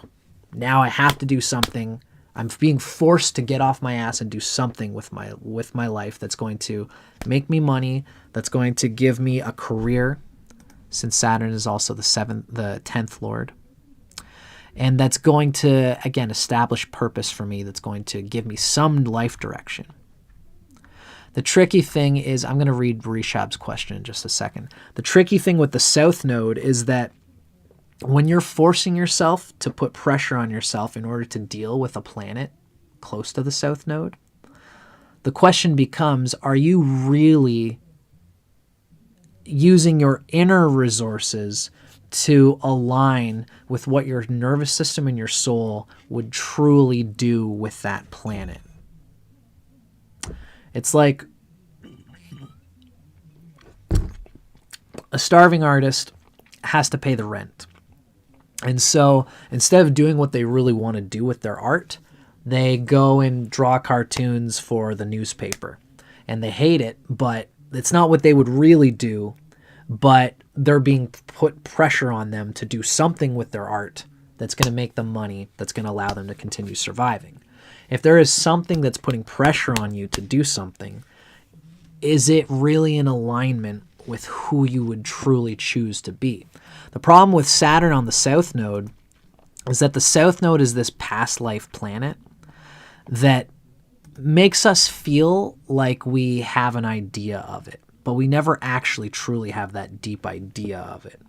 Now I have to do something. I'm being forced to get off my ass and do something with my life that's going to make me money, that's going to give me a career, since Saturn is also the 10th lord. And that's going to, again, establish purpose for me. That's going to give me some life direction. The tricky thing is, I'm going to read Rishabh's question in just a second. The tricky thing with the South Node is that when you're forcing yourself to put pressure on yourself in order to deal with a planet close to the South Node, the question becomes, are you really using your inner resources to align with what your nervous system and your soul would truly do with that planet? It's like a starving artist has to pay the rent. And so instead of doing what they really want to do with their art, they go and draw cartoons for the newspaper. And they hate it, but it's not what they would really do, but they're being put pressure on them to do something with their art that's going to make them money, that's going to allow them to continue surviving. If there is something that's putting pressure on you to do something, is it really in alignment with who you would truly choose to be? The problem with Saturn on the South Node is that the South Node is this past life planet that makes us feel like we have an idea of it, but we never actually truly have that deep idea of it.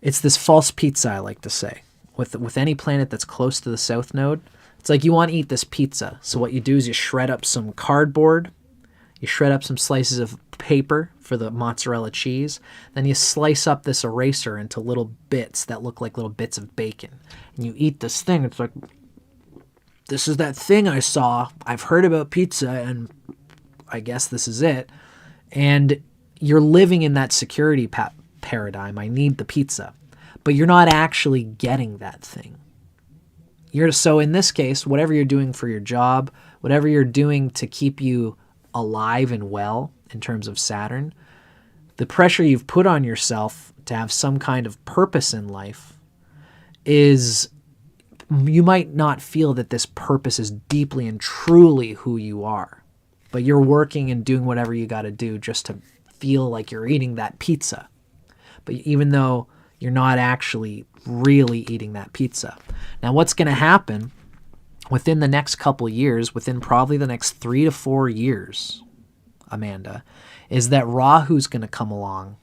It's this false pizza, I like to say. With any planet that's close to the South Node, it's like you want to eat this pizza. So what you do is you shred up some cardboard, you shred up some slices of paper for the mozzarella cheese, then you slice up this eraser into little bits that look like little bits of bacon. And you eat this thing, it's like, this is that thing I saw. I've heard about pizza, and I guess this is it. And you're living in that security paradigm. I need the pizza. But you're not actually getting that thing. So in this case, whatever you're doing for your job, whatever you're doing to keep you alive and well in terms of Saturn, the pressure you've put on yourself to have some kind of purpose in life is, you might not feel that this purpose is deeply and truly who you are, but you're working and doing whatever you got to do just to feel like you're eating that pizza. But even though you're not actually really eating that pizza. Now, what's going to happen within the next couple years, within probably the next 3 to 4 years, Amanda, is that Rahu's going to come along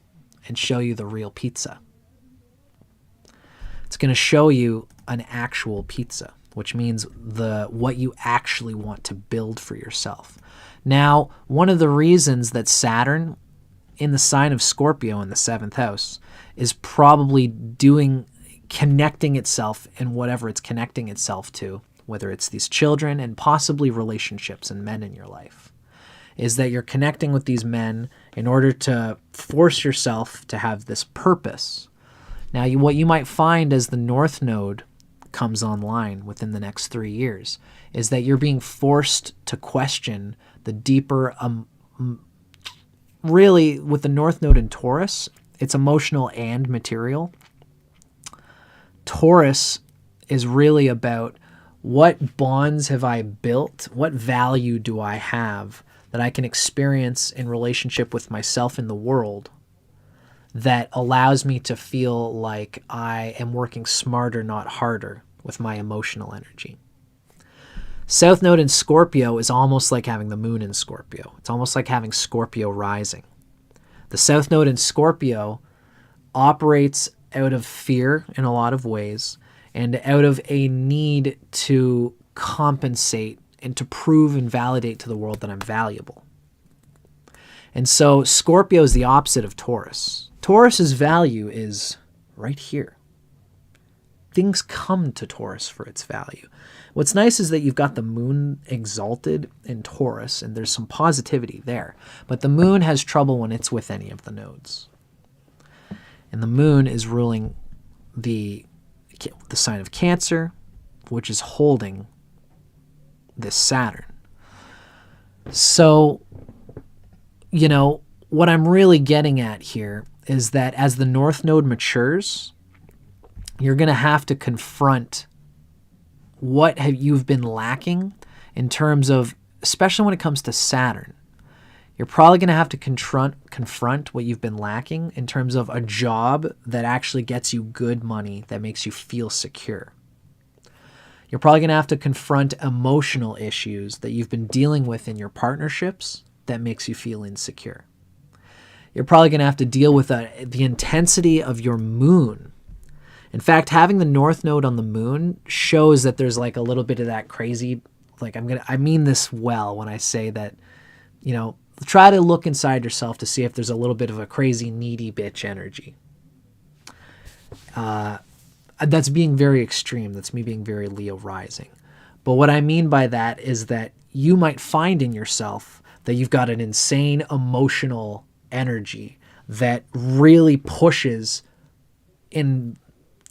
and show you the real pizza. It's going to show you an actual pizza, which means what you actually want to build for yourself. Now, one of the reasons that Saturn in the sign of Scorpio in the 7th house is probably connecting itself in whatever it's connecting itself to, whether it's these children and possibly relationships and men in your life, is that you're connecting with these men in order to force yourself to have this purpose. Now, what you might find as the North Node comes online within the next 3 years is that you're being forced to question the deeper, really with the North Node in Taurus, it's emotional and material. Taurus is really about what bonds have I built, what value do I have that I can experience in relationship with myself in the world that allows me to feel like I am working smarter, not harder with my emotional energy. South Node in Scorpio is almost like having the moon in Scorpio. It's almost like having Scorpio rising. The South Node in Scorpio operates out of fear in a lot of ways and out of a need to compensate and to prove and validate to the world that I'm valuable. And so Scorpio is the opposite of Taurus. Taurus's value is right here. Things come to Taurus for its value. What's nice is that you've got the moon exalted in Taurus, and there's some positivity there. But the moon has trouble when it's with any of the nodes. And the moon is ruling the sign of Cancer, which is holding this Saturn. So, what I'm really getting at here is that as the North Node matures, you're going to have to confront what you've been lacking in terms of, especially when it comes to Saturn. You're probably going to have to confront what you've been lacking in terms of a job that actually gets you good money, that makes you feel secure. You're probably going to have to confront emotional issues that you've been dealing with in your partnerships that makes you feel insecure. You're probably going to have to deal with the intensity of your moon. In fact, having the North Node on the moon shows that there's like a little bit of that crazy, like I mean this well when I say that, you know, try to look inside yourself to see if there's a little bit of a crazy, needy bitch energy. That's being very extreme. That's me being very Leo rising. But what I mean by that is that you might find in yourself that you've got an insane emotional energy that really pushes in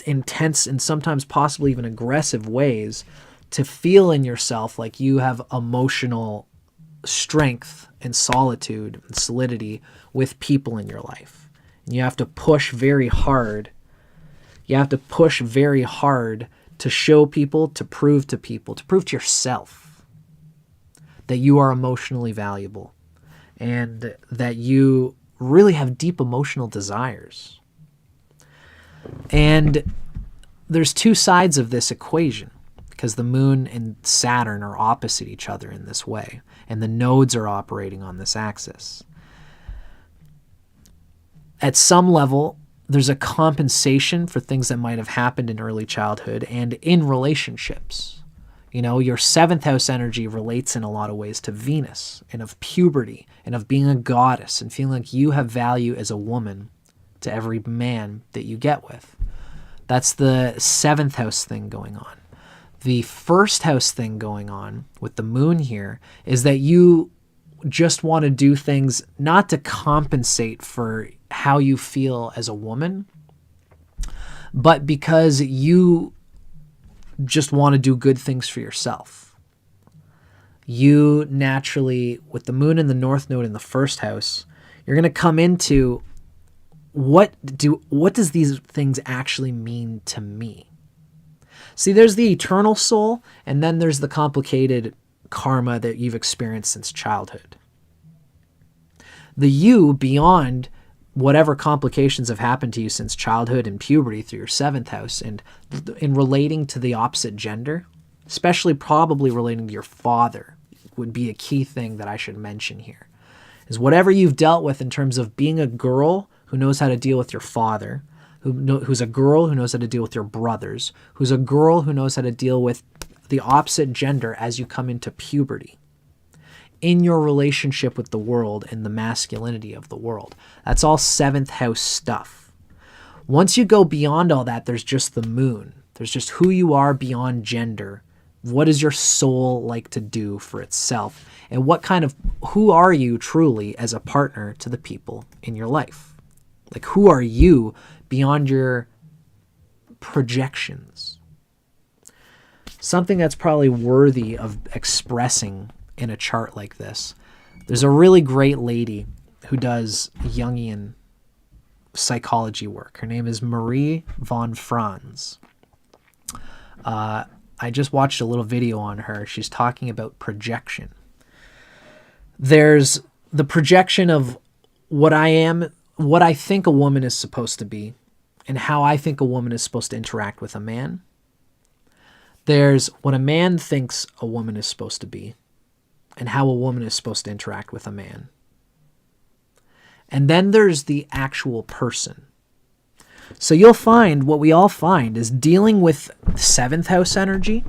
intense and sometimes possibly even aggressive ways to feel in yourself like you have emotional strength and solitude and solidity with people in your life. And you have to push very hard. You have to push very hard to show people, to prove to yourself that you are emotionally valuable and that you really have deep emotional desires. And there's two sides of this equation because the moon and Saturn are opposite each other in this way, and the nodes are operating on this axis. At some level, there's a compensation for things that might have happened in early childhood and in relationships. You know, your 7th house energy relates in a lot of ways to Venus and of puberty and of being a goddess and feeling like you have value as a woman to every man that you get with. That's the 7th house thing going on. The 1st house thing going on with the moon here is that you just want to do things not to compensate for how you feel as a woman, but because you just want to do good things for yourself. You naturally, with the moon and the North Node in the 1st house, you're going to come into what does these things actually mean to me? See, there's the eternal soul, and then there's the complicated karma that you've experienced since childhood. The you beyond whatever complications have happened to you since childhood and puberty through your 7th house and in relating to the opposite gender, especially probably relating to your father, would be a key thing that I should mention here, is whatever you've dealt with in terms of being a girl who knows how to deal with your father, who's a girl who knows how to deal with your brothers, who's a girl who knows how to deal with the opposite gender as you come into puberty, in your relationship with the world and the masculinity of the world. That's all 7th house stuff. Once you go beyond all that, there's just the moon. There's just who you are beyond gender. What does your soul like to do for itself? And who are you truly as a partner to the people in your life? Like, who are you beyond your projections? Something that's probably worthy of expressing in a chart like this. There's a really great lady who does Jungian psychology work. Her name is Marie von Franz. I just watched a little video on her. She's talking about projection. There's the projection of what I am, what I think a woman is supposed to be, and how I think a woman is supposed to interact with a man. There's what a man thinks a woman is supposed to be, and how a woman is supposed to interact with a man. And then there's the actual person. So you'll find, what we all find is dealing with 7th house energy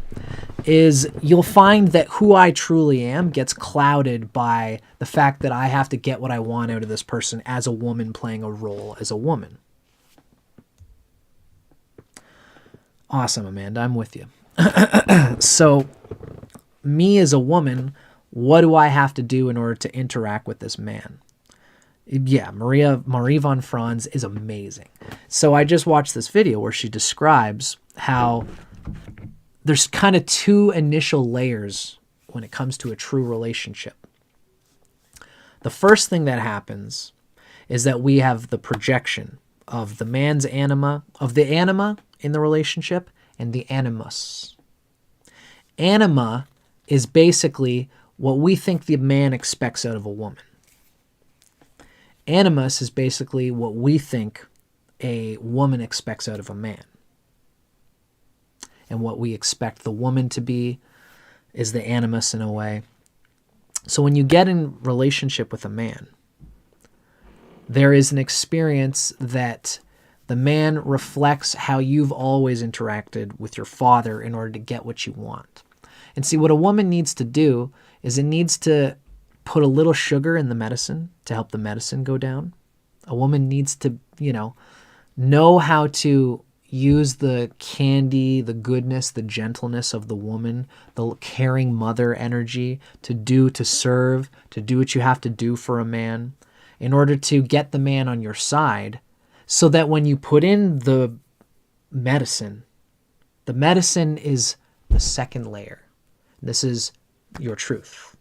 is you'll find that who I truly am gets clouded by the fact that I have to get what I want out of this person as a woman playing a role as a woman. Awesome, Amanda, I'm with you. So me as a woman, what do I have to do in order to interact with this man? Yeah, Marie von Franz is amazing. So I just watched this video where she describes how there's kind of 2 initial layers when it comes to a true relationship. The first thing that happens is that we have the projection of the man's anima, of the anima in the relationship, and the animus. Anima is basically what we think the man expects out of a woman. Animus is basically what we think a woman expects out of a man. And what we expect the woman to be is the animus in a way. So when you get in relationship with a man, there is an experience that the man reflects how you've always interacted with your father in order to get what you want. And see, what a woman needs to do is it needs to put a little sugar in the medicine to help the medicine go down. A woman needs to, know how to use the candy, the goodness, the gentleness of the woman, the caring mother energy to serve, to do what you have to do for a man in order to get the man on your side, so that when you put in the medicine is the second layer. This is your truth.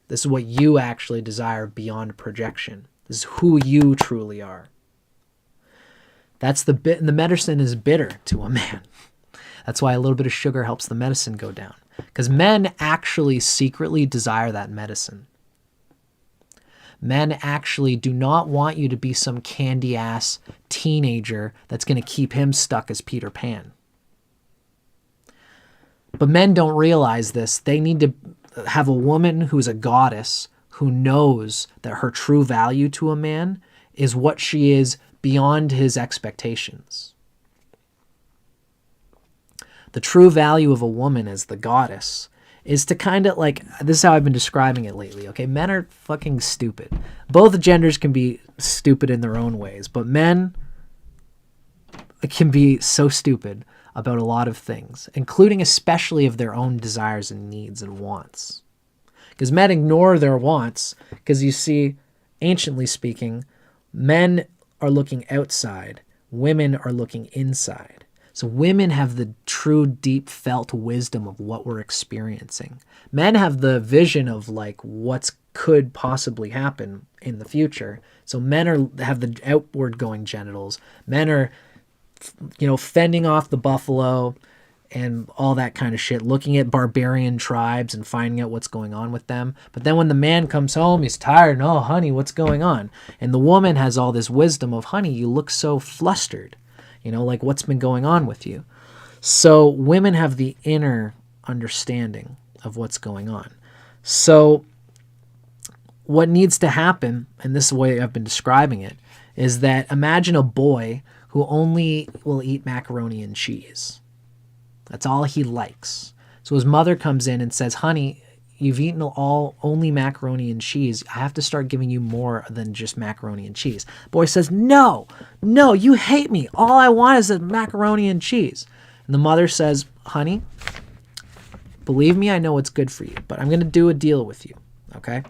This is what you actually desire beyond projection. This is who you truly are. That's the medicine is bitter to a man. That's why a little bit of sugar helps the medicine go down. Because men actually secretly desire that medicine. Men actually do not want you to be some candy-ass teenager that's going to keep him stuck as Peter Pan. But men don't realize this. They need to have a woman who's a goddess who knows that her true value to a man is what she is beyond his expectations. The true value of a woman as the goddess is to kind of like, this is how I've been describing it lately, okay? Men are fucking stupid. Both genders can be stupid in their own ways, but men can be so stupid about a lot of things, including especially of their own desires and needs and wants. Because men ignore their wants, because you see, anciently speaking, men are looking outside, women are looking inside. So women have the true deep felt wisdom of what we're experiencing. Men have the vision of like what's could possibly happen in the future. So men have the outward going genitals. Men are, fending off the buffalo and all that kind of shit, looking at barbarian tribes and finding out what's going on with them. But then when the man comes home, he's tired, and, oh, honey, what's going on? And the woman has all this wisdom of, honey, you look so flustered. Like what's been going on with you? So women have the inner understanding of what's going on. So what needs to happen, and this is the way I've been describing it, is that imagine a boy who only will eat macaroni and cheese. That's all he likes. So his mother comes in and says, honey, you've eaten only macaroni and cheese. I have to start giving you more than just macaroni and cheese. Boy says, no, you hate me. All I want is a macaroni and cheese. And the mother says, honey, believe me, I know what's good for you, but I'm going to do a deal with you, okay?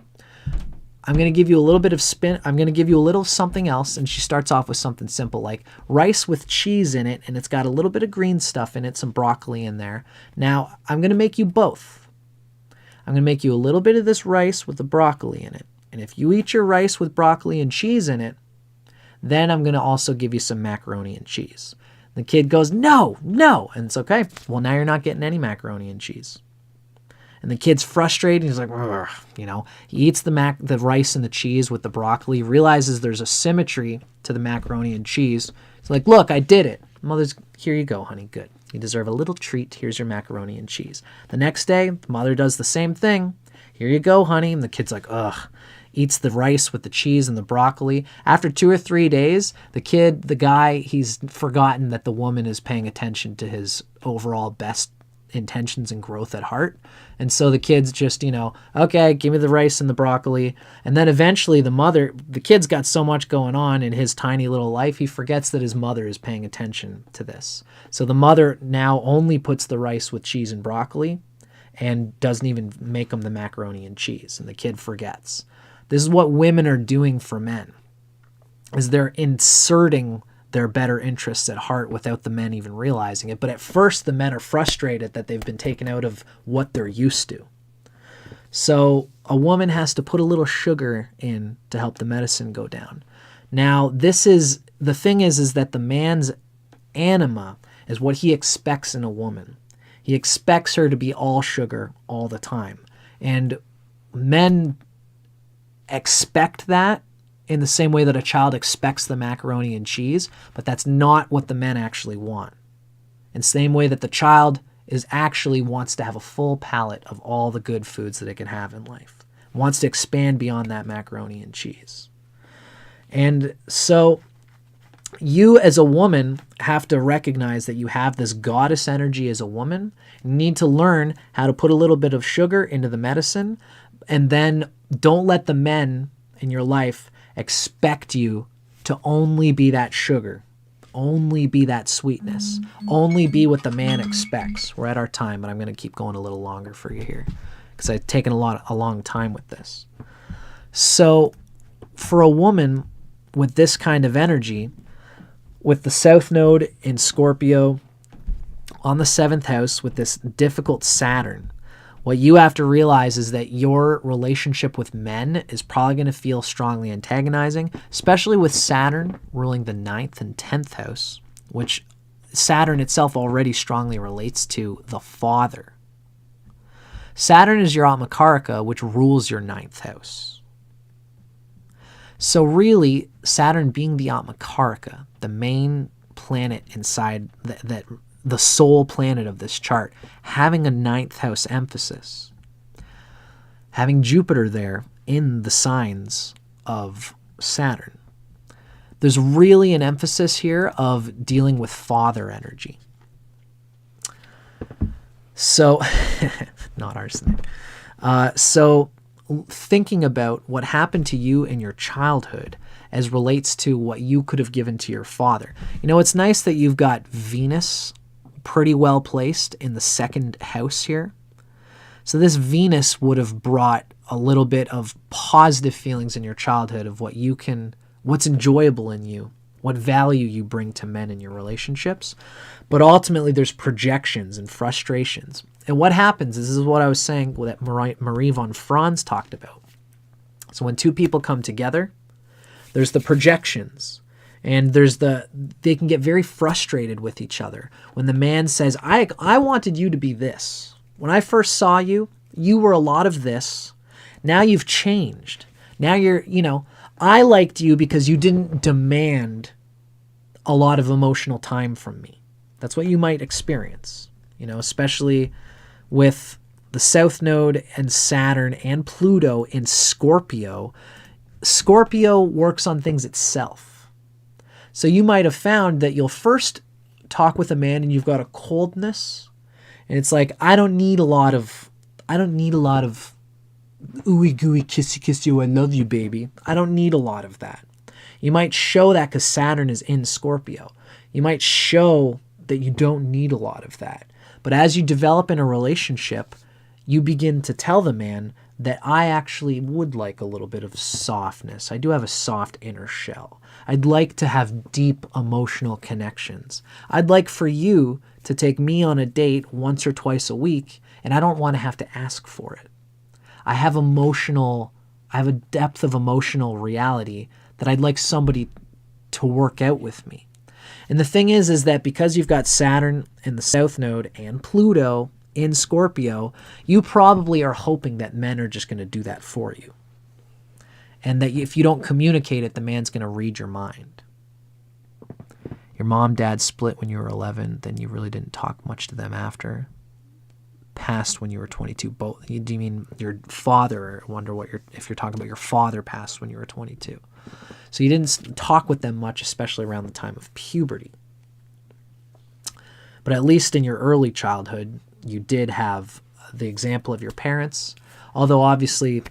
I'm going to give you a little bit of spin. I'm going to give you a little something else. And she starts off with something simple like rice with cheese in it. And it's got a little bit of green stuff in it, some broccoli in there. Now, I'm going to make you both. I'm going to make you a little bit of this rice with the broccoli in it. And if you eat your rice with broccoli and cheese in it, then I'm going to also give you some macaroni and cheese. The kid goes, no. And it's okay. Well, now you're not getting any macaroni and cheese. And the kid's frustrated. He's like, he eats the rice and the cheese with the broccoli, realizes there's a symmetry to the macaroni and cheese. He's like, look, I did it. Mother's, here you go, honey. Good. You deserve a little treat. Here's your macaroni and cheese. The next day, the mother does the same thing. Here you go, honey. And the kid's like, ugh. Eats the rice with the cheese and the broccoli. After 2 or 3 days, the guy, he's forgotten that the woman is paying attention to his overall best intentions and growth at heart. And so the kid's just, okay, give me the rice and the broccoli. And then eventually the kid's got so much going on in his tiny little life, he forgets that his mother is paying attention to this. So the mother now only puts the rice with cheese and broccoli and doesn't even make them the macaroni and cheese. And the kid forgets. This is what women are doing for men, is they're inserting their better interests at heart without the men even realizing it. But at first, the men are frustrated that they've been taken out of what they're used to. So a woman has to put a little sugar in to help the medicine go down. Now, the thing is that the man's anima is what he expects in a woman. He expects her to be all sugar all the time. And men expect that in the same way that a child expects the macaroni and cheese, but that's not what the men actually want. In the same way that the child actually wants to have a full palate of all the good foods that it can have in life. Wants to expand beyond that macaroni and cheese. And so you as a woman have to recognize that you have this goddess energy as a woman. You need to learn how to put a little bit of sugar into the medicine, and then don't let the men in your life expect you to only be that sugar, only be that sweetness, only be what the man expects. We're at our time, but I'm going to keep going a little longer for you here because I've taken a long time with this. So for a woman with this kind of energy, with the South Node in Scorpio on the 7th house with this difficult Saturn, what you have to realize is that your relationship with men is probably going to feel strongly antagonizing, especially with Saturn ruling the 9th and 10th house, which Saturn itself already strongly relates to the father. Saturn is your Atmakaraka, which rules your 9th house. So really, Saturn being the Atmakaraka, the main planet inside the sole planet of this chart, having a 9th house emphasis, having Jupiter there in the signs of Saturn, there's really an emphasis here of dealing with father energy. So, not arsenic. So thinking about what happened to you in your childhood as relates to what you could have given to your father. You know, it's nice that you've got Venus pretty well placed in the 2nd house here. So this Venus would have brought a little bit of positive feelings in your childhood of what's enjoyable in you, what value you bring to men in your relationships. But ultimately there's projections and frustrations. And what happens is, this is what I was saying that Marie von Franz talked about. So when two people come together, there's the projections. And they can get very frustrated with each other. When the man says, I wanted you to be this. When I first saw you, you were a lot of this. Now you've changed. Now I liked you because you didn't demand a lot of emotional time from me. That's what you might experience, especially with the South Node and Saturn and Pluto in Scorpio. Scorpio works on things itself. So you might have found that you'll first talk with a man and you've got a coldness, and it's like, I don't need a lot of ooey gooey kissy kiss you, I love you baby. I don't need a lot of that. You might show that because Saturn is in Scorpio. You might show that you don't need a lot of that. But as you develop in a relationship, you begin to tell the man that I actually would like a little bit of softness. I do have a soft inner shell. I'd like to have deep emotional connections. I'd like for you to take me on a date once or twice a week, and I don't want to have to ask for it. I have a depth of emotional reality that I'd like somebody to work out with me. And the thing is that because you've got Saturn in the South Node and Pluto in Scorpio, you probably are hoping that men are just going to do that for you. And that if you don't communicate it, the man's going to read your mind. Your mom, dad split when you were 11, then you really didn't talk much to them after. Passed when you were 22. Both. Do you mean your father? I wonder if you're talking about your father passed when you were 22. So you didn't talk with them much, especially around the time of puberty. But at least in your early childhood, you did have the example of your parents. Although obviously,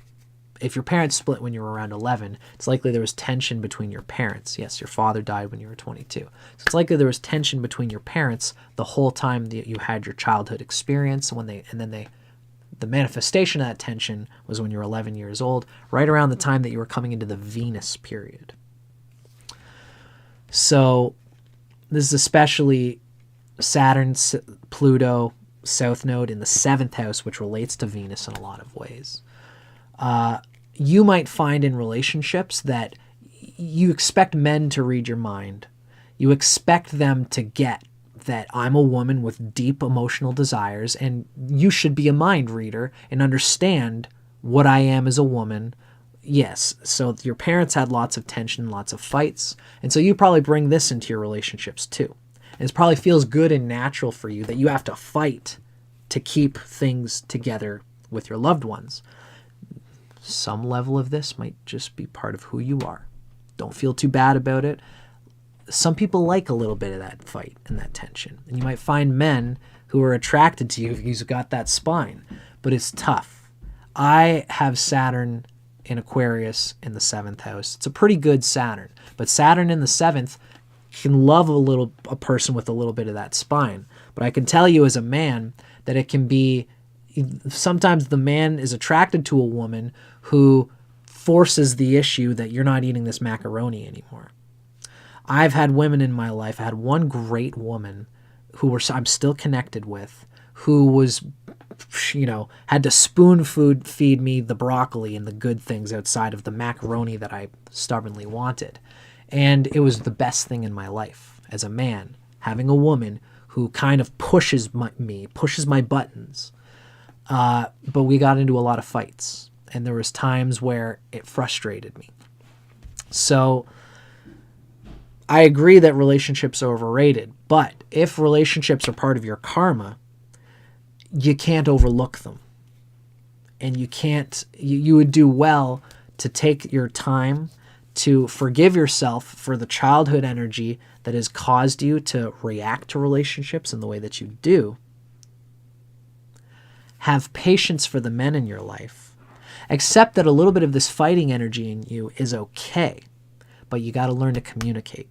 if your parents split when you were around 11, it's likely there was tension between your parents. Yes, your father died when you were 22. So it's likely there was tension between your parents the whole time that you had your childhood experience. The manifestation of that tension was when you were 11 years old, right around the time that you were coming into the Venus period. So this is especially Saturn, Pluto, South Node in the 7th house, which relates to Venus in a lot of ways. You might find in relationships that you expect men to read your mind. You expect them to get that I'm a woman with deep emotional desires, and you should be a mind reader and understand what I am as a woman, yes, so your parents had lots of tension, lots of fights, and so you probably bring this into your relationships too. And it probably feels good and natural for you that you have to fight to keep things together with your loved ones. Some level of this might just be part of who you are. Don't feel too bad about it. Some people like a little bit of that fight and that tension. And you might find men who are attracted to you if you've got that spine. But it's tough. I have Saturn in Aquarius in the 7th house. It's a pretty good Saturn. But Saturn in the 7th can love a person with a little bit of that spine. But I can tell you as a man that it can be, sometimes the man is attracted to a woman who forces the issue that you're not eating this macaroni anymore. I've had women in my life. I had one great woman I'm still connected with, who was, had to spoon feed me the broccoli and the good things outside of the macaroni that I stubbornly wanted. And it was the best thing in my life as a man, having a woman who kind of pushes my buttons. But we got into a lot of fights, and there was times where it frustrated me. So I agree that relationships are overrated, but if relationships are part of your karma, you can't overlook them. And you would do well to take your time to forgive yourself for the childhood energy that has caused you to react to relationships in the way that you do. Have patience for the men in your life. Accept that a little bit of this fighting energy in you is okay, but you got to learn to communicate.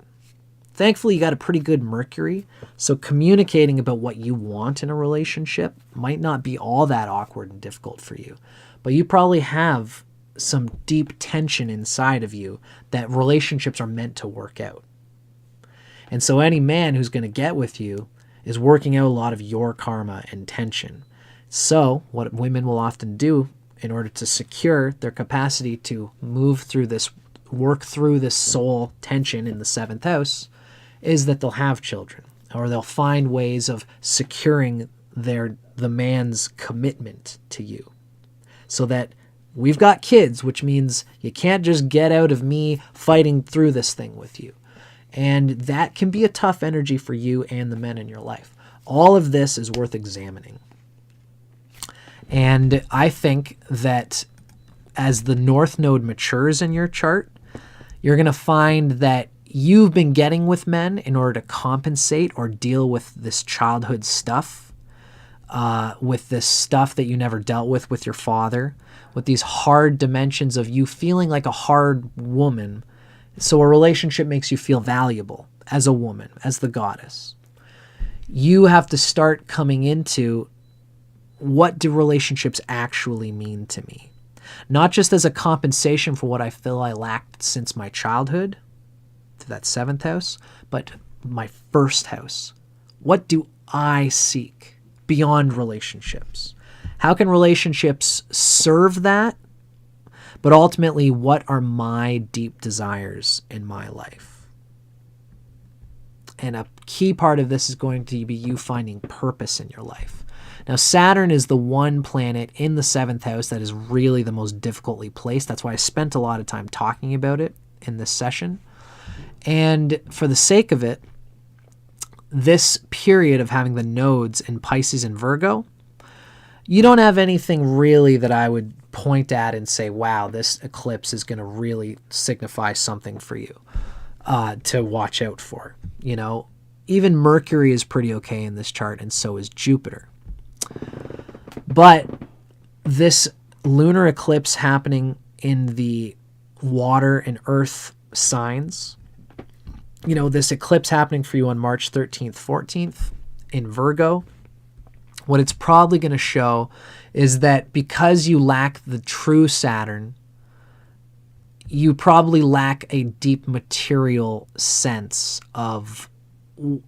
Thankfully, you got a pretty good Mercury, so communicating about what you want in a relationship might not be all that awkward and difficult for you. But you probably have some deep tension inside of you that relationships are meant to work out. And so any man who's going to get with you is working out a lot of your karma and tension. So what women will often do in order to secure their capacity to work through this soul tension in the 7th house, is that they'll have children, or they'll find ways of securing the man's commitment to you. So that we've got kids, which means you can't just get out of me fighting through this thing with you. And that can be a tough energy for you and the men in your life. All of this is worth examining. And I think that as the North Node matures in your chart, you're going to find that you've been getting with men in order to compensate or deal with this childhood stuff, with this stuff that you never dealt with your father, with these hard dimensions of you feeling like a hard woman. So a relationship makes you feel valuable as a woman, as the goddess. You have to start coming into, what do relationships actually mean to me? Not just as a compensation for what I feel I lacked since my childhood, to that 7th house, but my 1st house. What do I seek beyond relationships? How can relationships serve that? But ultimately, what are my deep desires in my life? And a key part of this is going to be you finding purpose in your life. Now, Saturn is the one planet in the 7th house that is really the most difficultly placed. That's why I spent a lot of time talking about it in this session. And for the sake of it, this period of having the nodes in Pisces and Virgo, you don't have anything really that I would point at and say, wow, this eclipse is going to really signify something for you to watch out for. Even Mercury is pretty okay in this chart, and so is Jupiter. But this lunar eclipse happening in the water and earth signs, this eclipse happening for you on March 13th, 14th in Virgo, what it's probably going to show is that because you lack the true Saturn, you probably lack a deep material sense of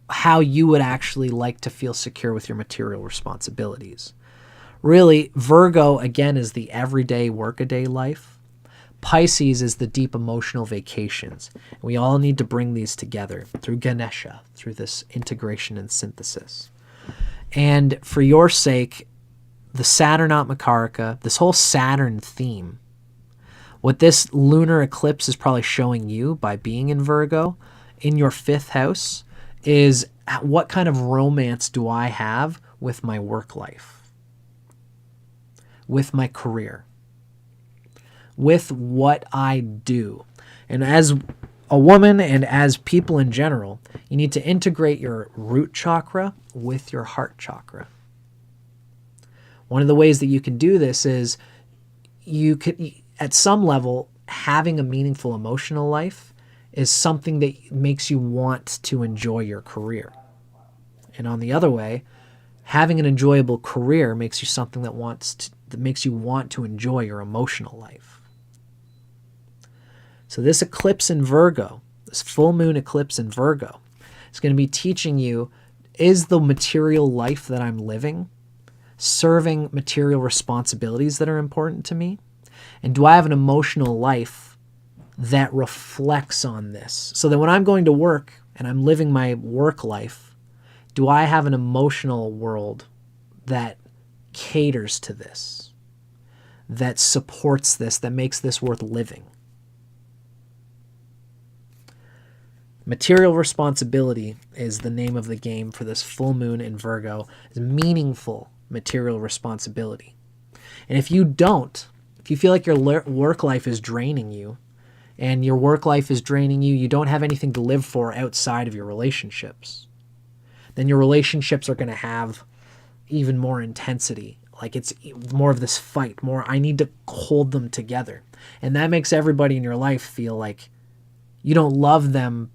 how you would actually like to feel secure with your material responsibilities. Really, Virgo, again, is the everyday workaday life. Pisces is the deep emotional vacations. We all need to bring these together through Ganesha, through this integration and synthesis. And for your sake, the Saturnatmakaraka, this whole Saturn theme, What this lunar eclipse is probably showing you by being in Virgo in your 5th house is what kind of romance do I have with my work life, with my career, with what I do. And as a woman and as people in general, you need to integrate your root chakra with your heart chakra. One of the ways that you can do this is you could, at some level, having a meaningful emotional life is something that makes you want to enjoy your career. And on the other way, having an enjoyable career makes you something that makes you want to enjoy your emotional life. So this eclipse in Virgo, this full moon eclipse in Virgo, is going to be teaching you, is the material life that I'm living serving material responsibilities that are important to me? And do I have an emotional life that reflects on this? So that when I'm going to work and I'm living my work life, do I have an emotional world that caters to this, that supports this, that makes this worth living? Material responsibility is the name of the game for this full moon in Virgo. It's meaningful material responsibility. And if you feel like your work life is draining you, and your work life is draining you, you don't have anything to live for outside of your relationships, then your relationships are going to have even more intensity. Like it's more of this fight, more I need to hold them together. And that makes everybody in your life feel like you don't love them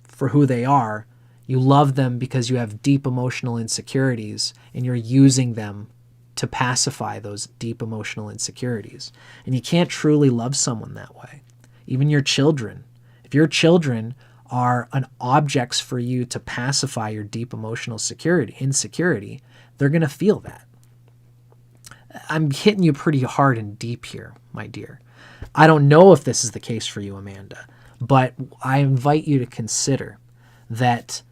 for who they are. You love them because you have deep emotional insecurities and you're using them to pacify those deep emotional insecurities. And you can't truly love someone that way. Even your children. If your children are an objects for you to pacify your deep emotional insecurity, they're going to feel that. I'm hitting you pretty hard and deep here, my dear. I don't know if this is the case for you, Amanda, but I invite you to consider that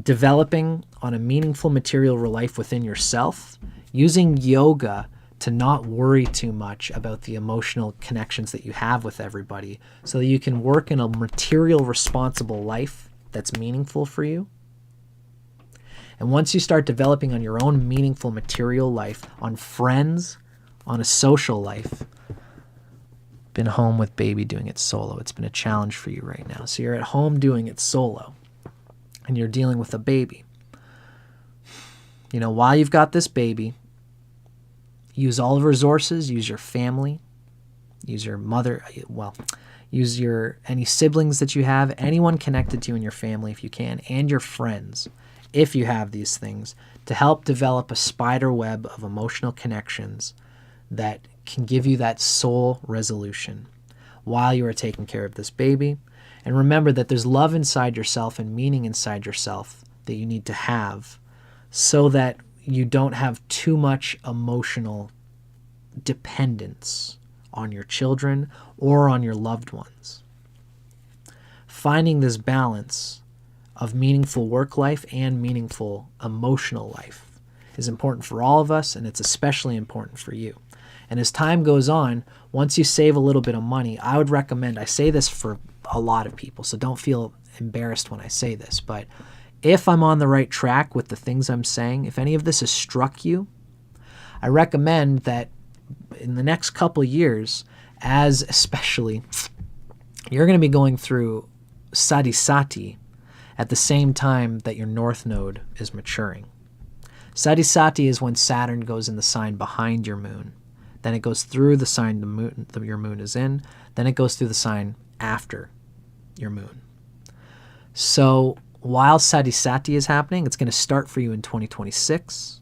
developing on a meaningful material life within yourself, using yoga to not worry too much about the emotional connections that you have with everybody so that you can work in a material responsible life that's meaningful for you. And once you start developing on your own meaningful material life, on friends, on a social life, been home with baby doing it solo. It's been a challenge for you right now. So you're at home doing it solo and you're dealing with a baby. You know, while you've got this baby, use all the resources, use your family, use your mother, use any siblings that you have, anyone connected to you in your family if you can, and your friends, if you have these things, to help develop a spider web of emotional connections that can give you that soul resolution while you are taking care of this baby. And remember that there's love inside yourself and meaning inside yourself that you need to have so that you don't have too much emotional dependence on your children or on your loved ones. Finding this balance of meaningful work life and meaningful emotional life is important for all of us, and it's especially important for you. And as time goes on, once you save a little bit of money, I would recommend, I say this for a lot of people, so don't feel embarrassed when I say this, but if I'm on the right track with the things I'm saying, if any of this has struck you, I recommend that in the next couple of years, as especially, you're going to be going through Sadhisati at the same time that your North Node is maturing. Sadhisati is when Saturn goes in the sign behind your moon. Then it goes through the sign your moon is in. Then it goes through the sign after your moon. So while Sadhisati is happening, it's going to start for you in 2026.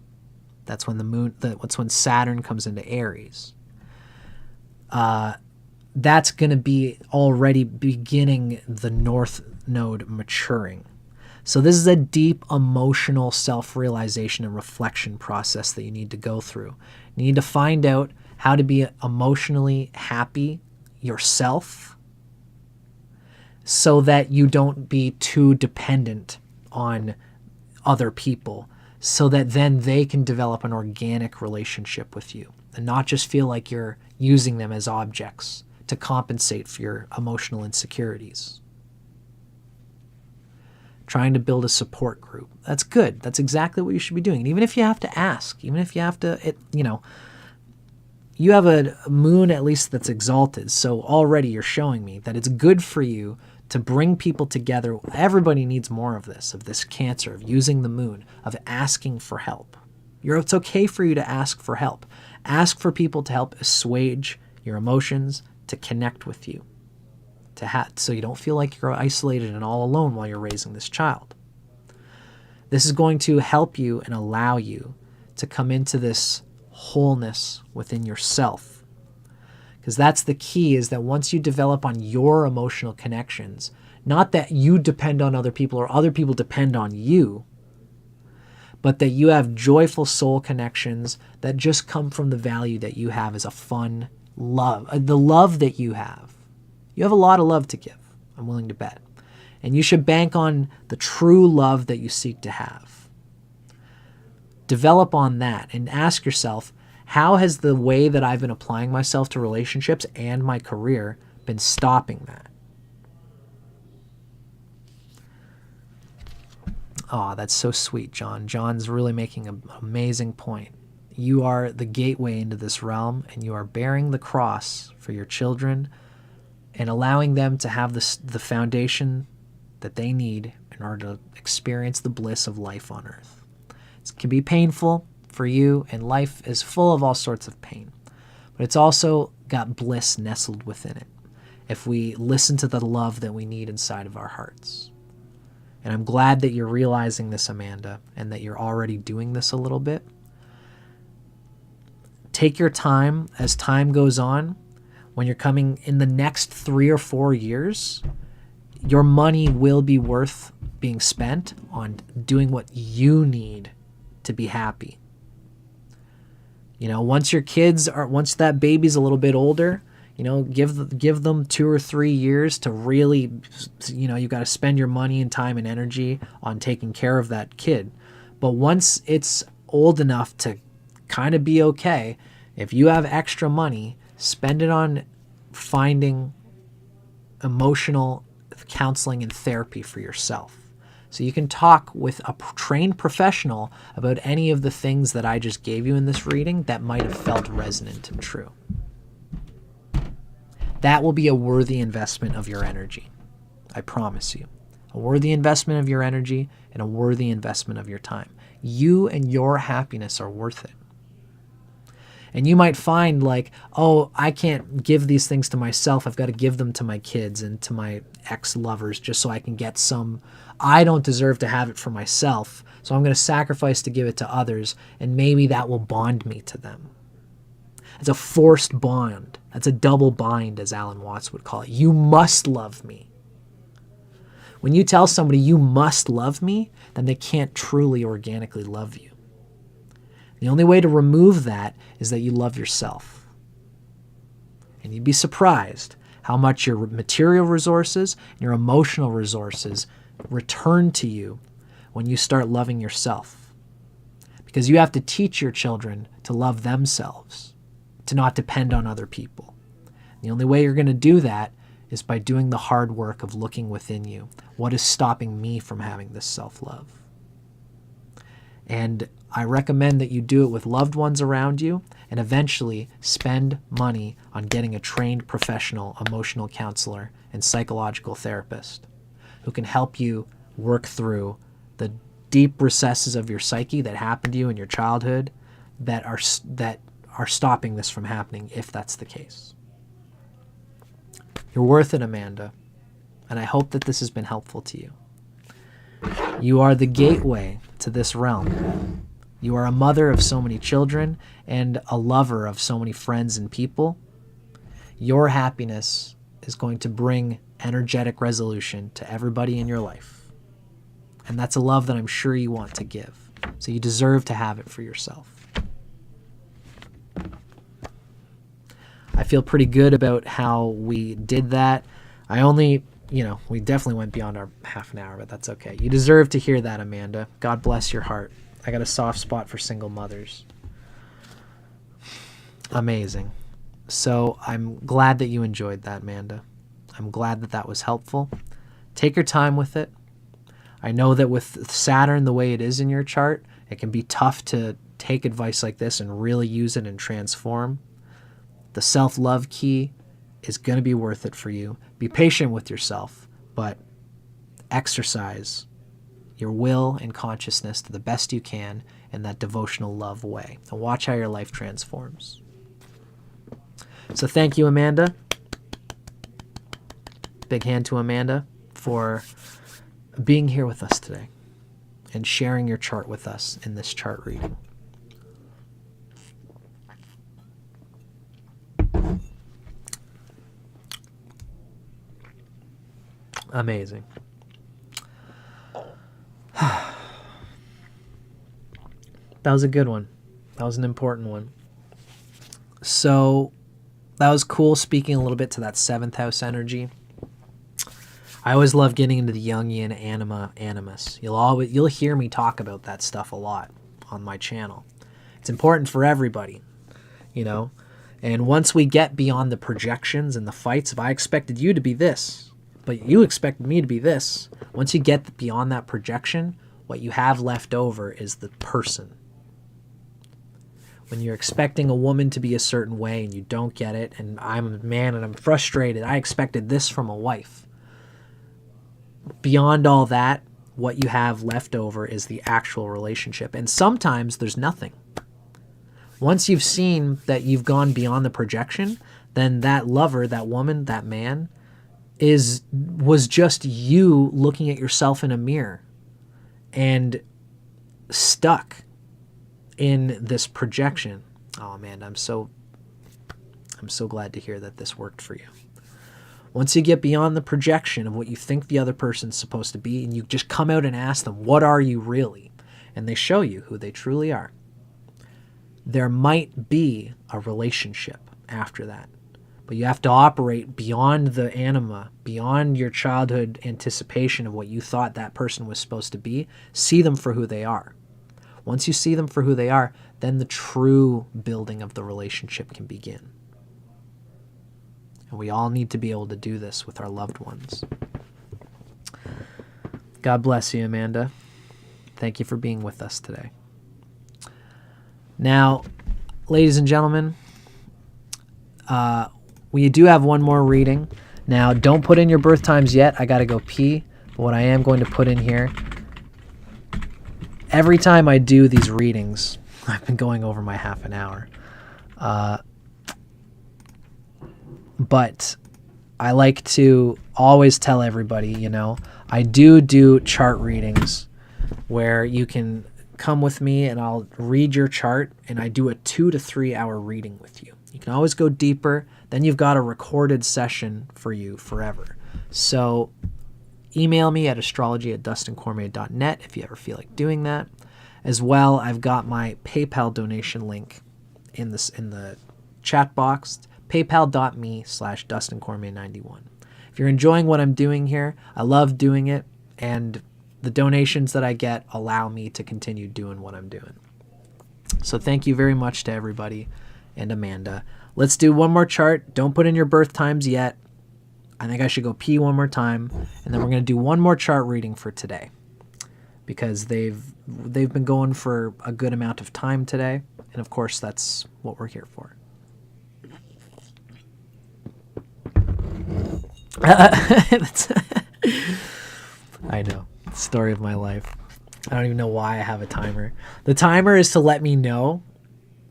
That's when that's when Saturn comes into Aries. That's going to be already beginning the North Node maturing. So this is a deep emotional self-realization and reflection process that you need to go through. You need to find out how to be emotionally happy yourself so that you don't be too dependent on other people, so that then they can develop an organic relationship with you and not just feel like you're using them as objects to compensate for your emotional insecurities. Trying to build a support group. That's good. That's exactly what you should be doing. And even if you have to ask, even if you have to, you have a moon at least that's exalted. So already you're showing me that it's good for you to bring people together. Everybody needs more of this Cancer, of using the moon, of asking for help. It's okay for you to ask for help. Ask for people to help assuage your emotions, to connect with you, so you don't feel like you're isolated and all alone while you're raising this child. This is going to help you and allow you to come into this wholeness within yourself. Because that's the key, is that once you develop on your emotional connections, not that you depend on other people or other people depend on you, but that you have joyful soul connections that just come from the value that you have as a fun love, the love that you have. You have a lot of love to give, I'm willing to bet. And you should bank on the true love that you seek to have. Develop on that and ask yourself, how has the way that I've been applying myself to relationships and my career been stopping that? Oh, that's so sweet, John. John's really making an amazing point. You are the gateway into this realm, and you are bearing the cross for your children and allowing them to have the foundation that they need in order to experience the bliss of life on earth. It can be painful for you, and life is full of all sorts of pain, but it's also got bliss nestled within it if we listen to the love that we need inside of our hearts. And I'm glad that you're realizing this, Amanda, and that you're already doing this a little bit. Take your time as time goes on. When you're coming in the next 3 or 4 years, your money will be worth being spent on doing what you need to be happy. Once that baby's a little bit older, give them 2 or 3 years to really, you've got to spend your money and time and energy on taking care of that kid. But once it's old enough to kind of be okay, if you have extra money, spend it on finding emotional counseling and therapy for yourself. So you can talk with a trained professional about any of the things that I just gave you in this reading that might have felt resonant and true. That will be a worthy investment of your energy. I promise you. A worthy investment of your energy and a worthy investment of your time. You and your happiness are worth it. And you might find I can't give these things to myself. I've got to give them to my kids and to my ex-lovers just so I can get some. I don't deserve to have it for myself, so I'm going to sacrifice to give it to others, and maybe that will bond me to them. It's a forced bond. That's a double bind, as Alan Watts would call it. You must love me. When you tell somebody you must love me, then they can't truly organically love you. The only way to remove that is that you love yourself. And you'd be surprised how much your material resources and your emotional resources return to you when you start loving yourself. Because you have to teach your children to love themselves, to not depend on other people. The only way you're going to do that is by doing the hard work of looking within you. What is stopping me from having this self-love? And I recommend that you do it with loved ones around you, and eventually spend money on getting a trained professional emotional counselor and psychological therapist who can help you work through the deep recesses of your psyche that happened to you in your childhood that are stopping this from happening, if that's the case. You're worth it, Amanda, and I hope that this has been helpful to you. You are the gateway to this realm. You are a mother of so many children and a lover of so many friends and people. Your happiness is going to bring energetic resolution to everybody in your life. And that's a love that I'm sure you want to give. So you deserve to have it for yourself. I feel pretty good about how we did that. We definitely went beyond our half an hour, but that's okay. You deserve to hear that, Amanda. God bless your heart. I got a soft spot for single mothers. Amazing. So I'm glad that you enjoyed that, Amanda. I'm glad that that was helpful. Take your time with it. I know that with Saturn the way it is in your chart, it can be tough to take advice like this and really use it and transform. The self-love key is going to be worth it for you. Be patient with yourself, but exercise your will and consciousness to the best you can in that devotional love way. And watch how your life transforms. So thank you, Amanda. Big hand to Amanda for being here with us today and sharing your chart with us in this chart reading. Amazing. That was a good one. That was an important one. So that was cool, speaking a little bit to that 7th house energy. I always love getting into the Jungian anima, animus. You'll hear me talk about that stuff a lot on my channel. It's important for everybody, you know. And once we get beyond the projections and the fights, if I expected you to be this, but you expected me to be this, once you get beyond that projection, what you have left over is the person. When you're expecting a woman to be a certain way and you don't get it, and I'm a man and I'm frustrated, I expected this from a wife. Beyond all that, what you have left over is the actual relationship. And sometimes there's nothing. Once you've seen that you've gone beyond the projection, then that lover, that woman, that man was just you looking at yourself in a mirror and stuck in this projection. Oh man, I'm so glad to hear that this worked for you. Once you get beyond the projection of what you think the other person's supposed to be, and you just come out and ask them, what are you really? And they show you who they truly are. There might be a relationship after that, but you have to operate beyond the anima, beyond your childhood anticipation of what you thought that person was supposed to be. See them for who they are. Once you see them for who they are, then the true building of the relationship can begin. And we all need to be able to do this with our loved ones. God bless you, Amanda. Thank you for being with us today. Now, ladies and gentlemen, we do have one more reading. Now, don't put in your birth times yet. I got to go pee. But what I am going to put in here, every time I do these readings, I've been going over my half an hour. But I like to always tell everybody, you know, I do chart readings where you can come with me and I'll read your chart, and I do a 2 to 3 hour reading with you. You can always go deeper. Then you've got a recorded session for you forever. So email me at astrology@dustincormier.net if you ever feel like doing that. As well, I've got my PayPal donation link in the chat box, paypal.me/DustinCormier91. If you're enjoying what I'm doing here, I love doing it, and the donations that I get allow me to continue doing what I'm doing. So thank you very much to everybody and Amanda. Let's do one more chart. Don't put in your birth times yet. I think I should go pee one more time, and then we're going to do one more chart reading for today because they've been going for a good amount of time today, and of course that's what we're here for. I know. Story of my life. I don't even know why I have a timer. The timer is to let me know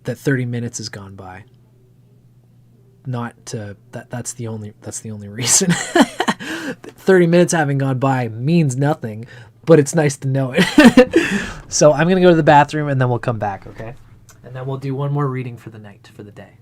that 30 minutes has gone by. Not to that's the only reason. 30 minutes having gone by means nothing, but it's nice to know it. So I'm going to go to the bathroom and then we'll come back, okay? And then we'll do one more reading for the night, for the day.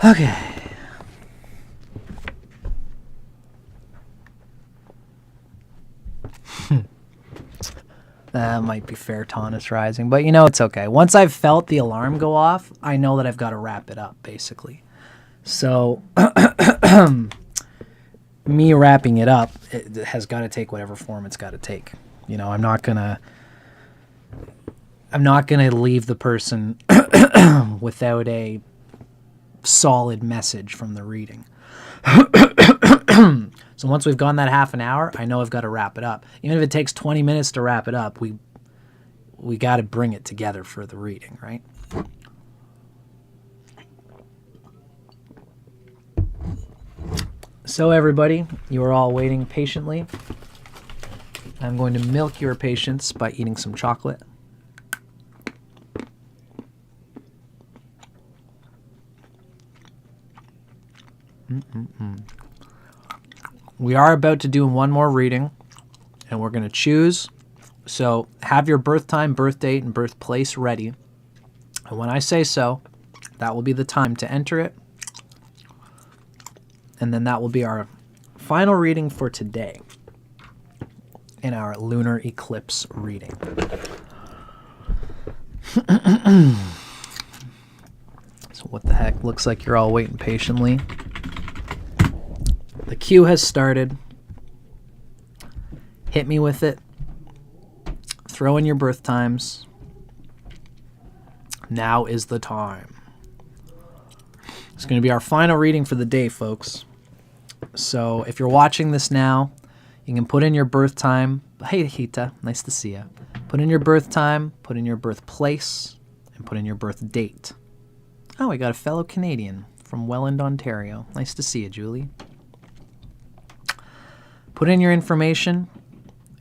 Okay. That might be fair Taurus rising, but you know, it's okay. Once I've felt the alarm go off, I know that I've got to wrap it up, basically. So, me wrapping it up, it has got to take whatever form it's got to take. You know, I'm not gonna leave the person without a solid message from the reading. So once we've gone that half an hour, I know I've got to wrap it up. Even if it takes 20 minutes to wrap it up, we got to bring it together for the reading, right? So everybody, you are all waiting patiently. I'm going to milk your patience by eating some chocolate. We are about to do one more reading, and we're going to choose. So have your birth time, birth date, and birthplace ready. And when I say so, that will be the time to enter it. And then that will be our final reading for today in our lunar eclipse reading. So what the heck? Looks like you're all waiting patiently. The cue has started. Hit me with it. Throw in your birth times. Now is the time. It's going to be our final reading for the day, folks. So if you're watching this now, you can put in your birth time. Hey, Hita, nice to see you. Put in your birth time, put in your birthplace, and put in your birth date. Oh, we got a fellow Canadian from Welland, Ontario. Nice to see you, Julie. Put in your information,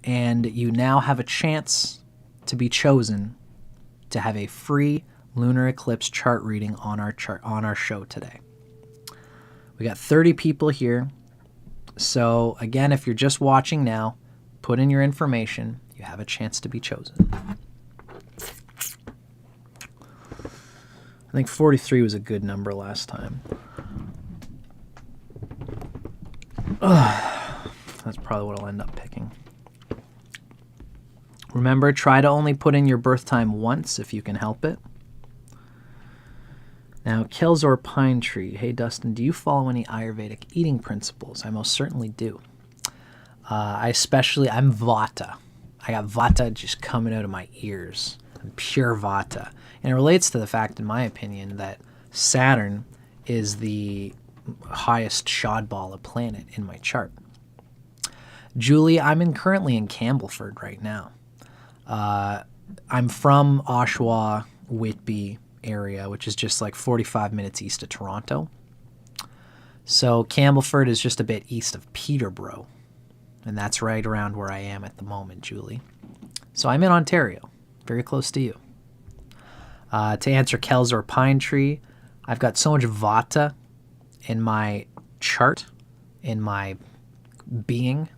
and you now have a chance to be chosen to have a free lunar eclipse chart reading on our show today. We got 30 people here. So again, if you're just watching now, put in your information. You have a chance to be chosen. I think 43 was a good number last time. That's probably what I'll end up picking. Remember, try to only put in your birth time once if you can help it. Now, Kelzorpinetree. Hey, Dustin, do you follow any Ayurvedic eating principles? I most certainly do. I'm Vata. I got Vata just coming out of my ears. I'm pure Vata. And it relates to the fact, in my opinion, that Saturn is the highest Shadbala planet in my chart. Julie, I'm currently in Campbellford right now. I'm from Oshawa, Whitby area, which is just like 45 minutes east of Toronto. So Campbellford is just a bit east of Peterborough. And that's right around where I am at the moment, Julie. So I'm in Ontario, very close to you. To answer Kelzorpinetree, I've got so much Vata in my chart, in my being.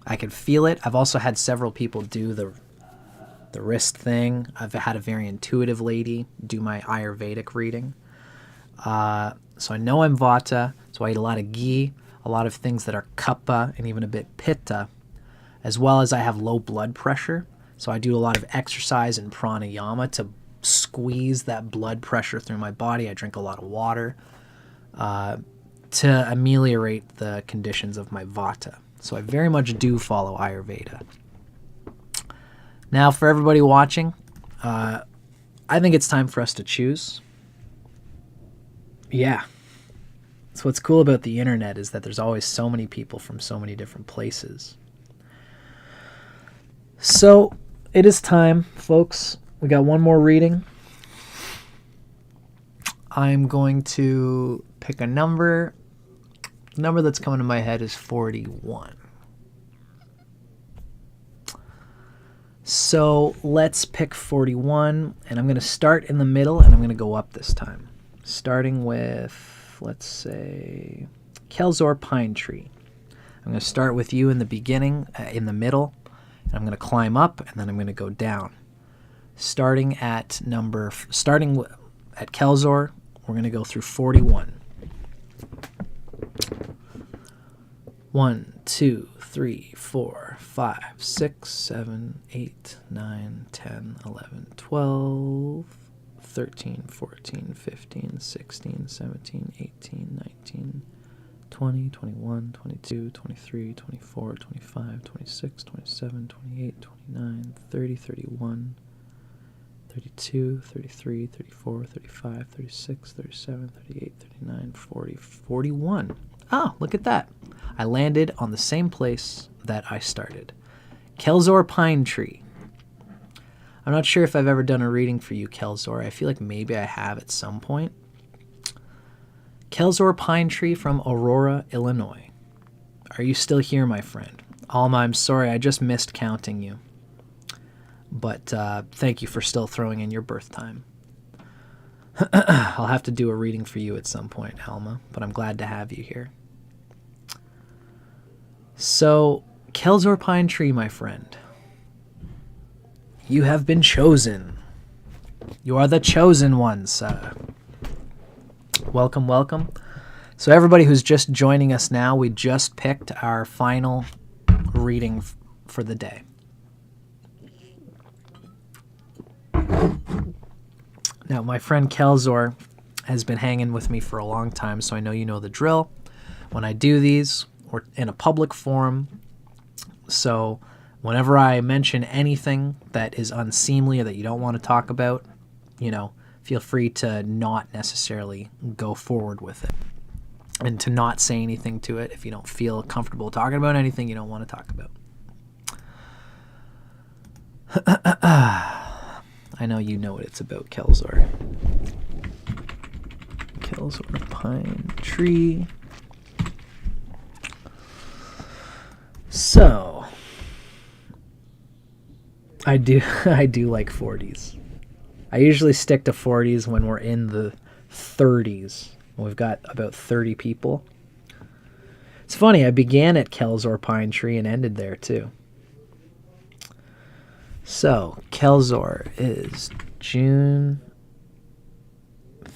I can feel it. I've also had several people do the wrist thing. I've had a very intuitive lady do my Ayurvedic reading. So I know I'm Vata, so I eat a lot of ghee, a lot of things that are kapha, and even a bit pitta, as well as I have low blood pressure. So I do a lot of exercise and pranayama to squeeze that blood pressure through my body. I drink a lot of water to ameliorate the conditions of my Vata. So I very much do follow Ayurveda. Now, for everybody watching, I think it's time for us to choose. Yeah. So what's cool about the internet is that there's always so many people from so many different places. So it is time, folks. We got one more reading. I'm going to pick a number. The number that's coming to my head is 41. So let's pick 41, and I'm going to start in the middle, and I'm going to go up this time. Starting with, let's say, Kelzorpinetree. I'm going to start with you in the beginning, in the middle, and I'm going to climb up, and then I'm going to go down. Starting at Kelzor, we're going to go through 41. 1, 2, 3, 4, 5, 6, 7, 8, 9, 10, 11, 12, 13, 14, 15, 16, 17, 18, 19, 20, 21, 22, 23, 24, 25, 26, 27, 28, 29, 30, 31, 32, 33, 34, 35, 36, 37, 38, 39, 40, 41. Oh, look at that. I landed on the same place that I started. Kelzorpinetree. I'm not sure if I've ever done a reading for you, Kelzor. I feel like maybe I have at some point. Kelzorpinetree from Aurora, Illinois. Are you still here, my friend? Alma, I'm sorry, I just missed counting you. But thank you for still throwing in your birth time. I'll have to do a reading for you at some point, Alma, but I'm glad to have you here. So, Kelzorpinetree, my friend. You have been chosen. You are the chosen ones. Welcome, welcome. So everybody who's just joining us now, we just picked our final reading for the day. Now, my friend Kelzor has been hanging with me for a long time, so I know you know the drill. When I do these, we're in a public forum, so whenever I mention anything that is unseemly or that you don't want to talk about, you know, feel free to not necessarily go forward with it and to not say anything to it if you don't feel comfortable talking about anything you don't want to talk about. I know you know what it's about, Kelzor. Kelzorpinetree. So, I do like 40s. I usually stick to 40s when we're in the 30s. We've got about 30 people. It's funny, I began at Kelzorpinetree and ended there too. So, Kelzor is June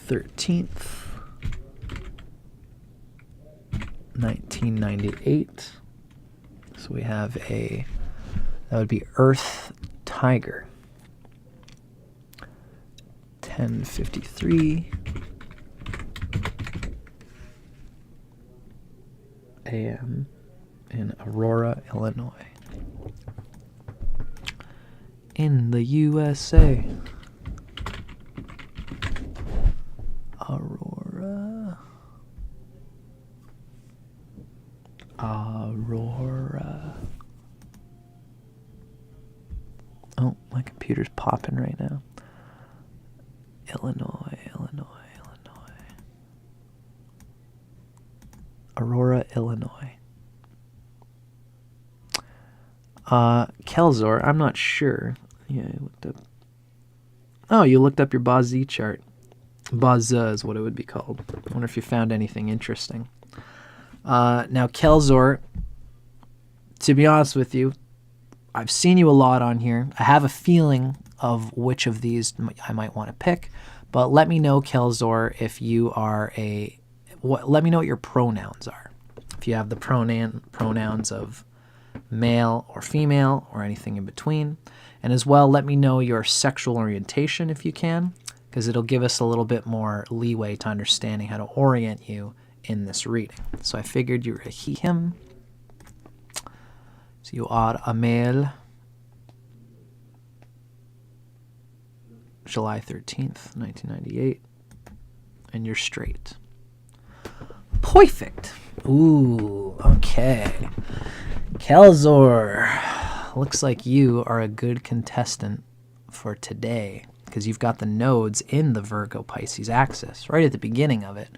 13th, 1998. So we have that would be Earth Tiger. 10:53 a.m. in Aurora, Illinois. In the USA. Aurora. Oh, my computer's popping right now. Illinois. Aurora, Illinois. Kelzor, I'm not sure. Yeah, I looked up. Oh, you looked up your Bazi chart. Baza is what it would be called. I wonder if you found anything interesting. Now, Kelzor, to be honest with you, I've seen you a lot on here. I have a feeling of which of these I might want to pick, but let me know, Kelzor, if you are let me know what your pronouns are. If you have the pronouns of male or female or anything in between. And as well, let me know your sexual orientation if you can, because it'll give us a little bit more leeway to understanding how to orient you in this reading. So I figured you were a he, him. So you are a male. July 13th, 1998. And you're straight. Perfect. Ooh, okay. Kelzor, looks like you are a good contestant for today because you've got the nodes in the Virgo Pisces axis right at the beginning of it.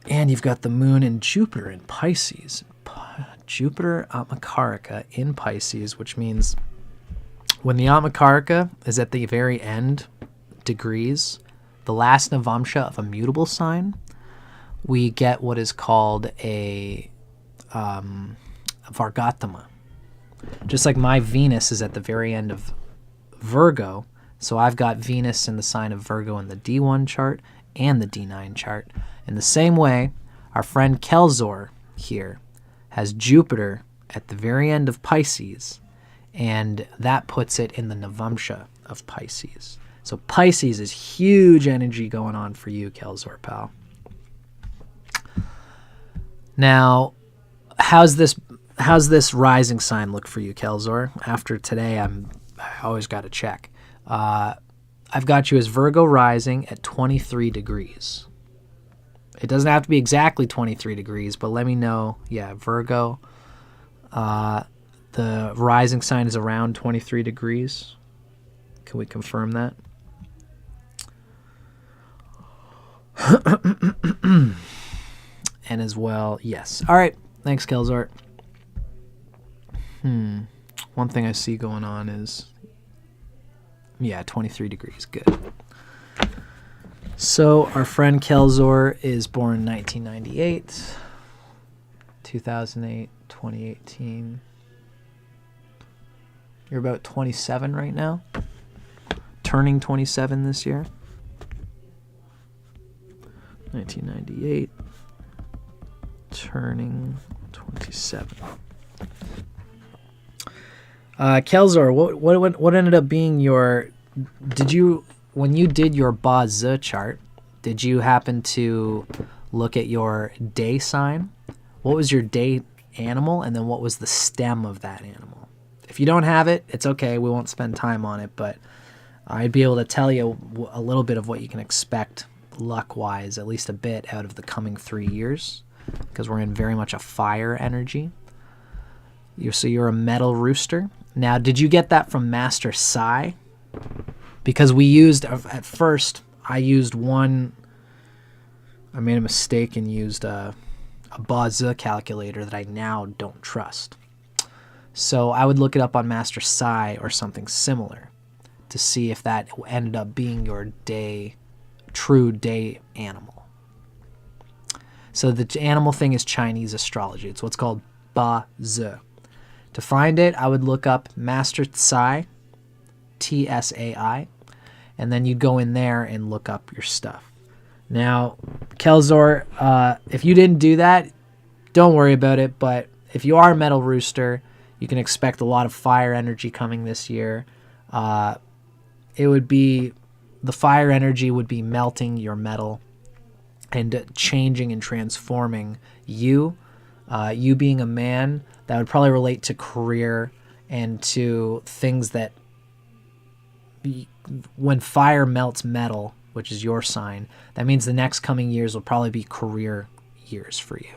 And you've got the moon and Jupiter in Pisces. Jupiter Atmakarika in Pisces, which means when the Atmakarika is at the very end degrees, the last Navamsha of a mutable sign, we get what is called a Vargatama. Just like my Venus is at the very end of Virgo, so I've got Venus in the sign of Virgo in the D1 chart and the D9 chart. In the same way, our friend Kelzor here has Jupiter at the very end of Pisces, and that puts it in the Navamsha of Pisces. So Pisces is huge energy going on for you, Kelzor pal. Now, how's this rising sign look for you, Kelzor? After today, I always got to check. I've got you as Virgo rising at 23 degrees. It doesn't have to be exactly 23 degrees, but let me know. Yeah, Virgo. The rising sign is around 23 degrees. Can we confirm that? And as well, yes. All right. Thanks, Kelzor. One thing I see going on is, yeah, 23 degrees. Good. So our friend Kelzor is born 1998, 2008, 2018. You're about 27 right now, turning 27 this year. 1998, turning 27. Kelzor, what ended up being your? When you did your Ba-Zi chart, did you happen to look at your day sign? What was your day animal, and then what was the stem of that animal? If you don't have it, it's okay. We won't spend time on it, but I'd be able to tell you a little bit of what you can expect luck-wise, at least a bit, out of the coming 3 years, because we're in very much a fire energy. So you're a metal rooster. Now, did you get that from Master Sai? Because we used, at first, I made a mistake and used a Ba-Zi calculator that I now don't trust. So I would look it up on Master Sai or something similar to see if that ended up being your true day animal. So the animal thing is Chinese astrology. It's what's called Ba-Zi. To find it, I would look up Master Sai, Tsai, and then you'd go in there and look up your stuff. Now, Kelzor, if you didn't do that, don't worry about it, but if you are a metal rooster, you can expect a lot of fire energy coming this year. The fire energy would be melting your metal and changing and transforming you. You being a man, that would probably relate to career and to things that, when fire melts metal, which is your sign, that means the next coming years will probably be career years for you.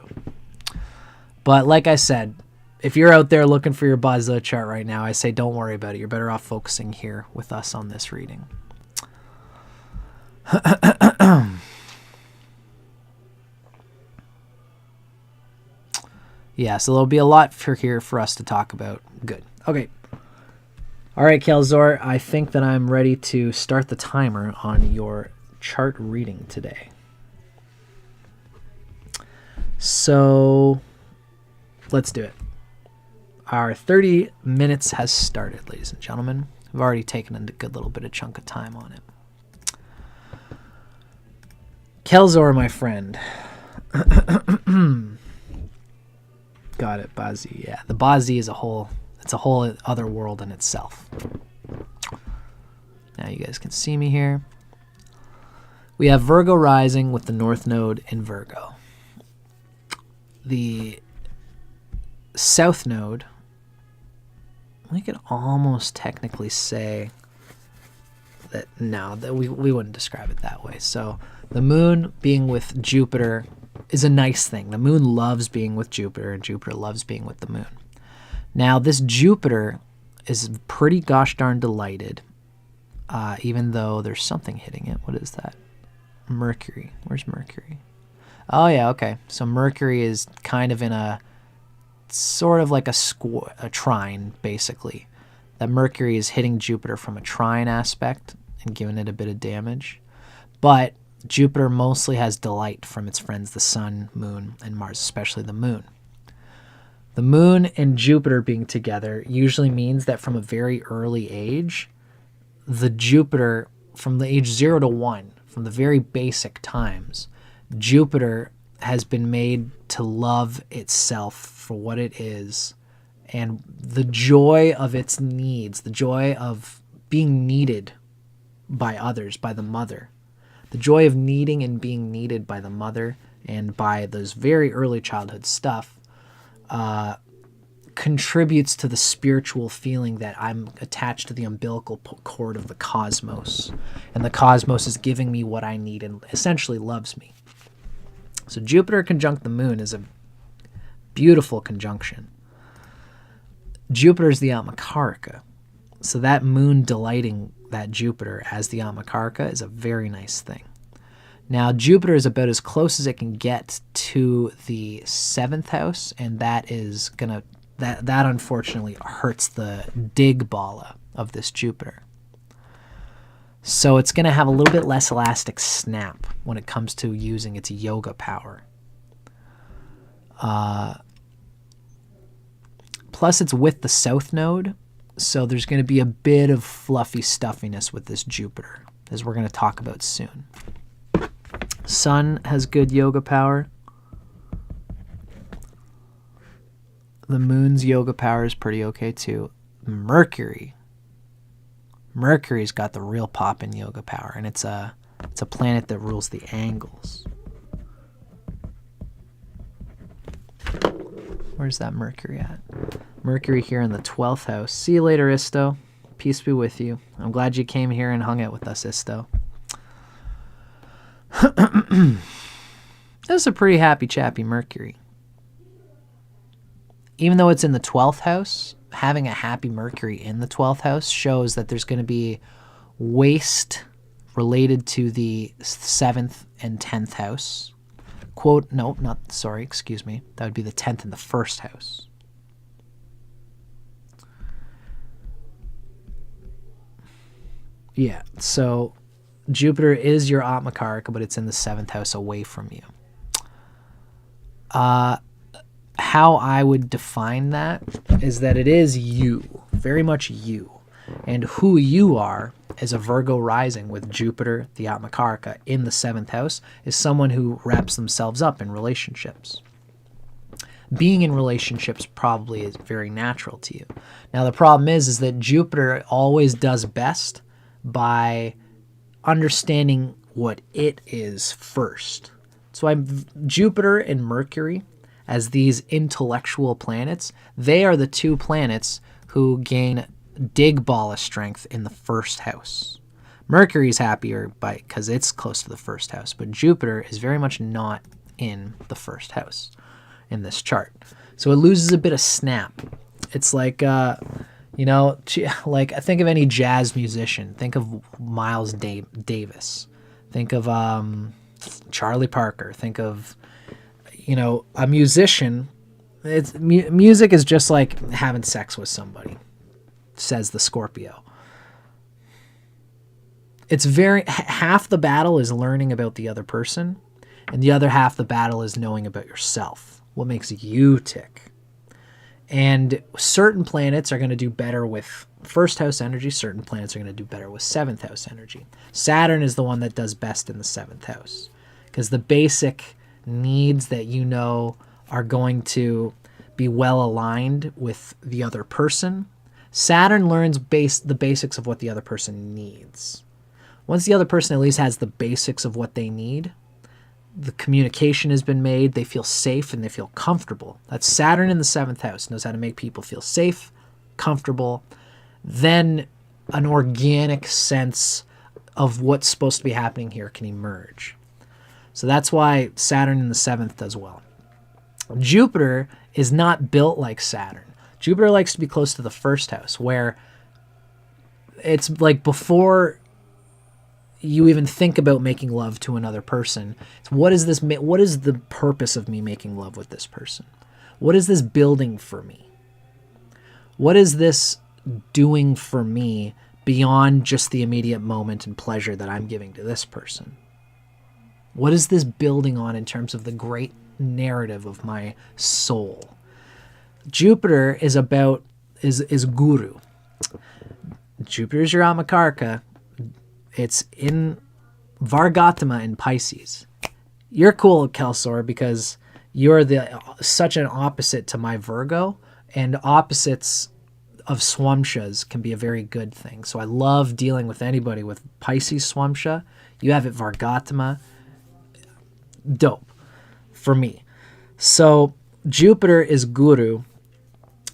But like I said, if you're out there looking for your Ba-Zi chart right now, I say don't worry about it. You're better off focusing here with us on this reading. Yeah, so there'll be a lot here for us to talk about. Good. Okay. All right, Kelzor, I think that I'm ready to start the timer on your chart reading today. So let's do it. Our 30 minutes has started, ladies and gentlemen. We've already taken a good little bit of chunk of time on it. Kelzor, my friend. Got it, Ba-Zi. Yeah, the Ba-Zi is it's a whole other world in itself. Now you guys can see me here. We have Virgo rising with the North Node in Virgo. The South Node, we could almost technically say that, no, that we wouldn't describe it that way. So the Moon being with Jupiter is a nice thing. The Moon loves being with Jupiter, and Jupiter loves being with the Moon. Now, this Jupiter is pretty gosh darn delighted, even though there's something hitting it. What is that? Mercury. Where's Mercury? Oh, yeah, okay. So Mercury is kind of in a sort of like a trine, basically. That Mercury is hitting Jupiter from a trine aspect and giving it a bit of damage. But Jupiter mostly has delight from its friends, the Sun, Moon, and Mars, especially the Moon. The Moon and Jupiter being together usually means that from a very early age, the Jupiter, from the age 0 to 1, from the very basic times, Jupiter has been made to love itself for what it is, and the joy of its needs, the joy of being needed by others, by the mother, the joy of needing and being needed by the mother and by those very early childhood stuff, contributes to the spiritual feeling that I'm attached to the umbilical cord of the cosmos, and the cosmos is giving me what I need and essentially loves me. So Jupiter conjunct the moon is a beautiful conjunction. Jupiter is the Atmakaraka, so that moon delighting that Jupiter as the Atmakaraka is a very nice thing. Now, Jupiter is about as close as it can get to the 7th house, and that is gonna that unfortunately hurts the digbala of this Jupiter. So it's going to have a little bit less elastic snap when it comes to using its yoga power. Plus, it's with the south node, so there's going to be a bit of fluffy stuffiness with this Jupiter, as we're going to talk about soon. Sun has good yoga power. The moon's yoga power is pretty okay too. Mercury's got the real pop in yoga power, and it's a planet that rules the angles. Where's that Mercury at? Mercury here in the 12th house. See you later, Isto. Peace be with you. I'm glad you came here and hung out with us, Isto. This is a pretty happy chappy Mercury. Even though it's in the 12th house, having a happy Mercury in the 12th house shows that there's going to be waste related to the 7th and 10th house. Excuse me. That would be the 10th and the 1st house. Yeah, so Jupiter is your Atmakaraka, but it's in the 7th house away from you. How I would define that is that it is you, very much you. And who you are as a Virgo rising with Jupiter, the Atmakaraka, in the 7th house is someone who wraps themselves up in relationships. Being in relationships probably is very natural to you. Now, the problem is that Jupiter always does best by understanding what it is first. So Jupiter and Mercury, as these intellectual planets, they are the two planets who gain digbala strength in the 1st house. Mercury's happier because it's close to the 1st house, but Jupiter is very much not in the 1st house in this chart. So it loses a bit of snap. It's like, like think of any jazz musician. Think of Miles Davis. Think of Charlie Parker. Think of a musician. Music is just like having sex with somebody, says the Scorpio. It's half the battle is learning about the other person, and the other half the battle is knowing about yourself. What makes you tick? And certain planets are going to do better with 1st house energy. Certain planets are going to do better with 7th house energy. Saturn is the one that does best in the 7th house, because the basic needs that are going to be well aligned with the other person. Saturn learns the basics of what the other person needs. Once the other person at least has the basics of what they need, the communication has been made, they feel safe and they feel comfortable. That's Saturn in the 7th house, knows how to make people feel safe, comfortable. Then an organic sense of what's supposed to be happening here can emerge. So that's why Saturn in the 7th does well. Jupiter is not built like Saturn. Jupiter likes to be close to the 1st house, where it's like before you even think about making love to another person, it's what is the purpose of me making love with this person? What is this building for me? What is this doing for me beyond just the immediate moment and pleasure that I'm giving to this person? What is this building on in terms of the great narrative of my soul? Jupiter is guru. Jupiter is your Atmakaraka. It's in Vargatama in Pisces. you're cool, Kelsor, because you're such an opposite to my Virgo, and opposites of Swamshas can be a very good thing. So I love dealing with anybody with Pisces Swamsha. You have it Vargatama. Dope for me. So Jupiter is Guru.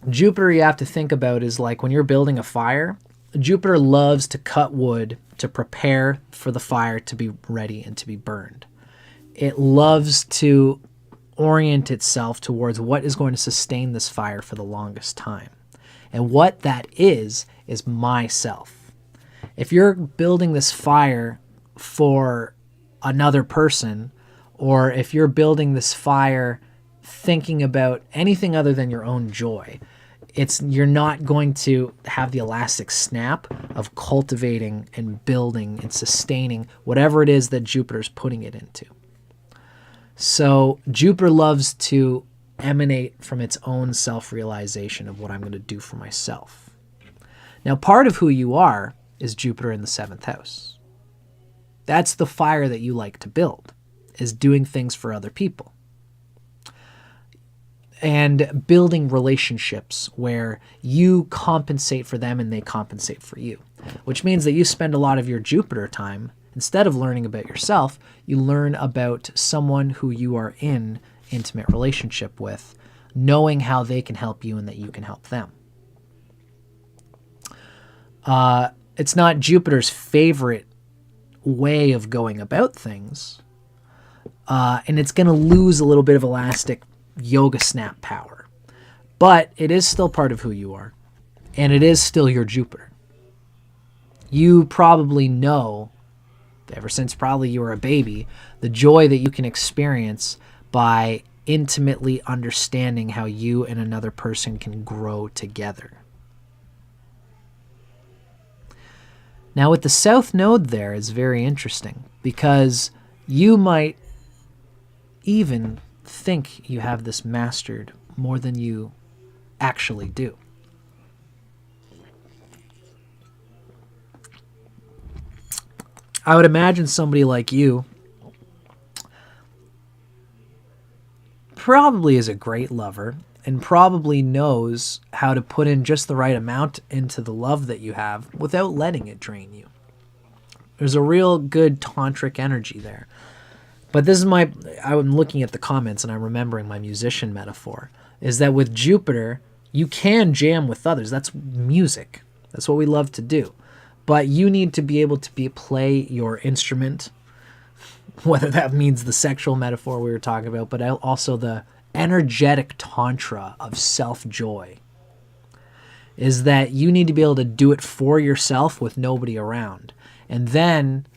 Jupiter, you have to think about, is like when you're building a fire. Jupiter loves to cut wood to prepare for the fire to be ready and to be burned. It loves to orient itself towards what is going to sustain this fire for the longest time. And what that is myself. If you're building this fire for another person, or if you're building this fire thinking about anything other than your own joy, you're not going to have the elastic snap of cultivating and building and sustaining whatever it is that Jupiter's putting it into. So Jupiter loves to emanate from its own self-realization of what I'm going to do for myself. Now, part of who you are is Jupiter in the 7th house. That's the fire that you like to build, is doing things for other people. And building relationships where you compensate for them and they compensate for you. Which means that you spend a lot of your Jupiter time, instead of learning about yourself, you learn about someone who you are in intimate relationship with, knowing how they can help you and that you can help them. It's not Jupiter's favorite way of going about things, and it's going to lose a little bit of elastic yoga snap power, but it is still part of who you are, and it is still your Jupiter. You probably know, ever since probably you were a baby, the joy that you can experience by intimately understanding how you and another person can grow together. Now with the South Node there, it's very interesting because you might even think you have this mastered more than you actually do. I would imagine somebody like you probably is a great lover and probably knows how to put in just the right amount into the love that you have without letting it drain you. There's a real good tantric energy there. But this is I'm looking at the comments and I'm remembering my musician metaphor, is that with Jupiter, you can jam with others. That's music. That's what we love to do. But you need to be able to play your instrument, whether that means the sexual metaphor we were talking about, but also the energetic tantra of self-joy, is that you need to be able to do it for yourself with nobody around. And then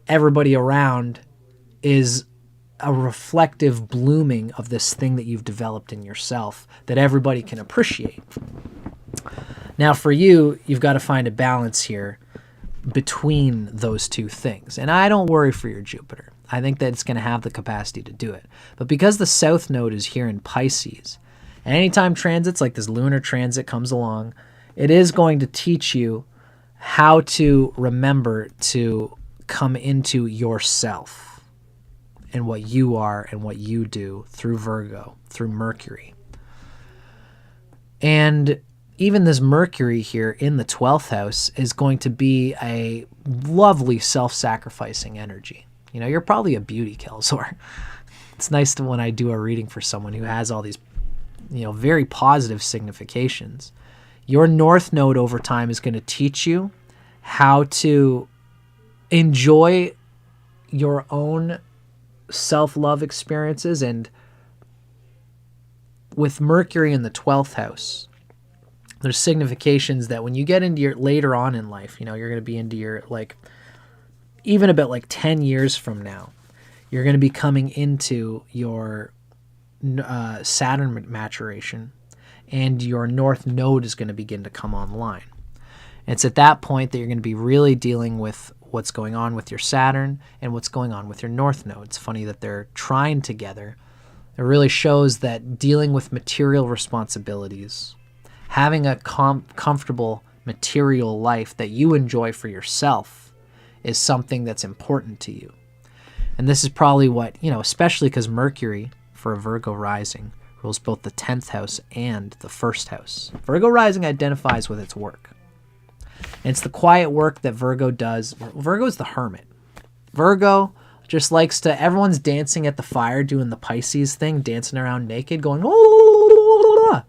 everybody around is a reflective blooming of this thing that you've developed in yourself that everybody can appreciate. Now for you, you've got to find a balance here between those two things. And I don't worry for your Jupiter. I think that it's going to have the capacity to do it. But because the South Node is here in Pisces, and anytime transits like this lunar transit comes along, it is going to teach you how to remember to come into yourself and what you are and what you do through Virgo, through Mercury. And even this Mercury here in the 12th house is going to be a lovely self-sacrificing energy. You know, you're probably a beauty, Kelzor. It's nice to, when I do a reading for someone who has all these, very positive significations. Your North Node over time is going to teach you how to enjoy your own self-love experiences. And with Mercury in the 12th house, there's significations that when you get into your later on in life, you're going to be into your, even about 10 years from now, you're going to be coming into your Saturn maturation, and your North Node is going to begin to come online. And it's at that point that you're going to be really dealing with what's going on with your Saturn and what's going on with your North Node. It's funny that they're trying together. It really shows that dealing with material responsibilities, having a comfortable material life that you enjoy for yourself, is something that's important to you. And this is probably what, especially because Mercury, for a Virgo rising, rules both the 10th house and the 1st house. Virgo rising identifies with its work. And it's the quiet work that Virgo does. Virgo is the hermit. Virgo just likes to, everyone's dancing at the fire, doing the Pisces thing, dancing around naked, going, oh.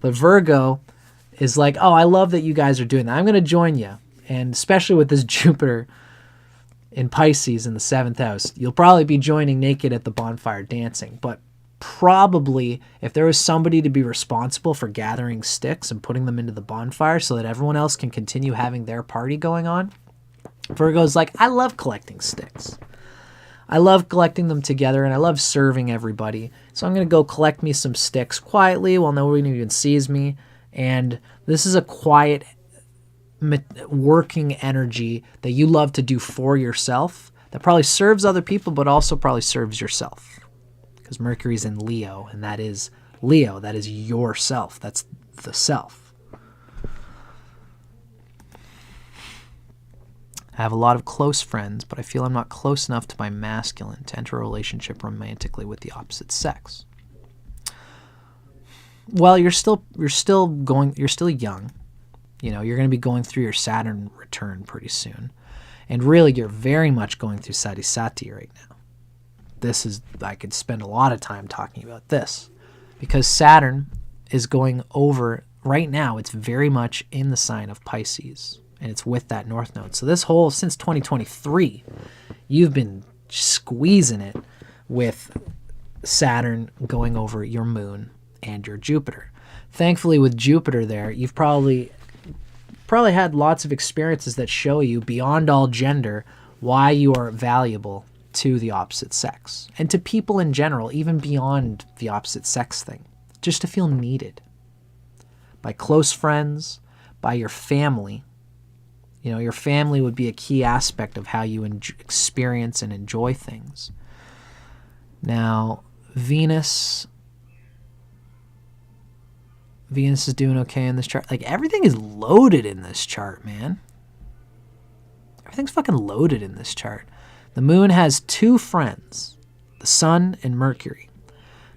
But Virgo is like, oh, I love that you guys are doing that. I'm going to join you. And especially with this Jupiter in Pisces in the 7th house, you'll probably be joining naked at the bonfire dancing. But probably if there was somebody to be responsible for gathering sticks and putting them into the bonfire so that everyone else can continue having their party going on, Virgo's like, I love collecting sticks. I love collecting them together, and I love serving everybody. So I'm going to go collect me some sticks quietly while nobody even sees me. And this is a quiet working energy that you love to do for yourself that probably serves other people, but also probably serves yourself. Because Mercury's in Leo, and that is Leo. That is yourself. That's the self. I have a lot of close friends, but I feel I'm not close enough to my masculine to enter a relationship romantically with the opposite sex. Well, you're still young. You're going to be going through your Saturn return pretty soon. And really, you're very much going through Sadhisati right now. I could spend a lot of time talking about this. Because Saturn is going over, right now, it's very much in the sign of Pisces. And it's with that North Node. So since 2023, you've been squeezing it with Saturn going over your moon and your Jupiter. Thankfully, with Jupiter there, you've probably had lots of experiences that show you, beyond all gender, why you are valuable to the opposite sex. And to people in general, even beyond the opposite sex thing. Just to feel needed. By close friends, by your family. Your family would be a key aspect of how you experience and enjoy things. Now, Venus is doing okay in this chart. Like, everything is loaded in this chart, man. Everything's fucking loaded in this chart. The moon has two friends, the sun and Mercury.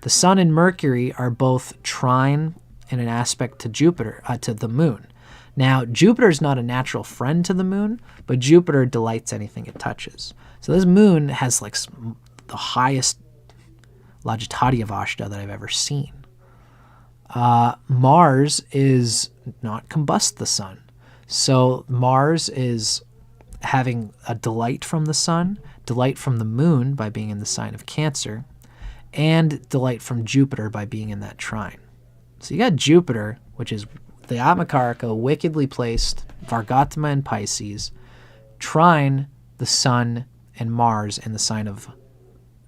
The sun and Mercury are both trine in an aspect to Jupiter, to the moon. Now, Jupiter is not a natural friend to the moon, but Jupiter delights anything it touches. So this moon has like the highest Lajjatatyavashta that I've ever seen. Mars is not combust the sun. So Mars is having a delight from the sun, delight from the moon by being in the sign of Cancer, and delight from Jupiter by being in that trine. So you got Jupiter, which is the Atmakaraka, wickedly placed, Vargatama in Pisces, trine the sun and Mars in the sign of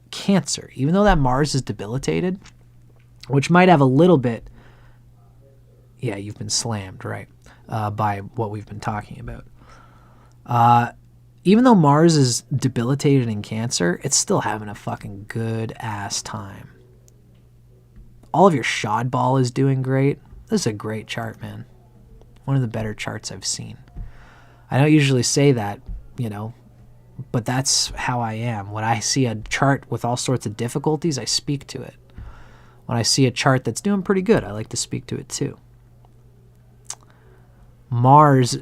Cancer. Even though that Mars is debilitated, which might have a little bit, yeah, you've been slammed, right, by what we've been talking about. Even though Mars is debilitated in Cancer, it's still having a fucking good-ass time. All of your Shodball is doing great. This is a great chart, man. One of the better charts I've seen. I don't usually say that, but that's how I am. When I see a chart with all sorts of difficulties, I speak to it. When I see a chart that's doing pretty good, I like to speak to it too. Mars,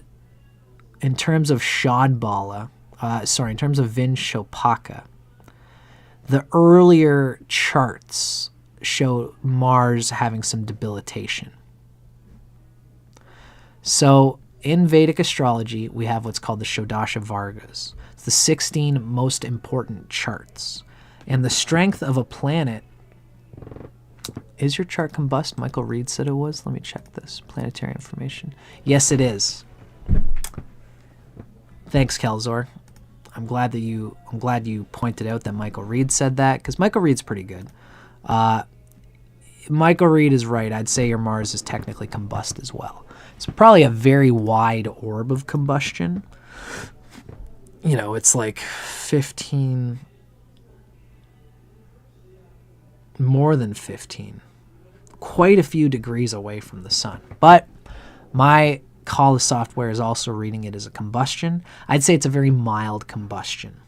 in terms of Shodbala, in terms of Vinshopaka, the earlier charts show Mars having some debilitation. So in Vedic astrology, we have what's called the Shodasha Vargas. It's the 16 most important charts. And the strength of a planet... Is your chart combust? Michael Reed said it was. Let me check this. Planetary information. Yes, it is. Thanks, Kelzor. I'm glad you pointed out that Michael Reed said that, because Michael Reed's pretty good. Michael Reed is right. I'd say your Mars is technically combust as well. It's probably a very wide orb of combustion. It's like 15, more than 15, quite a few degrees away from the sun. But my Kala software is also reading it as a combustion. I'd say it's a very mild combustion.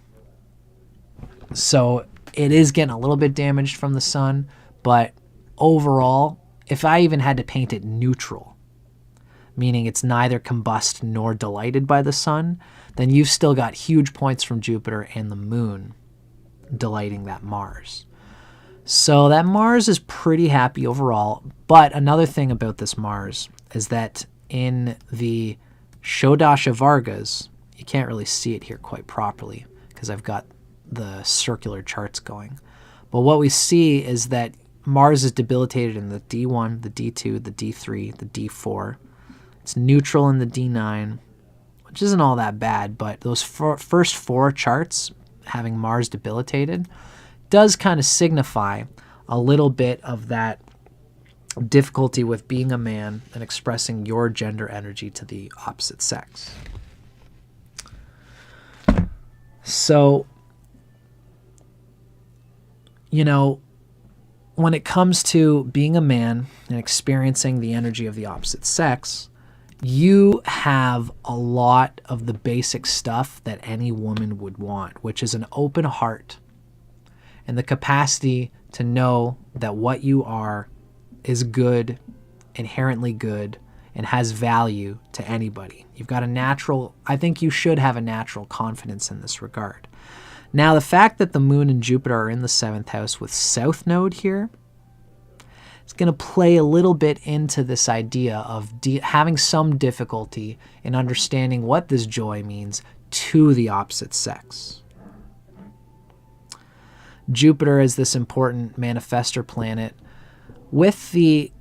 So it is getting a little bit damaged from the sun, but overall, if I even had to paint it neutral, meaning it's neither combust nor delighted by the sun, then you've still got huge points from Jupiter and the moon delighting that Mars. So that Mars is pretty happy overall. But another thing about this Mars is that in the Shodasha Vargas, you can't really see it here quite properly because I've got the circular charts going. But what we see is that Mars is debilitated in the D1, the D2, the D3, the D4. It's neutral in the D9, which isn't all that bad, but those first 4 charts having Mars debilitated does kind of signify a little bit of that difficulty with being a man and expressing your gender energy to the opposite sex. So, you know, when it comes to being a man and experiencing the energy of the opposite sex, you have a lot of the basic stuff that any woman would want, which is an open heart and the capacity to know that what you are is good, inherently good, and has value to anybody. You've got a natural, I think you should have a natural confidence in this regard. Now, the fact that the moon and Jupiter are in the 7th house with South Node here is going to play a little bit into this idea of having some difficulty in understanding what this joy means to the opposite sex. Jupiter is this important manifestor planet. With the,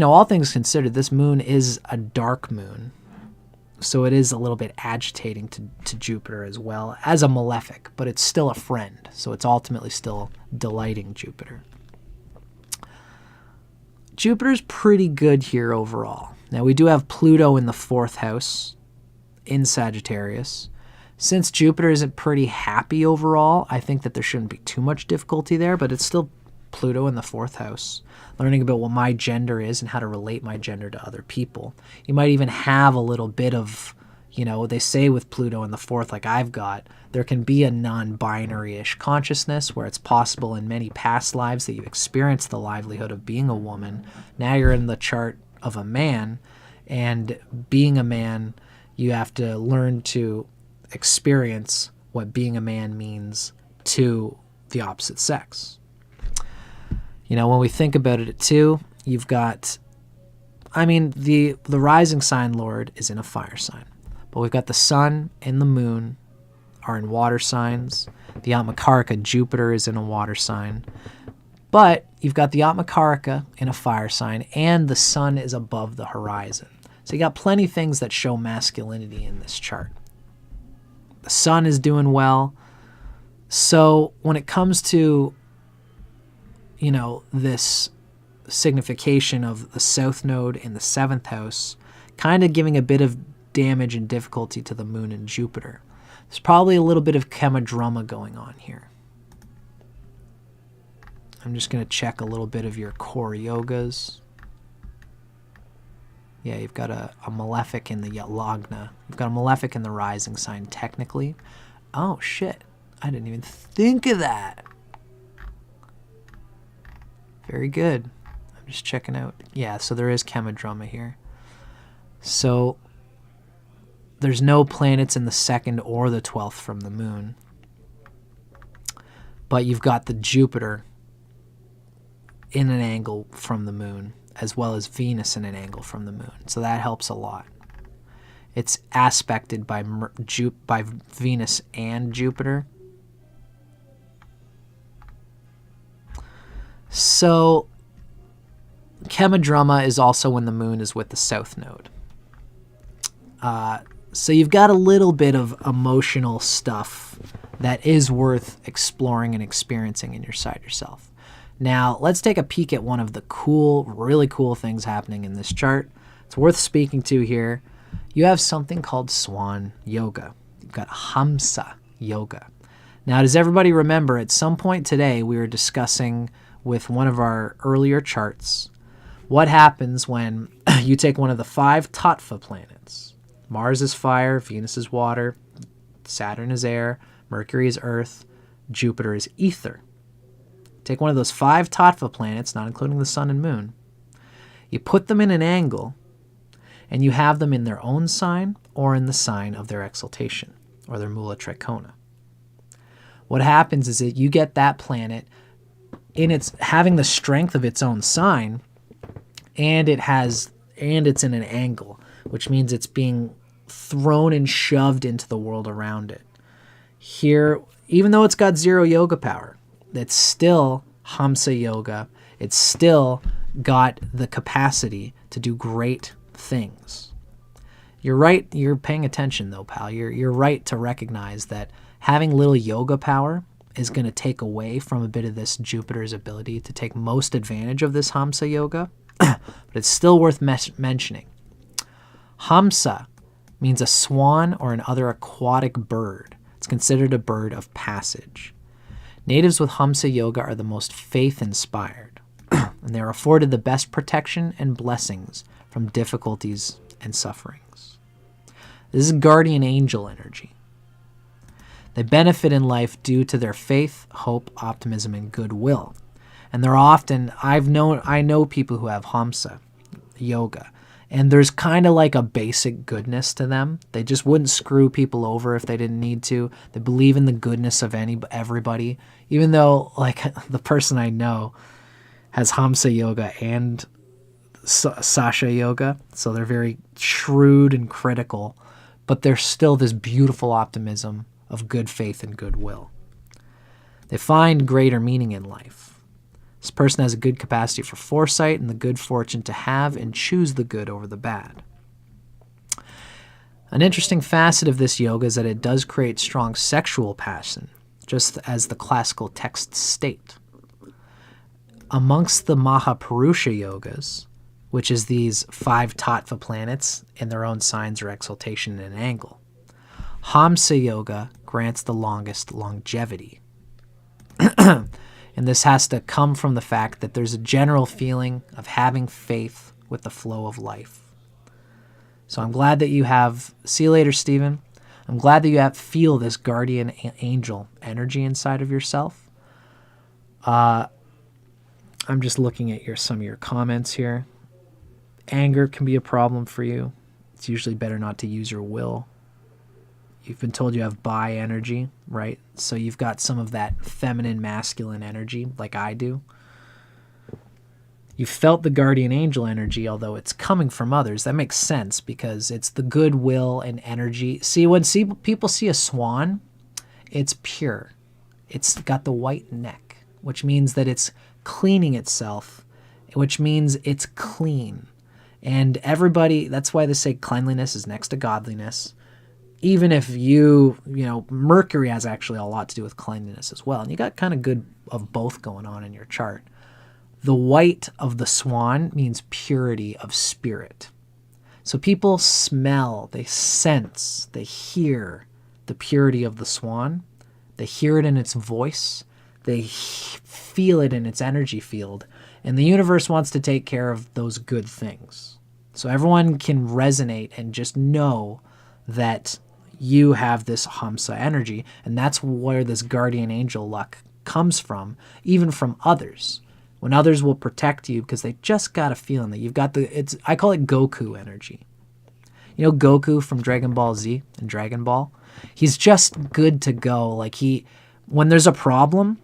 all things considered, this moon is a dark moon. So it is a little bit agitating to Jupiter as well as a malefic, but it's still a friend. So it's ultimately still delighting Jupiter. Jupiter's pretty good here overall. Now we do have Pluto in the 4th house in Sagittarius. Since Jupiter isn't pretty happy overall, I think that there shouldn't be too much difficulty there, but it's still Pluto in the 4th house. Learning about what my gender is and how to relate my gender to other people. You might even have a little bit of, they say with Pluto in the 4th, like I've got, there can be a non-binary-ish consciousness where it's possible in many past lives that you experienced the livelihood of being a woman. Now you're in the chart of a man, and being a man, you have to learn to experience what being a man means to the opposite sex. When we think about it too, you've got, the rising sign lord is in a fire sign, but we've got the sun and the moon are in water signs. The Atmakaraka Jupiter is in a water sign, but you've got the Atmakaraka in a fire sign and the sun is above the horizon. So you got plenty of things that show masculinity in this chart. The sun is doing well. So when it comes to this signification of the South Node in the 7th house, kind of giving a bit of damage and difficulty to the moon and Jupiter. There's probably a little bit of chemodrama going on here. I'm just going to check a little bit of your core yogas. Yeah, you've got a malefic in the Lagna. You've got a malefic in the rising sign, technically. Oh, shit. I didn't even think of that. Very good. I'm just checking out. Yeah, so there is chemodrama here. So there's no planets in the 2nd or the 12th from the moon. But you've got the Jupiter in an angle from the moon, as well as Venus in an angle from the moon. So that helps a lot. It's aspected by Venus and Jupiter. So chemodrama is also when the moon is with the South Node. So you've got a little bit of emotional stuff that is worth exploring and experiencing in yourself. Now, let's take a peek at one of the really cool things happening in this chart. It's worth speaking to here. You have something called Swan Yoga. You've got Hamsa Yoga. Now, does everybody remember at some point today we were discussing with one of our earlier charts what happens when you take one of the 5 Tattva planets. Mars is fire, Venus is water, Saturn is air, Mercury is earth, Jupiter is ether. Take one of those 5 tattva planets, not including the sun and moon. You put them in an angle, and you have them in their own sign or in the sign of their exaltation, or their mula trikona. What happens is that you get that planet in its having the strength of its own sign, and it's in an angle, which means it's being thrown and shoved into the world around it. Here, even though it's got 0 yoga power, it's still Hamsa yoga. It's still got the capacity to do great things. You're right. You're paying attention though, pal. You're right to recognize that having little yoga power is going to take away from a bit of this Jupiter's ability to take most advantage of this Hamsa yoga, but it's still worth mentioning. Hamsa means a swan or another aquatic bird. It's considered a bird of passage. Natives with Hamsa yoga are the most faith-inspired, and they are afforded the best protection and blessings from difficulties and sufferings. This is guardian angel energy. They benefit in life due to their faith, hope, optimism, and goodwill. And they're often, I know people who have Hamsa yoga, and there's kind of like a basic goodness to them. They just wouldn't screw people over if they didn't need to. They believe in the goodness of everybody, even though like the person I know has Hamsa yoga and Sasha yoga, so they're very shrewd and critical, but there's still this beautiful optimism of good faith and goodwill. They find greater meaning in life. This person has a good capacity for foresight and the good fortune to have and choose the good over the bad. An interesting facet of this yoga is that it does create strong sexual passion, just as the classical texts state. Amongst the Mahapurusha yogas, which is these 5 tattva planets in their own signs or exaltation in an angle, Hamsa yoga grants the longest longevity. And this has to come from the fact that there's a general feeling of having faith with the flow of life. So I'm glad that you have, see you later, Stephen. I'm glad that you feel this guardian angel energy inside of yourself. I'm just looking at some of your comments here. Anger can be a problem for you. It's usually better not to use your will. You've been told you have bi energy, right? So you've got some of that feminine, masculine energy like I do. You felt the guardian angel energy, although it's coming from others. That makes sense because it's the goodwill and energy. See, when people see a swan, it's pure. It's got the white neck, which means that it's cleaning itself, which means it's clean. And everybody, that's why they say cleanliness is next to godliness. Even if Mercury has actually a lot to do with cleanliness as well. And you got kind of good of both going on in your chart. The white of the swan means purity of spirit. So people smell, they sense, they hear the purity of the swan. They hear it in its voice. They feel it in its energy field. And the universe wants to take care of those good things. So everyone can resonate and just know that you have this Hamsa energy, and that's where this guardian angel luck comes from, even from others. When others will protect you because they just got a feeling that you've got I call it Goku energy. You know Goku from Dragon Ball Z and Dragon Ball? He's just good to go. Like when there's a problem,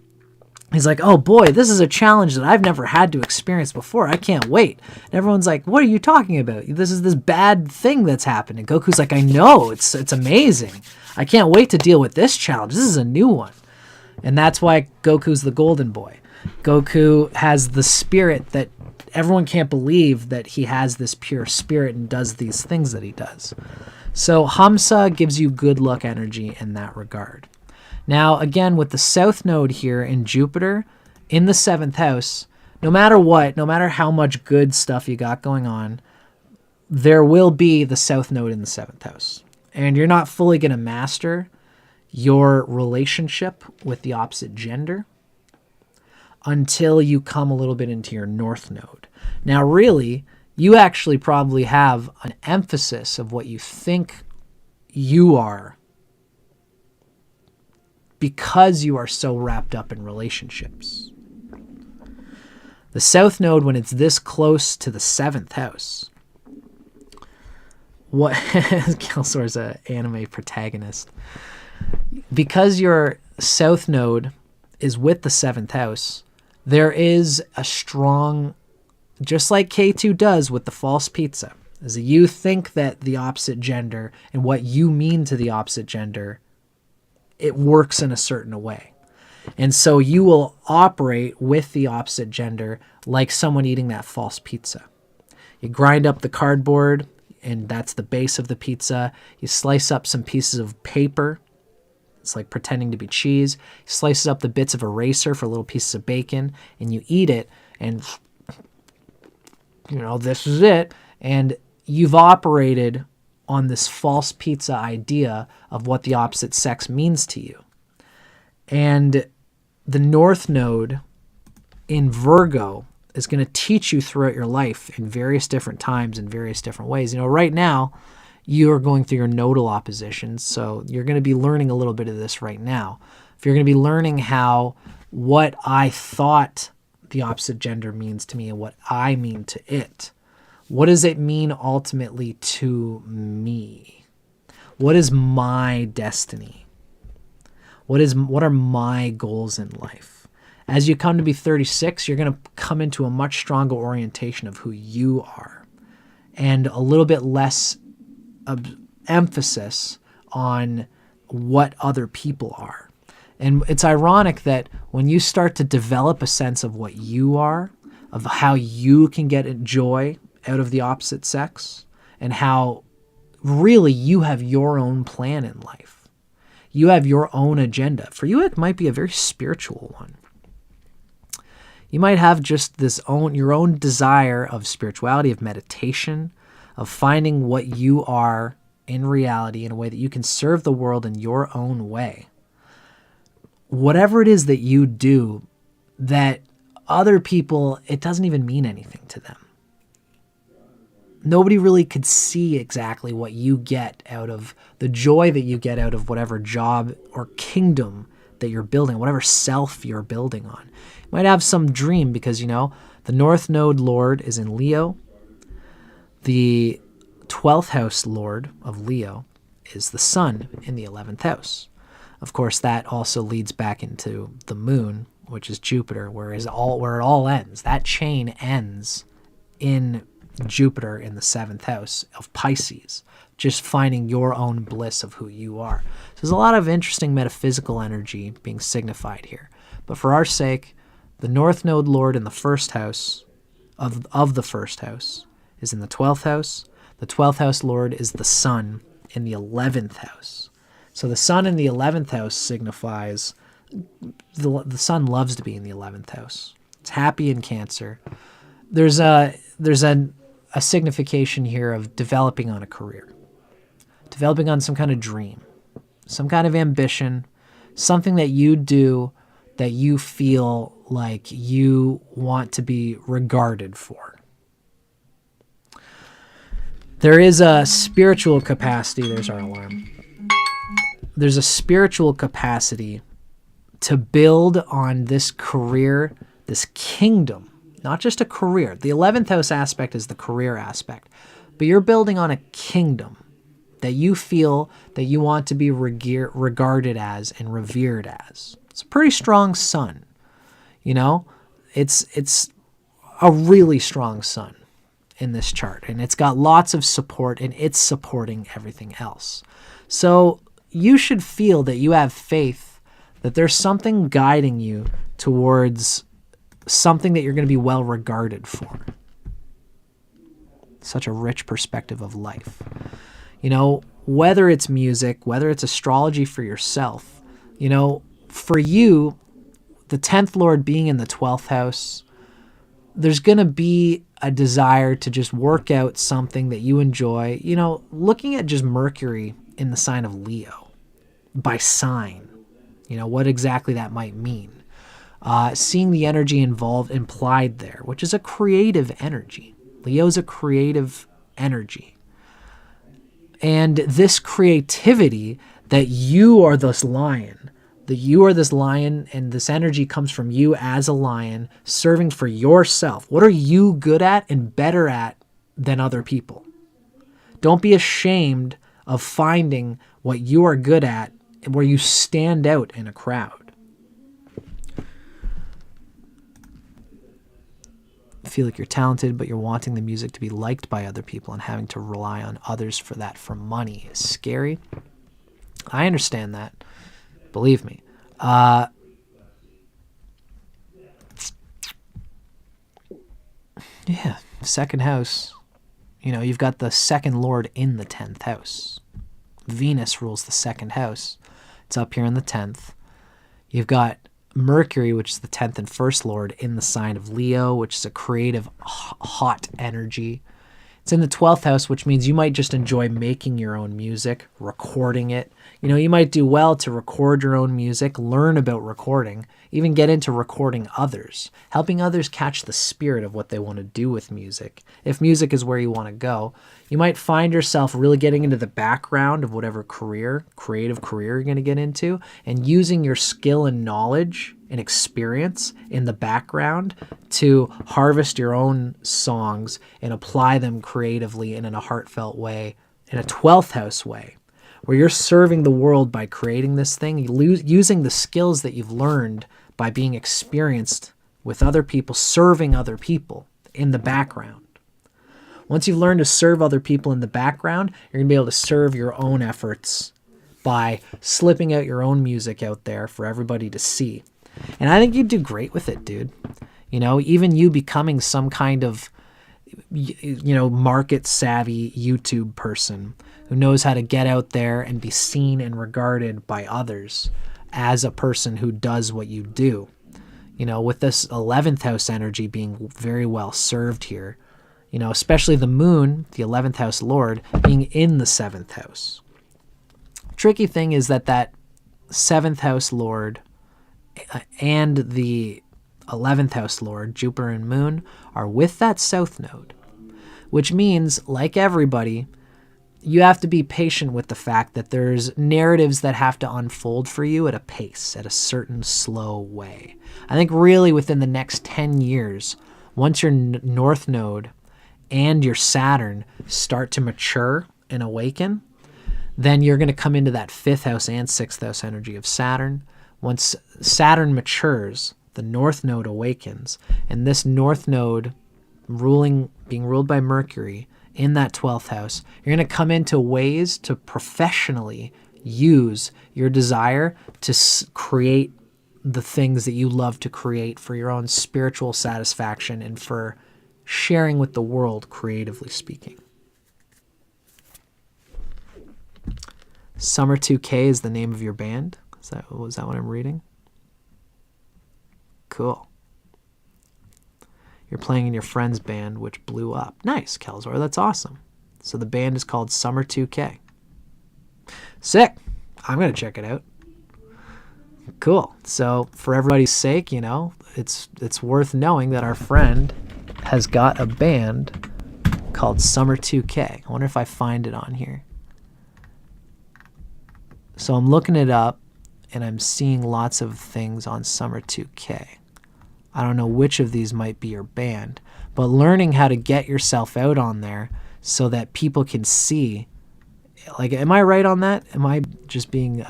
he's like, oh boy, this is a challenge that I've never had to experience before. I can't wait. And everyone's like, what are you talking about? This is this bad thing that's happened. And Goku's like, I know, it's amazing. I can't wait to deal with this challenge. This is a new one. And that's why Goku's the golden boy. Goku has the spirit that everyone can't believe that he has this pure spirit and does these things that he does. So Hamsa gives you good luck energy in that regard. Now, again, with the south node here in Jupiter, in the 7th house, no matter what, no matter how much good stuff you got going on, there will be the south node in the 7th house. And you're not fully going to master your relationship with the opposite gender until you come a little bit into your north node. Now, really, you actually probably have an emphasis of what you think you are because you are so wrapped up in relationships. The South Node, when it's this close to the 7th house, what Kelsor's an anime protagonist. Because your South Node is with the 7th house, there is a strong, just like K2 does with the false pizza, is that you think that the opposite gender and what you mean to the opposite gender, it works in a certain way. And so you will operate with the opposite gender like someone eating that false pizza. You grind up the cardboard, and that's the base of the pizza. You slice up some pieces of paper. It's like pretending to be cheese. You slice up the bits of eraser for little pieces of bacon, and you eat it, and this is it. And you've operated on this false pizza idea of what the opposite sex means to you. And the North Node in Virgo is going to teach you throughout your life in various different times in various different ways. Right now, you are going through your nodal oppositions, so you're going to be learning a little bit of this right now. If you're going to be learning what I thought the opposite gender means to me and what I mean to it. What does it mean ultimately to me? What is my destiny? What are my goals in life? As you come to be 36, you're going to come into a much stronger orientation of who you are and a little bit less emphasis on what other people are. And it's ironic that when you start to develop a sense of what you are, of how you can get joy out of the opposite sex, and how really you have your own plan in life. You have your own agenda. For you, it might be a very spiritual one. You might have just your own desire of spirituality, of meditation, of finding what you are in reality in a way that you can serve the world in your own way. Whatever it is that you do, that other people, it doesn't even mean anything to them. Nobody really could see exactly what you get out of the joy that you get out of whatever job or kingdom that you're building, whatever self you're building on. You might have some dream because, the North Node Lord is in Leo. The 12th house Lord of Leo is the Sun in the 11th house. Of course, that also leads back into the Moon, which is Jupiter, where it all ends. That chain ends in Jupiter in the 7th house of Pisces, just finding your own bliss of who you are. So there's a lot of interesting metaphysical energy being signified here. But for our sake, the North Node Lord in the 1st house of the 1st house is in the 12th house. The 12th house Lord is the Sun in the 11th house. So the Sun in the 11th house signifies the Sun loves to be in the 11th house. It's happy in Cancer. There's a signification here of developing on a career, developing on some kind of dream, some kind of ambition, something that you do that you feel like you want to be regarded for. There is a spiritual capacity. There's our alarm. There's a spiritual capacity to build on this career, this kingdom. Not just a career. The 11th house aspect is the career aspect. But you're building on a kingdom that you feel that you want to be regarded as and revered as. It's a pretty strong sun. It's a really strong sun in this chart. And it's got lots of support, and it's supporting everything else. So you should feel that you have faith that there's something guiding you towards something that you're going to be well regarded for. Such a rich perspective of life. Whether it's music, whether it's astrology for yourself, for you, the 10th Lord being in the 12th house, there's going to be a desire to just work out something that you enjoy. Looking at just Mercury in the sign of Leo by sign, what exactly that might mean. Seeing the energy implied there, which is a creative energy. Leo's a creative energy. And this creativity that you are this lion, You are this lion, and this energy comes from you as a lion serving for yourself. What are you good at and better at than other people? Don't be ashamed of finding what you are good at and where you stand out in a crowd. Feel like you're talented, but you're wanting the music to be liked by other people and having to rely on others for that for money is scary. I understand that. Believe me. Yeah, second house. You know, you've got the second lord in the 10th house. Venus rules the second house. It's up here in the 10th. You've got Mercury, which is the 10th and first lord, in the sign of Leo, which is a creative, hot energy. It's in the 12th house, which means you might just enjoy making your own music, recording it. You know, you might do well to record your own music, learn about recording, even get into recording others, helping others catch the spirit of what they want to do with music. If music is where you want to go, you might find yourself really getting into the background of whatever creative career you're going to get into, and using your skill and knowledge and experience in the background to harvest your own songs and apply them creatively and in a heartfelt way, in a 12th house way, where you're serving the world by creating this thing, using the skills that you've learned by being experienced with other people, serving other people in the background. Once you've learned to serve other people in the background, you're going to be able to serve your own efforts by slipping out your own music out there for everybody to see. And I think you'd do great with it, dude. You know, even you becoming some kind of, you know, market savvy YouTube person who knows how to get out there and be seen and regarded by others as a person who does what you do. You know, with this 11th house energy being very well served here, you know, especially the moon, the 11th house lord, being in the 7th house. Tricky thing is that 7th house lord and the 11th house lord, Jupiter and moon, are with that south node, which means, like everybody, you have to be patient with the fact that there's narratives that have to unfold for you at a pace, at a certain slow way. I think really within the next 10 years, once your north node and your Saturn start to mature and awaken, then you're going to come into that 5th house and 6th house energy of Saturn. Once Saturn matures, the north node awakens, and this north node being ruled by Mercury in that 12th house, you're going to come into ways to professionally use your desire to create the things that you love to create for your own spiritual satisfaction and for sharing with the world, creatively speaking. Summer 2K is the name of your band. Was that what I'm reading? Cool. You're playing in your friend's band, which blew up. Nice, Kelzor. That's awesome. So the band is called Summer 2K. Sick. I'm going to check it out. Cool. So for everybody's sake, you know, it's worth knowing that our friend has got a band called Summer 2K. I wonder if I find it on here. So I'm looking it up, and I'm seeing lots of things on Summer 2K. I don't know which of these might be your band, but learning how to get yourself out on there so that people can see, like, am I right on that? Am I just being,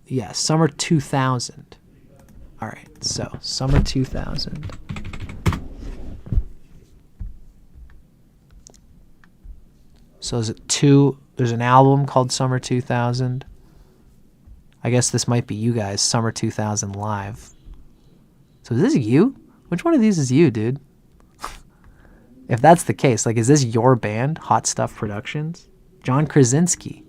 yeah, Summer 2000. All right, so Summer 2000. So is it there's an album called Summer 2000. I guess this might be you guys, Summer 2000 Live. So is this you? Which one of these is you, dude? If that's the case, like, is this your band, Hot Stuff Productions? John Krasinski.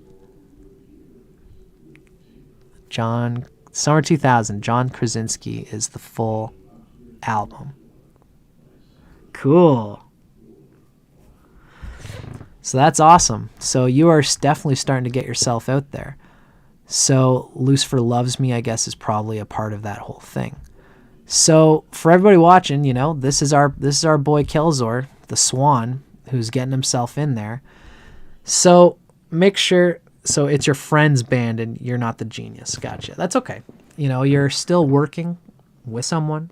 Summer 2000, John Krasinski is the full album. Cool. So that's awesome. So you are definitely starting to get yourself out there. So Lucifer Loves Me, I guess, is probably a part of that whole thing. So for everybody watching, you know, this is our boy Kelzor, the Swan, who's getting himself in there. So make sure, so it's your friend's band and you're not the genius. Gotcha. That's okay. you're still working with someone,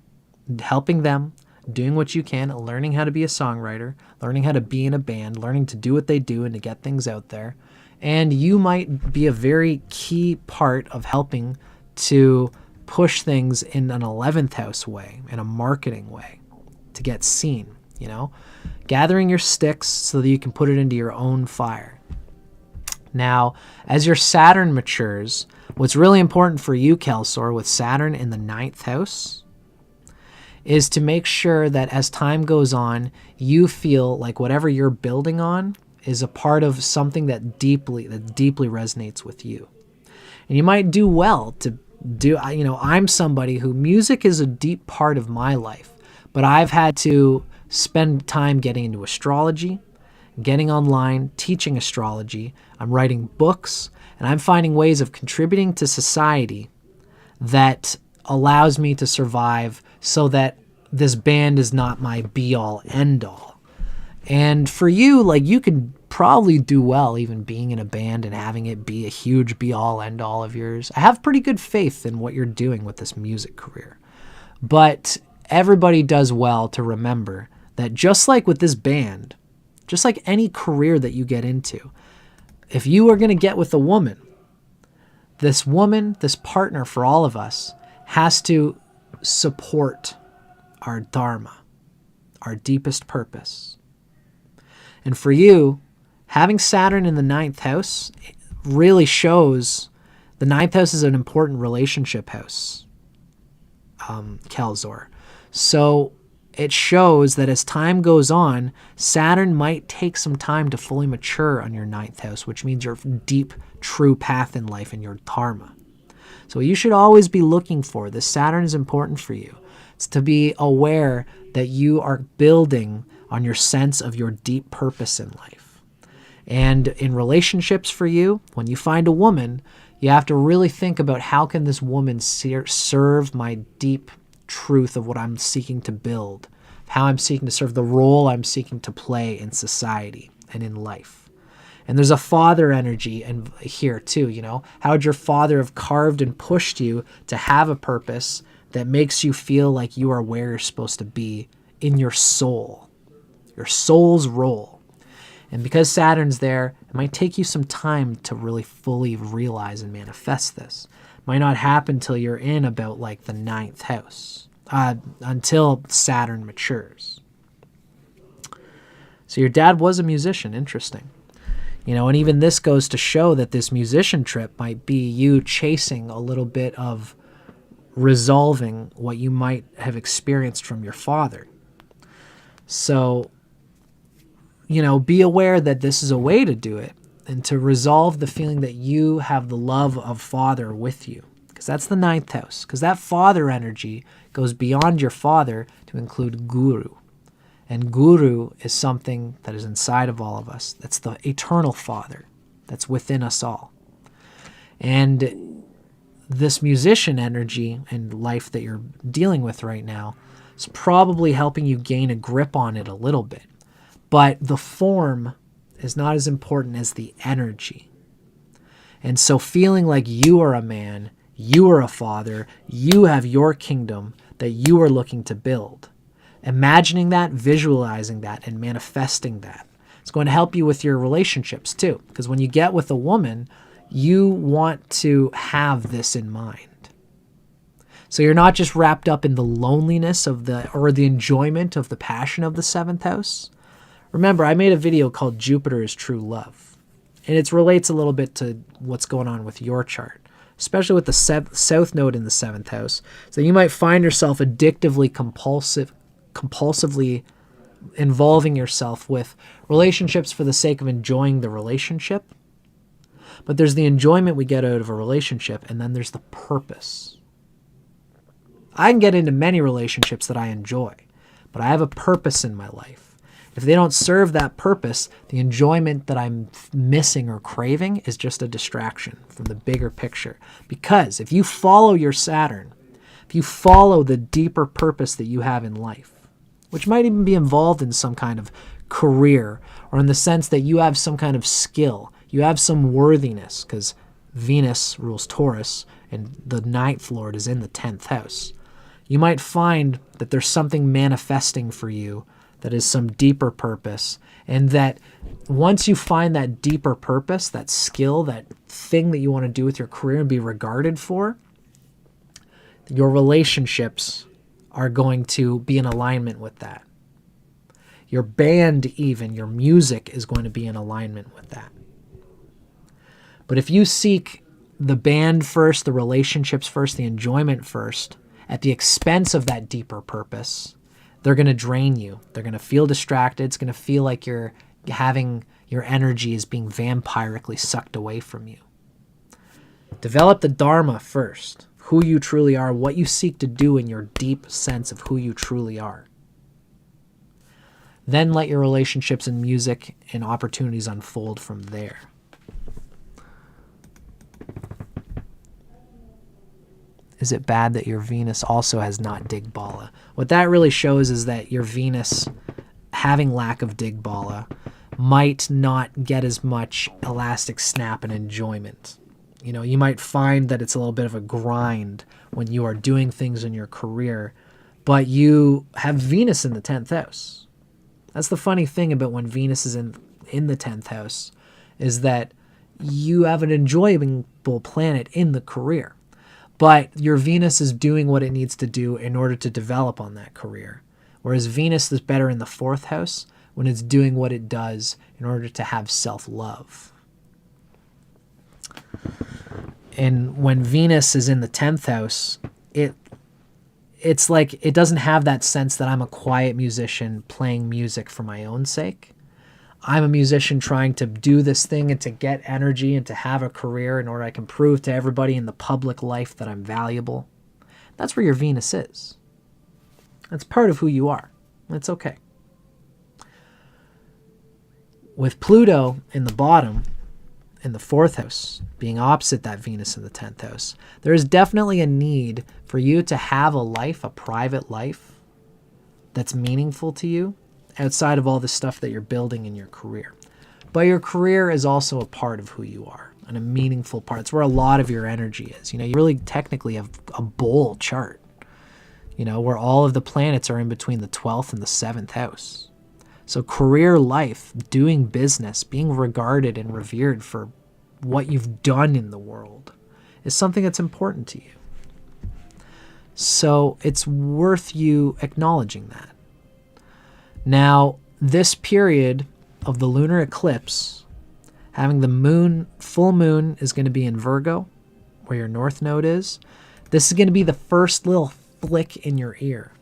helping them, doing what you can, learning how to be a songwriter, learning how to be in a band, learning to do what they do and to get things out there. And you might be a very key part of helping to push things in an 11th house way, in a marketing way, to get seen, gathering your sticks so that you can put it into your own fire. Now, as your Saturn matures, what's really important for you, Kelsor, with Saturn in the 9th house, is to make sure that as time goes on, you feel like whatever you're building on is a part of something that deeply resonates with you. And you might do well to do, I'm somebody who music is a deep part of my life, but I've had to spend time getting into astrology, getting online, teaching astrology. I'm writing books, and I'm finding ways of contributing to society that allows me to survive so that this band is not my be-all, end-all. And for you, you could probably do well even being in a band and having it be a huge be-all, end-all of yours. I have pretty good faith in what you're doing with this music career. But everybody does well to remember that just like with this band, just like any career that you get into, if you are going to get with a woman, this partner for all of us, has to support our dharma, our deepest purpose. And for you, having Saturn in the 9th house really shows the 9th house is an important relationship house, Kelzor. So it shows that as time goes on, Saturn might take some time to fully mature on your 9th house, which means your deep, true path in life and your dharma. So you should always be looking for this. Saturn is important for you. It's to be aware that you are building on your sense of your deep purpose in life. And in relationships for you, when you find a woman, you have to really think about how can this woman serve my deep truth of what I'm seeking to build, how I'm seeking to serve, the role I'm seeking to play in society and in life. And there's a father energy and here too, how would your father have carved and pushed you to have a purpose that makes you feel like you are where you're supposed to be in your soul's role. And because Saturn's there, it might take you some time to really fully realize and manifest this. It might not happen till you're in about the 9th house, until Saturn matures. So your dad was a musician, interesting. And even this goes to show that this musician trip might be you chasing a little bit of resolving what you might have experienced from your father. So, be aware that this is a way to do it and to resolve the feeling that you have the love of father with you. Because that's the 9th house. Because that father energy goes beyond your father to include guru. And guru is something that is inside of all of us. That's the eternal father that's within us all. And this musician energy and life that you're dealing with right now is probably helping you gain a grip on it a little bit. But the form is not as important as the energy. And so feeling like you are a man, you are a father, you have your kingdom that you are looking to build. Imagining that, visualizing that, and manifesting that. It's going to help you with your relationships too. Because when you get with a woman, you want to have this in mind. So you're not just wrapped up in the loneliness or the enjoyment of the passion of the 7th house. Remember, I made a video called Jupiter is True Love. And it relates a little bit to what's going on with your chart, especially with the South Node in the 7th house. So you might find yourself addictively compulsively involving yourself with relationships for the sake of enjoying the relationship. But there's the enjoyment we get out of a relationship, and then there's the purpose. I can get into many relationships that I enjoy, but I have a purpose in my life. If they don't serve that purpose, the enjoyment that I'm missing or craving is just a distraction from the bigger picture. Because if you follow your Saturn, if you follow the deeper purpose that you have in life, which might even be involved in some kind of career or in the sense that you have some kind of skill, you have some worthiness, because Venus rules Taurus and the ninth lord is in the 10th house, you might find that there's something manifesting for you that is some deeper purpose, and that once you find that deeper purpose, that skill, that thing that you want to do with your career and be regarded for, your relationships are going to be in alignment with that. Your band, even, your music is going to be in alignment with that. But if you seek the band first, the relationships first, the enjoyment first, at the expense of that deeper purpose, they're going to drain you. They're going to feel distracted. It's going to feel like you're having your energy is being vampirically sucked away from you. Develop the Dharma first, who you truly are, what you seek to do in your deep sense of who you truly are. Then let your relationships and music and opportunities unfold from there. Is it bad that your Venus also has not Digbala? What that really shows is that your Venus, having lack of Digbala, might not get as much elastic snap and enjoyment. You know, you might find that it's a little bit of a grind when you are doing things in your career, but you have Venus in the 10th house. That's the funny thing about when Venus is in the 10th house, is that you have an enjoyable planet in the career. But your Venus is doing what it needs to do in order to develop on that career. Whereas Venus is better in the 4th house when it's doing what it does in order to have self-love. And when Venus is in the 10th house, it's like it doesn't have that sense that I'm a quiet musician playing music for my own sake. I'm a musician trying to do this thing and to get energy and to have a career in order I can prove to everybody in the public life that I'm valuable. That's where your Venus is. That's part of who you are. It's okay. With Pluto in the bottom, in the 4th house, being opposite that Venus in the 10th house, there is definitely a need for you to have a life, a private life, that's meaningful to you, outside of all the stuff that you're building in your career. But your career is also a part of who you are, and a meaningful part. It's where a lot of your energy is. You know, you really technically have a bowl chart, you know, where all of the planets are in between the 12th and the 7th house. So career life, doing business, being regarded and revered for what you've done in the world is something that's important to you. So it's worth you acknowledging that. Now, this period of the lunar eclipse, having the moon, full moon is going to be in Virgo, where your north node is. This is going to be the first little flick in your ear.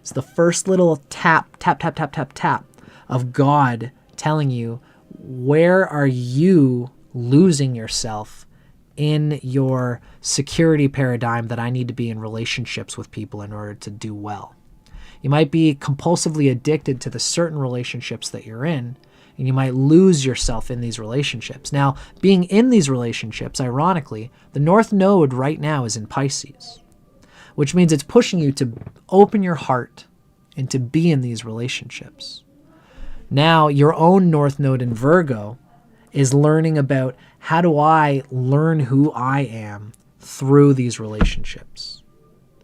It's the first little tap, tap, tap, tap, tap, tap of God telling you, where are you losing yourself in your security paradigm that I need to be in relationships with people in order to do well? You might be compulsively addicted to the certain relationships that you're in, and you might lose yourself in these relationships. Now, being in these relationships, ironically, the North Node right now is in Pisces, which means it's pushing you to open your heart and to be in these relationships. Now, your own North Node in Virgo is learning about, how do I learn who I am through these relationships?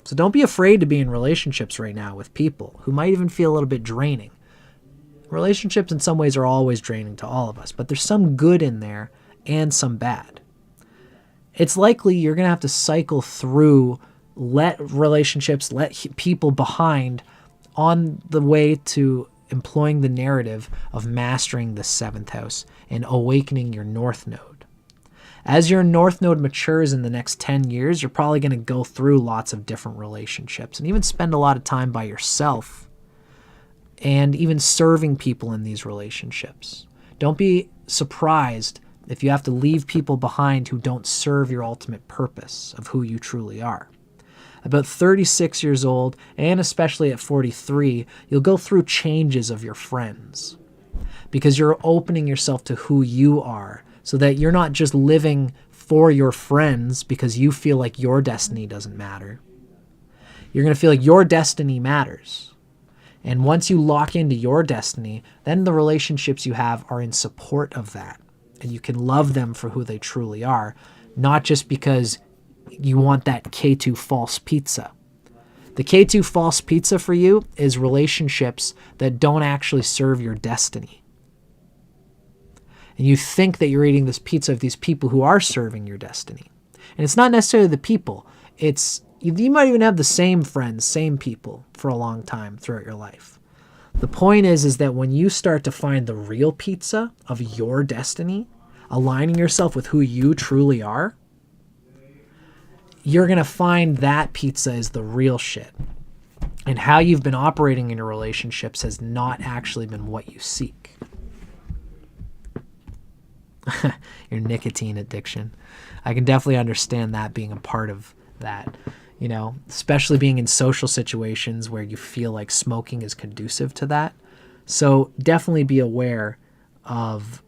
So don't be afraid to be in relationships right now with people who might even feel a little bit draining. Relationships in some ways are always draining to all of us, but there's some good in there and some bad. It's likely you're going to have to cycle through, let relationships, let people behind on the way to employing the narrative of mastering the 7th house and awakening your North Node. As your North Node matures in the next 10 years, you're probably going to go through lots of different relationships and even spend a lot of time by yourself and even serving people in these relationships. Don't be surprised if you have to leave people behind who don't serve your ultimate purpose of who you truly are. About 36 years old, and especially at 43, you'll go through changes of your friends because you're opening yourself to who you are, so that you're not just living for your friends because you feel like your destiny doesn't matter. You're going to feel like your destiny matters. And once you lock into your destiny, then the relationships you have are in support of that. And you can love them for who they truly are, not just because you want that K2 false pizza. The K2 false pizza for you is relationships that don't actually serve your destiny. And you think that you're eating this pizza of these people who are serving your destiny. And it's not necessarily the people. You might even have the same friends, same people for a long time throughout your life. The point is that when you start to find the real pizza of your destiny, aligning yourself with who you truly are, you're going to find that pizza is the real shit. And how you've been operating in your relationships has not actually been what you seek. Your nicotine addiction. I can definitely understand that being a part of that, especially being in social situations where you feel like smoking is conducive to that. So definitely be aware of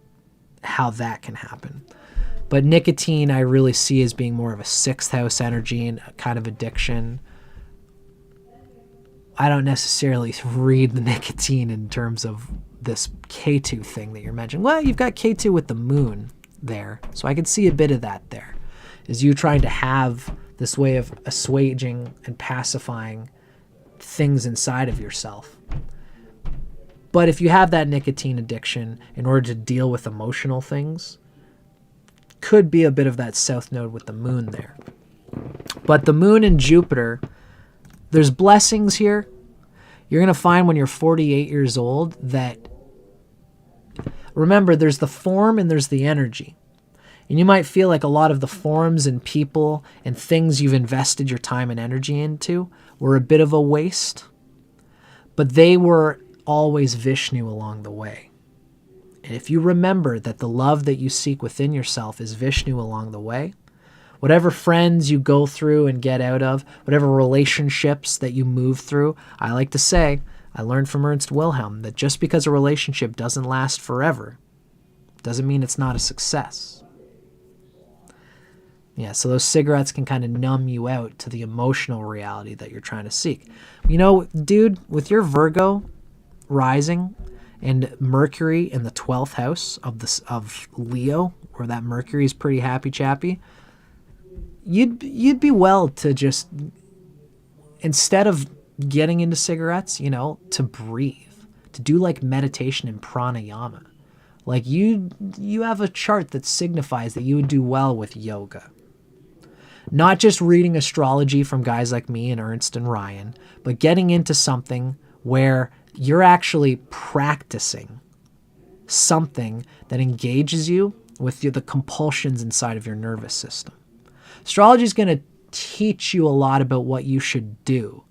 how that can happen. But nicotine I really see as being more of a sixth house energy and a kind of addiction. I don't necessarily read the nicotine in terms of this K2 thing that you're mentioning. Well, you've got K2 with the moon there, so I can see a bit of that there. Is you trying to have this way of assuaging and pacifying things inside of yourself. But if you have that nicotine addiction in order to deal with emotional things, could be a bit of that south node with the moon there. But the moon and Jupiter, there's blessings here. You're going to find when you're 48 years old that, remember, there's the form and there's the energy. And you might feel like a lot of the forms and people and things you've invested your time and energy into were a bit of a waste, but they were always Vishnu along the way. And if you remember that the love that you seek within yourself is Vishnu along the way, whatever friends you go through and get out of, whatever relationships that you move through, I like to say, I learned from Ernst Wilhelm that just because a relationship doesn't last forever, doesn't mean it's not a success. Yeah, so those cigarettes can kind of numb you out to the emotional reality that you're trying to seek. Dude, with your Virgo rising and Mercury in the 12th house of Leo, where that Mercury is pretty happy chappy, you'd be well to just, instead of getting into cigarettes, to breathe, to do like meditation and pranayama. Like you have a chart that signifies that you would do well with yoga. Not just reading astrology from guys like me and Ernst and Ryan, but getting into something where you're actually practicing something that engages you with the compulsions inside of your nervous system. Astrology is going to teach you a lot about what you should do.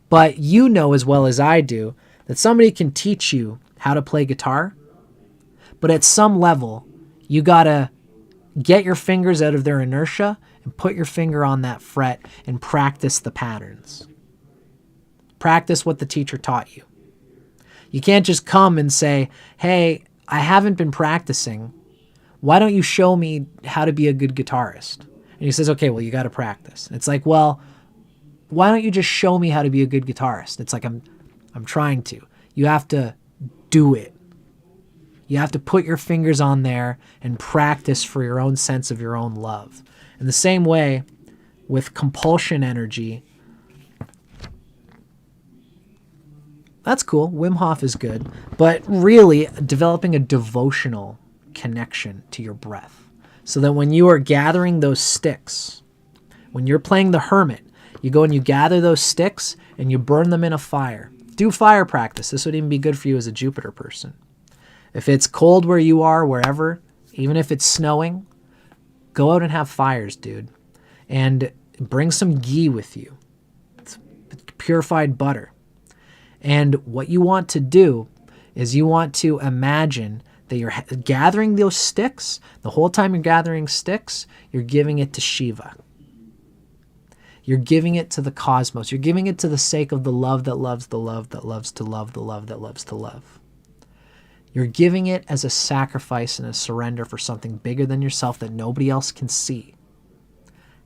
But you know as well as I do that somebody can teach you how to play guitar, but at some level, you got to get your fingers out of their inertia and put your finger on that fret and practice the patterns. Practice what the teacher taught you. You can't just come and say, hey, I haven't been practicing. Why don't you show me how to be a good guitarist? And he says, okay, well, you got to practice. It's like, well, why don't you just show me how to be a good guitarist? It's like, I'm trying to. You have to do it. You have to put your fingers on there and practice for your own sense of your own love. In the same way, with compulsion energy, that's cool. Wim Hof is good. But really, developing a devotional connection to your breath. So that when you are gathering those sticks, when you're playing the hermit, you go and you gather those sticks and you burn them in a fire. Do fire practice. This would even be good for you as a Jupiter person. If it's cold where you are, wherever, even if it's snowing, go out and have fires, dude. And bring some ghee with you. It's purified butter. And what you want to do is you want to imagine that you're gathering those sticks. The whole time you're gathering sticks, you're giving it to Shiva. You're giving it to the cosmos. You're giving it to the sake of the love that loves the love that loves to love the love that loves to love. You're giving it as a sacrifice and a surrender for something bigger than yourself that nobody else can see.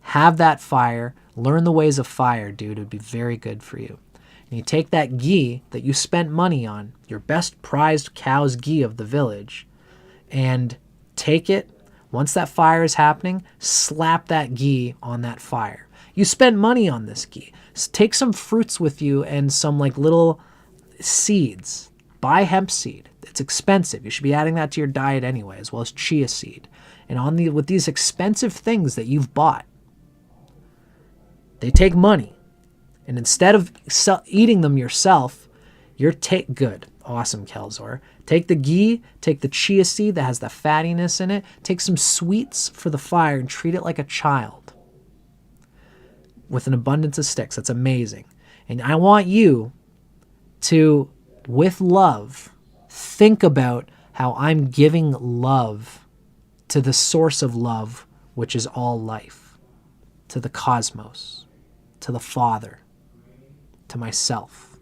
Have that fire. Learn the ways of fire, dude. It would be very good for you. And you take that ghee that you spent money on, your best prized cow's ghee of the village, and take it, Once that fire is happening, slap that ghee on that fire. You spend money on this ghee. Take some fruits with you and some like little seeds. Buy hemp seed. It's expensive. You should be adding that to your diet anyway, as well as chia seed. And with these expensive things that you've bought, they take money. And instead of eating them yourself, good. Awesome, Kelzor. Take the ghee, take the chia seed that has the fattiness in it, take some sweets for the fire and treat it like a child with an abundance of sticks. That's amazing. And I want you to, with love, think about how I'm giving love to the source of love, which is all life, to the cosmos, to the Father, to myself.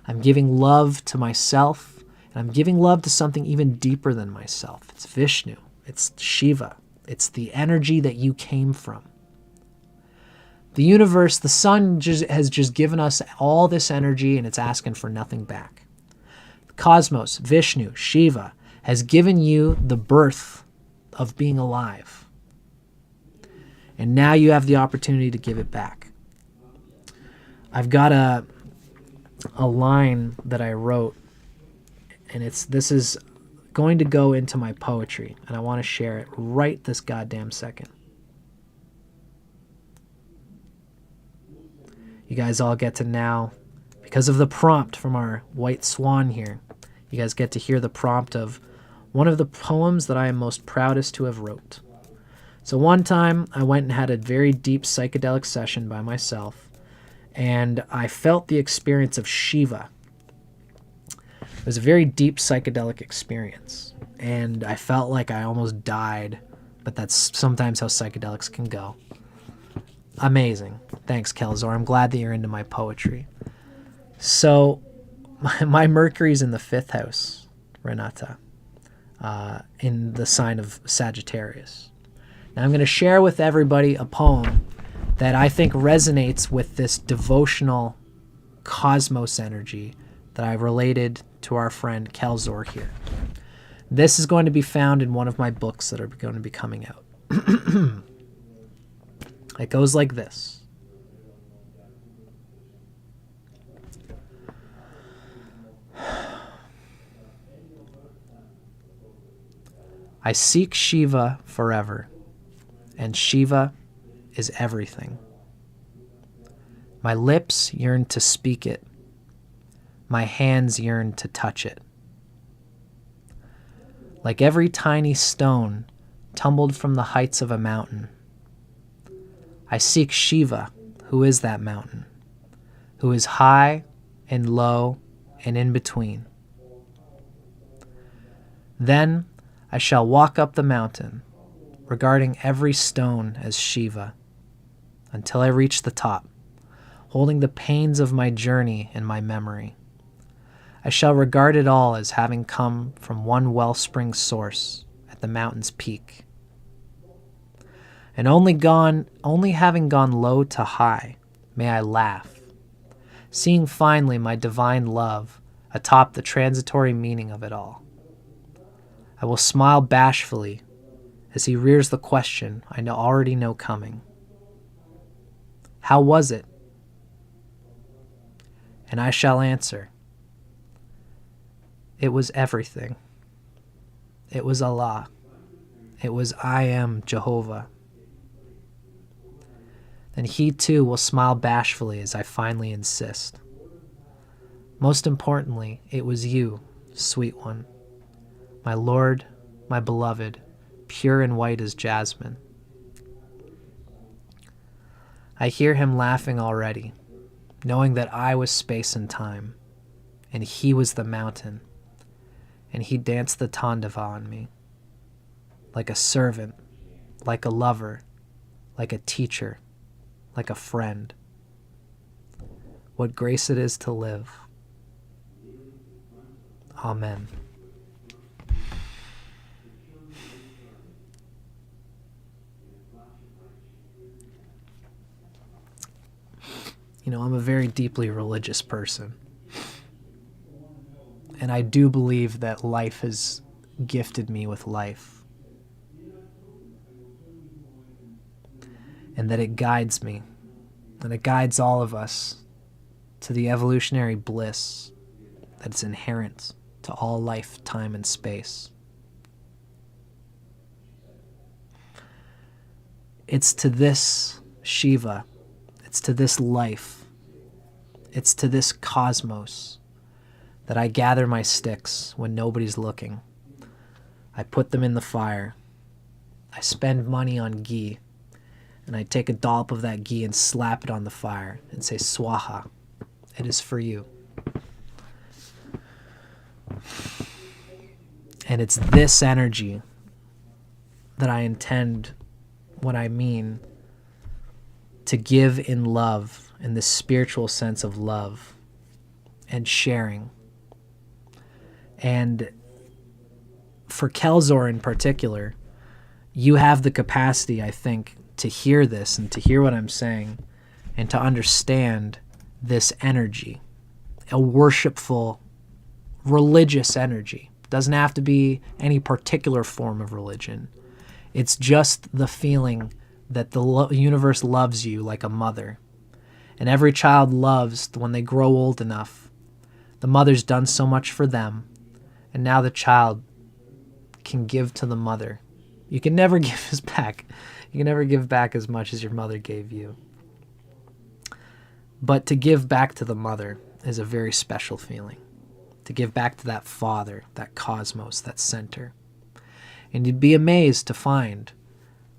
I'm giving love to myself, and I'm giving love to something even deeper than myself. It's Vishnu. It's Shiva. It's the energy that you came from. The universe, the sun has just given us all this energy, and it's asking for nothing back. The cosmos, Vishnu, Shiva, has given you the birth of being alive. And now you have the opportunity to give it back. I've got a line that I wrote, and this is going to go into my poetry, and I want to share it right this goddamn second. You guys all get to now, because of the prompt from our white swan here, you guys get to hear the prompt of one of the poems that I am most proudest to have wrote. So one time I went and had a very deep psychedelic session by myself, and I felt the experience of Shiva. It was a very deep psychedelic experience, and I felt like I almost died, but that's sometimes how psychedelics can go. Amazing. Thanks, Kelzor. I'm glad that you're into my poetry. So, my Mercury's in the 5th house, Renata, in the sign of Sagittarius. Now, I'm going to share with everybody a poem that I think resonates with this devotional cosmos energy that I related to our friend Kelzor here. This is going to be found in one of my books that are going to be coming out. It goes like this. I seek Shiva forever, and Shiva is everything. My lips yearn to speak it. My hands yearn to touch it. Like every tiny stone tumbled from the heights of a mountain, I seek Shiva, who is that mountain, who is high and low and in between. Then I shall walk up the mountain, regarding every stone as Shiva, until I reach the top, holding the pains of my journey in my memory. I shall regard it all as having come from one wellspring source at the mountain's peak. And only having gone low to high, may I laugh, seeing finally my divine love atop the transitory meaning of it all. I will smile bashfully as he rears the question I already know coming. How was it? And I shall answer, it was everything. It was Allah. It was I am Jehovah. Then he too will smile bashfully as I finally insist. Most importantly, it was you, sweet one, my Lord, my beloved, pure and white as jasmine. I hear him laughing already, knowing that I was space and time, and he was the mountain, and he danced the tandava on me, like a servant, like a lover, like a teacher, like a friend. What grace it is to live. Amen. You know, I'm a very deeply religious person. And I do believe that life has gifted me with life. and that it guides me, and it guides all of us to the evolutionary bliss that's inherent to all life, time, and space. It's to this Shiva, it's to this life, it's to this cosmos that I gather my sticks when nobody's looking. I put them in the fire. I spend money on ghee, and I take a dollop of that ghee and slap it on the fire and say, Swaha, it is for you. And it's this energy that I intend when I mean to give in love, in this spiritual sense of love and sharing. And for Kelzor in particular, you have the capacity, I think, to hear this and to hear what I'm saying and to understand this energy, a worshipful, religious energy. Doesn't have to be any particular form of religion. It's just the feeling that the universe loves you like a mother. And every child loves when they grow old enough. The mother's done so much for them, and now the child can give to the mother. You can never give us back. You can never give back as much as your mother gave you. But to give back to the mother is a very special feeling. To give back to that father, that cosmos, that center. And you'd be amazed to find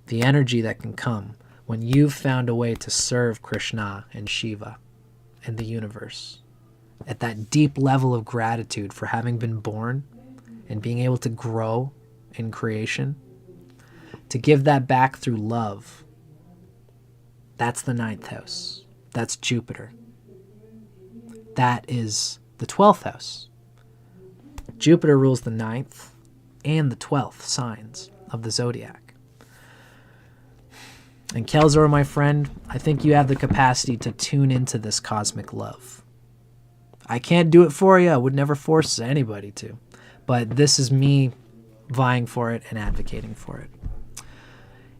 the energy that can come when you've found a way to serve Krishna and Shiva and the universe at that deep level of gratitude for having been born and being able to grow in creation, to give that back through love. That's the 9th house. That's Jupiter. That is the 12th house. Jupiter rules the 9th and the 12th signs of the zodiac. And Kelzor, my friend, I think you have the capacity to tune into this cosmic love. I can't do it for you. I would never force anybody to. But this is me vying for it and advocating for it.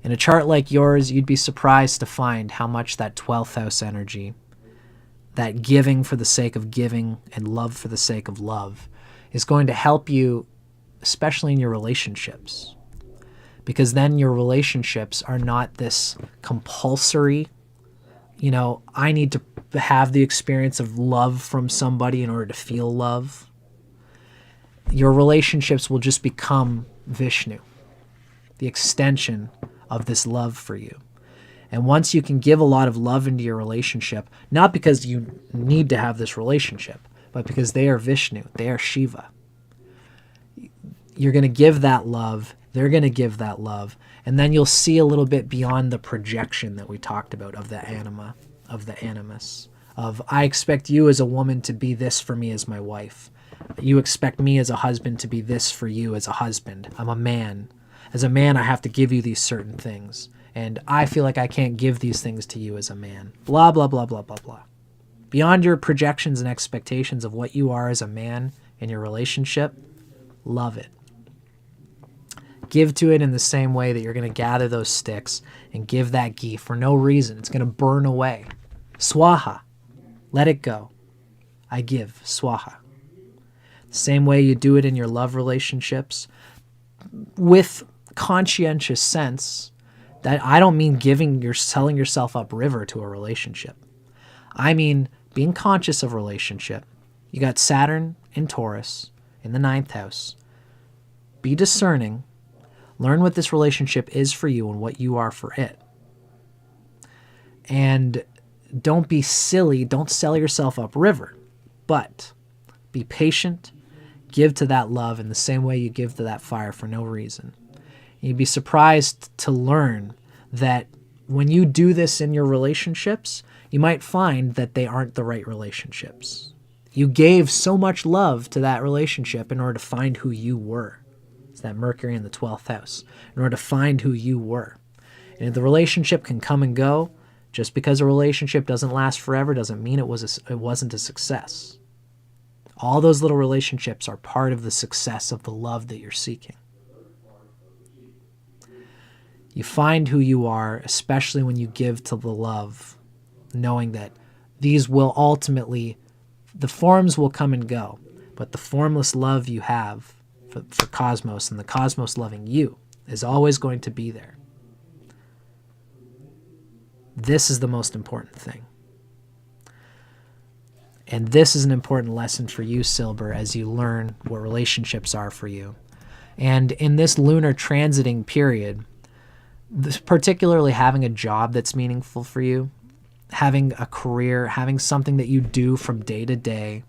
In a chart like yours, you'd be surprised to find how much that 12th house energy, that giving for the sake of giving and love for the sake of love, is going to help you, especially in your relationships. Because then your relationships are not this compulsory, I need to have the experience of love from somebody in order to feel love. Your relationships will just become Vishnu, the extension of this love for you. And once you can give a lot of love into your relationship, not because you need to have this relationship, but because they are Vishnu, they are Shiva. You're going to give that love, they're going to give that love, and then you'll see a little bit beyond the projection that we talked about of the anima, of the animus, of I expect you as a woman to be this for me as my wife. You expect me as a husband to be this for you as a husband. I'm a man. As a man, I have to give you these certain things. And I feel like I can't give these things to you as a man. Blah, blah, blah, blah, blah, blah. Beyond your projections and expectations of what you are as a man in your relationship, love it. Give to it in the same way that you're going to gather those sticks and give that ghee for no reason. It's going to burn away. Swaha. Let it go. I give. Swaha. Same way you do it in your love relationships with conscientious sense. That I don't mean selling yourself upriver to a relationship. I mean being conscious of relationship. You got Saturn in Taurus in the 9th house. Be discerning. Learn what this relationship is for you and what you are for it. And don't be silly. Don't sell yourself upriver. But be patient. Give to that love in the same way you give to that fire for no reason. You'd be surprised to learn that when you do this in your relationships, you might find that they aren't the right relationships. You gave so much love to that relationship in order to find who you were. It's that Mercury in the 12th house. In order to find who you were. And if the relationship can come and go, just because a relationship doesn't last forever doesn't mean it wasn't a success. All those little relationships are part of the success of the love that you're seeking. You find who you are, especially when you give to the love, knowing that these will ultimately, the forms will come and go, but the formless love you have for cosmos and the cosmos loving you is always going to be there. This is the most important thing. And this is an important lesson for you, Silber, as you learn what relationships are for you. And in this lunar transiting period, particularly having a job that's meaningful for you, having a career, having something that you do from day to day,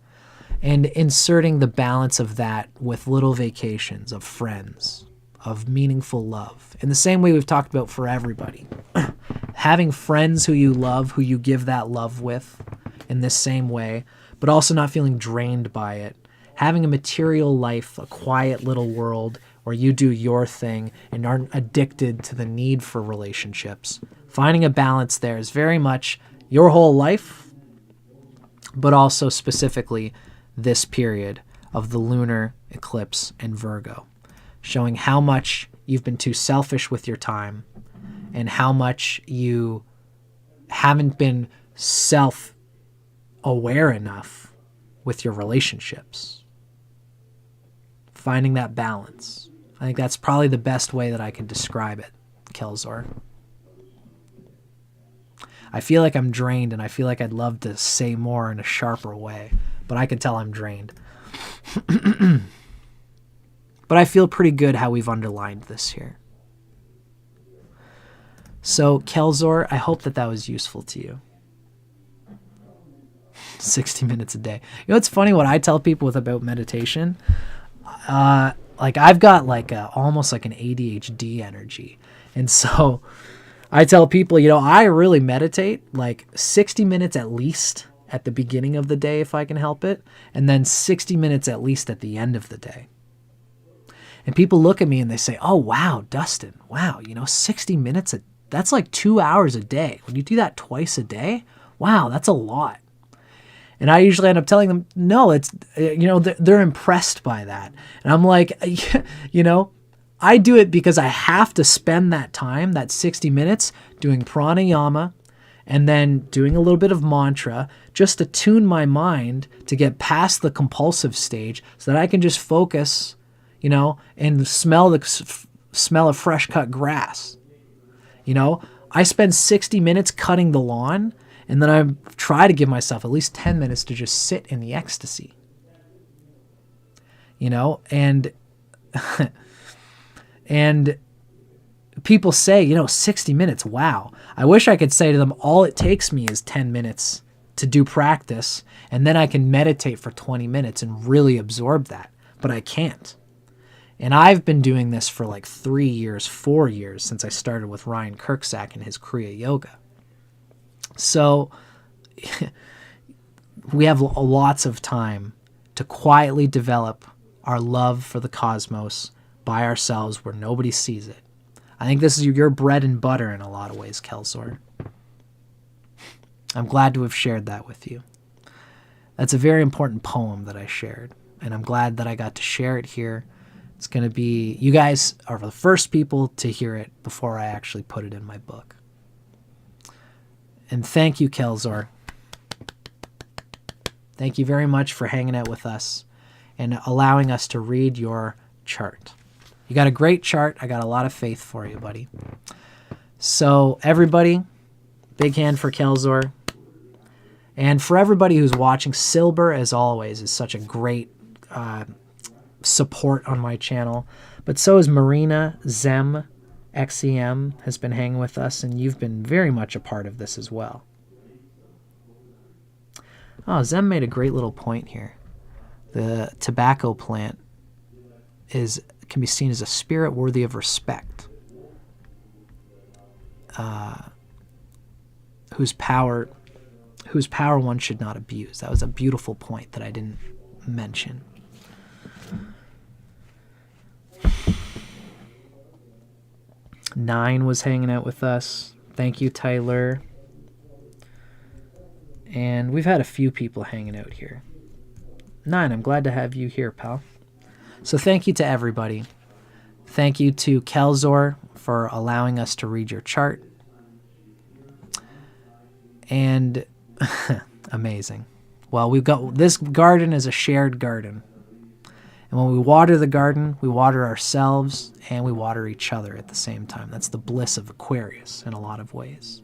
and inserting the balance of that with little vacations, of friends, of meaningful love. In the same way we've talked about for everybody. Having friends who you love, who you give that love with in this same way, but also not feeling drained by it. Having a material life, a quiet little world where you do your thing and aren't addicted to the need for relationships. Finding a balance there is very much your whole life, but also specifically this period of the lunar eclipse in Virgo, showing how much you've been too selfish with your time and how much you haven't been self-aware enough with your relationships. Finding that balance. I think that's probably the best way that I can describe it, Kelzor. I feel like I'm drained, and I feel like I'd love to say more in a sharper way, but I can tell I'm drained. But I feel pretty good how we've underlined this here. So, Kelzor, I hope that was useful to you. 60 minutes a day. You know, it's funny what I tell people about meditation. Like I've got like almost like an ADHD energy. And so I tell people, you know, I really meditate like 60 minutes at least at the beginning of the day if I can help it. And then 60 minutes at least at the end of the day. And people look at me and they say, oh, wow, Dustin, wow, you know, 60 minutes, that's like 2 hours a day. When you do that twice a day, wow, that's a lot. And I usually end up telling them, no, it's, you know, they're impressed by that. And I'm like, you know, I do it because I have to spend that time, that 60 minutes, doing pranayama and then doing a little bit of mantra just to tune my mind to get past the compulsive stage so that I can just focus, you know, and smell of fresh cut grass. You know, I spend 60 minutes cutting the lawn, and then I try to give myself at least 10 minutes to just sit in the ecstasy. You know, and and people say, you know, 60 minutes, wow. I wish I could say to them, all it takes me is 10 minutes to do practice, and then I can meditate for 20 minutes and really absorb that. But I can't. And I've been doing this for like 3 years, 4 years since I started with Ryan Kirksack and his Kriya Yoga. So we have lots of time to quietly develop our love for the cosmos by ourselves where nobody sees it. I think this is your bread and butter in a lot of ways, Kelzor. I'm glad to have shared that with you. That's a very important poem that I shared, and I'm glad that I got to share it here. It's going to be, you guys are the first people to hear it before I actually put it in my book. And thank you, Kelzor. Thank you very much for hanging out with us and allowing us to read your chart. You got a great chart. I got a lot of faith for you, buddy. So everybody, big hand for Kelzor. And for everybody who's watching, Silber, as always, is such a great support on my channel. But so is Marina, Zem, XEM has been hanging with us, and you've been very much a part of this as well. Oh, Zem made a great little point here. The tobacco plant can be seen as a spirit worthy of respect, whose power one should not abuse. That was a beautiful point that I didn't mention. Nine was hanging out with us. Thank you, Tyler. And we've had a few people hanging out here. Nine, I'm glad to have you here, pal. So thank you to everybody. Thank you to Kelzor for allowing us to read your chart. And amazing. Well, this garden is a shared garden. And when we water the garden, we water ourselves and we water each other at the same time. That's the bliss of Aquarius in a lot of ways.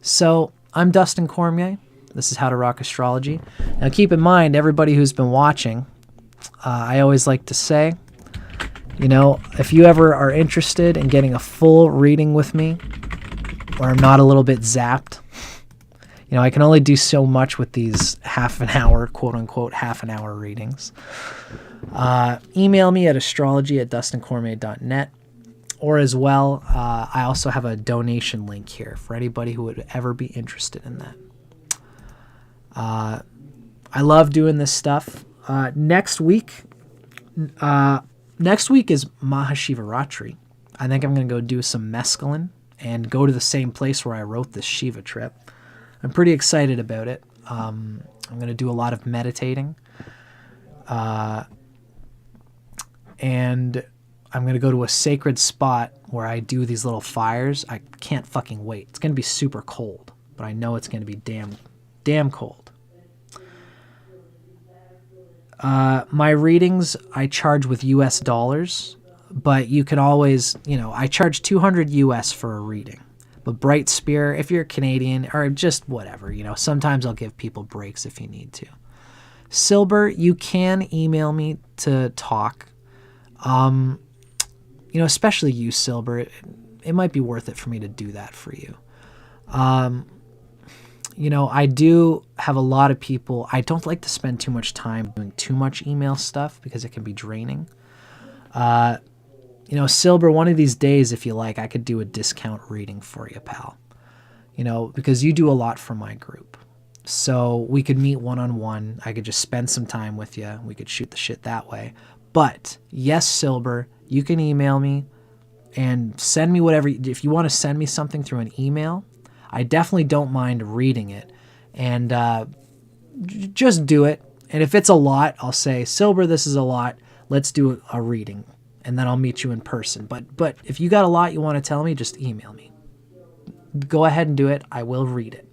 So I'm Dustin Cormier. This is How to Rock Astrology. Now keep in mind, everybody who's been watching, I always like to say, if you ever are interested in getting a full reading with me, or I'm not a little bit zapped, I can only do so much with these half an hour, quote unquote, half an hour readings. Email me at astrology@dustincormier.net, or as well, I also have a donation link here for anybody who would ever be interested in that. I love doing this stuff. Next week is Mahashivaratri. I think I'm going to go do some mescaline and go to the same place where I wrote this Shiva trip. I'm pretty excited about it. I'm going to do a lot of meditating. And I'm going to go to a sacred spot where I do these little fires. I can't fucking wait. It's going to be super cold, but I know it's going to be damn cold. My readings, I charge with US dollars, but you can always, I charge 200 US for a reading. But Bright Spear, if you're Canadian, or just whatever, sometimes I'll give people breaks if you need to. Silber, you can email me to talk. Especially you, Silber, it might be worth it for me to do that for you. I do have a lot of people. I don't like to spend too much time doing too much email stuff because it can be draining. Silber, one of these days, if you like, I could do a discount reading for you, pal. Because you do a lot for my group. So we could meet one-on-one. I could just spend some time with you. We could shoot the shit that way. But yes, Silber, you can email me and send me whatever. If you want to send me something through an email, I definitely don't mind reading it. And just do it. And if it's a lot, I'll say, Silber, this is a lot. Let's do a reading. And then I'll meet you in person. But if you got a lot you want to tell me, just email me. Go ahead and do it. I will read it.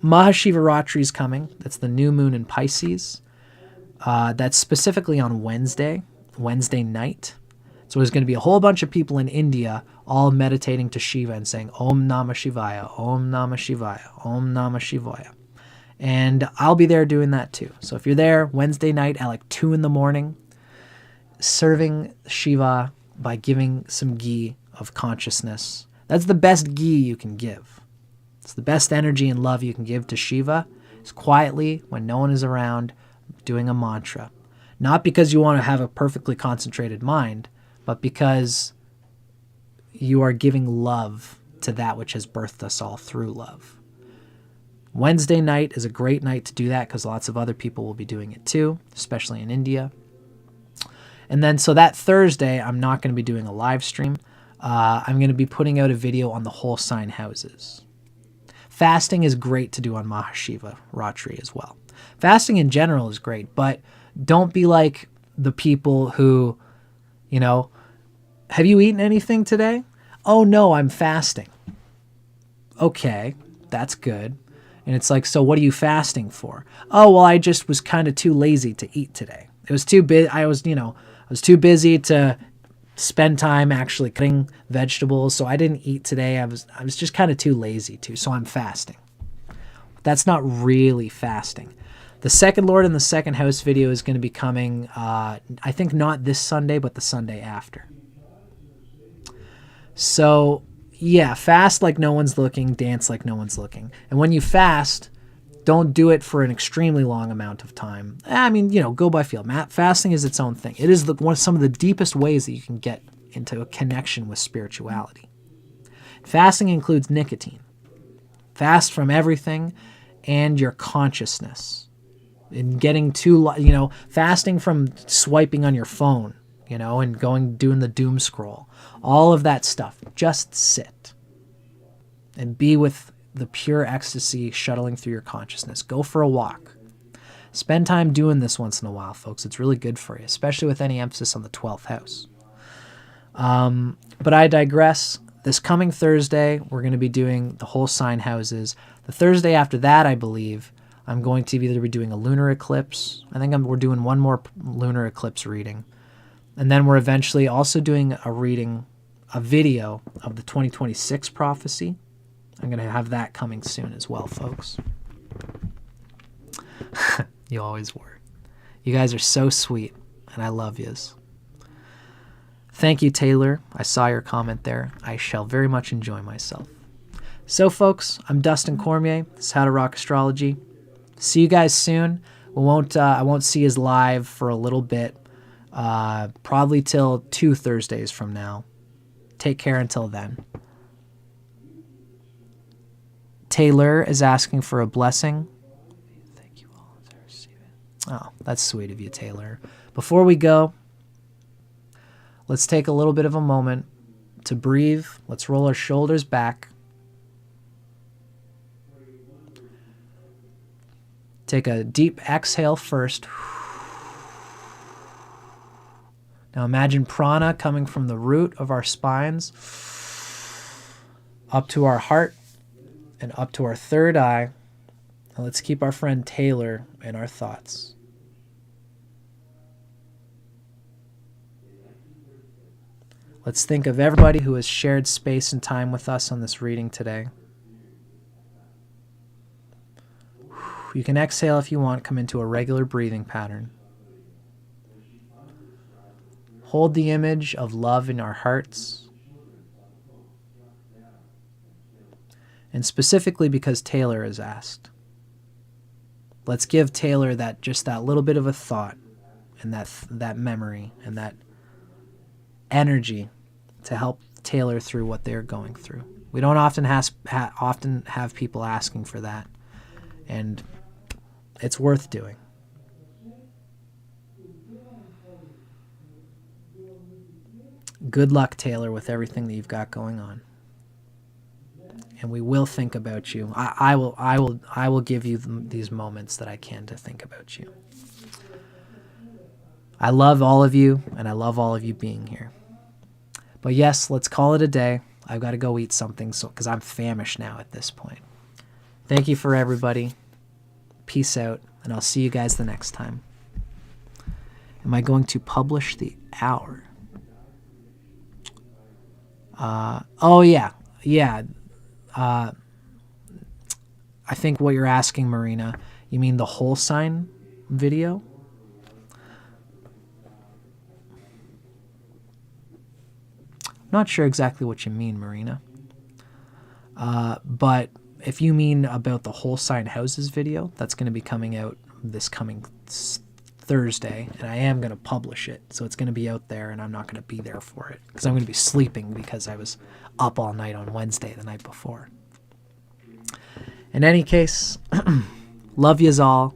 Mahashivaratri is coming. That's the new moon in Pisces. That's specifically on Wednesday night. So there's going to be a whole bunch of people in India all meditating to Shiva and saying, Om Namah Shivaya, Om Namah Shivaya, Om Namah Shivaya. And I'll be there doing that too. So if you're there Wednesday night at like 2 a.m, serving Shiva by giving some ghee of consciousness. That's the best ghee you can give. It's the best energy and love you can give to Shiva. Is quietly, when no one is around, doing a mantra. Not because you want to have a perfectly concentrated mind, but because you are giving love to that which has birthed us all through love. Wednesday night is a great night to do that because lots of other people will be doing it too, especially in India. And then so that Thursday, I'm not going to be doing a live stream. I'm going to be putting out a video on the whole sign houses. Fasting is great to do on Mahashivaratri as well. Fasting in general is great, but don't be like the people who, have you eaten anything today? Oh no, I'm fasting. Okay, that's good. And it's like, so what are you fasting for? Oh, well, I just was kind of too lazy to eat today. It was too I was too busy to spend time actually cutting vegetables, so I didn't eat today. I was just kind of too lazy to, so I'm fasting. That's not really fasting. The second Lord in the second house video is going to be coming, I think not this Sunday, but the Sunday after. So yeah, fast like no one's looking, dance like no one's looking. And when you fast, don't do it for an extremely long amount of time. I mean, go by feel. Fasting is its own thing. It is some of the deepest ways that you can get into a connection with spirituality. Fasting includes nicotine. Fast from everything and your consciousness. And getting too, fasting from swiping on your phone, and doing the doom scroll. All of that stuff. Just sit and be with the pure ecstasy shuttling through your consciousness. Go for a walk. Spend time doing this once in a while, folks. It's really good for you, especially with any emphasis on the 12th house. But I digress. This coming Thursday, we're going to be doing the whole sign houses. The Thursday after that, I believe, I'm going to either be doing a lunar eclipse. I think we're doing one more lunar eclipse reading. And then we're eventually also doing a video of the 2026 prophecy. I'm going to have that coming soon as well, folks. You always were. You guys are so sweet, and I love yous. Thank you, Taylor. I saw your comment there. I shall very much enjoy myself. So, folks, I'm Dustin Cormier. This is How to Rock Astrology. See you guys soon. I won't see you live for a little bit, probably till 2 Thursdays from now. Take care until then. Taylor is asking for a blessing. Thank you all as I receive it. Oh, that's sweet of you, Taylor. Before we go, let's take a little bit of a moment to breathe. Let's roll our shoulders back. Take a deep exhale first. Now imagine prana coming from the root of our spines up to our heart and up to our third eye. Now let's keep our friend Taylor in our thoughts. Let's think of everybody who has shared space and time with us on this reading today. You can exhale if you want, come into a regular breathing pattern. Hold the image of love in our hearts. And specifically because Taylor has asked, let's give Taylor just that little bit of a thought and that memory and that energy to help Taylor through what they're going through. We don't often have people asking for that, and it's worth doing. Good luck, Taylor, with everything that you've got going on. And we will think about you. I will give you these moments that I can to think about you. I love all of you, and I love all of you being here. But yes, let's call it a day. I've got to go eat something because I'm famished now at this point. Thank you for everybody. Peace out, and I'll see you guys the next time. Am I going to publish the hour? Oh, yeah. I think what you're asking, Marina, you mean the whole sign video? Not sure exactly what you mean, Marina. But if you mean about the whole sign houses video, that's going to be coming out this coming Thursday, and I am going to publish it. So it's going to be out there, and I'm not going to be there for it because I'm going to be sleeping because I was up all night on Wednesday, the night before. In any case, love yous all.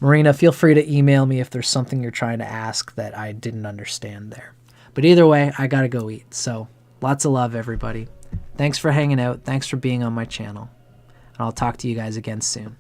Marina, feel free to email me if there's something you're trying to ask that I didn't understand there. But either way, I got to go eat. So lots of love, everybody. Thanks for hanging out. Thanks for being on my channel. And I'll talk to you guys again soon.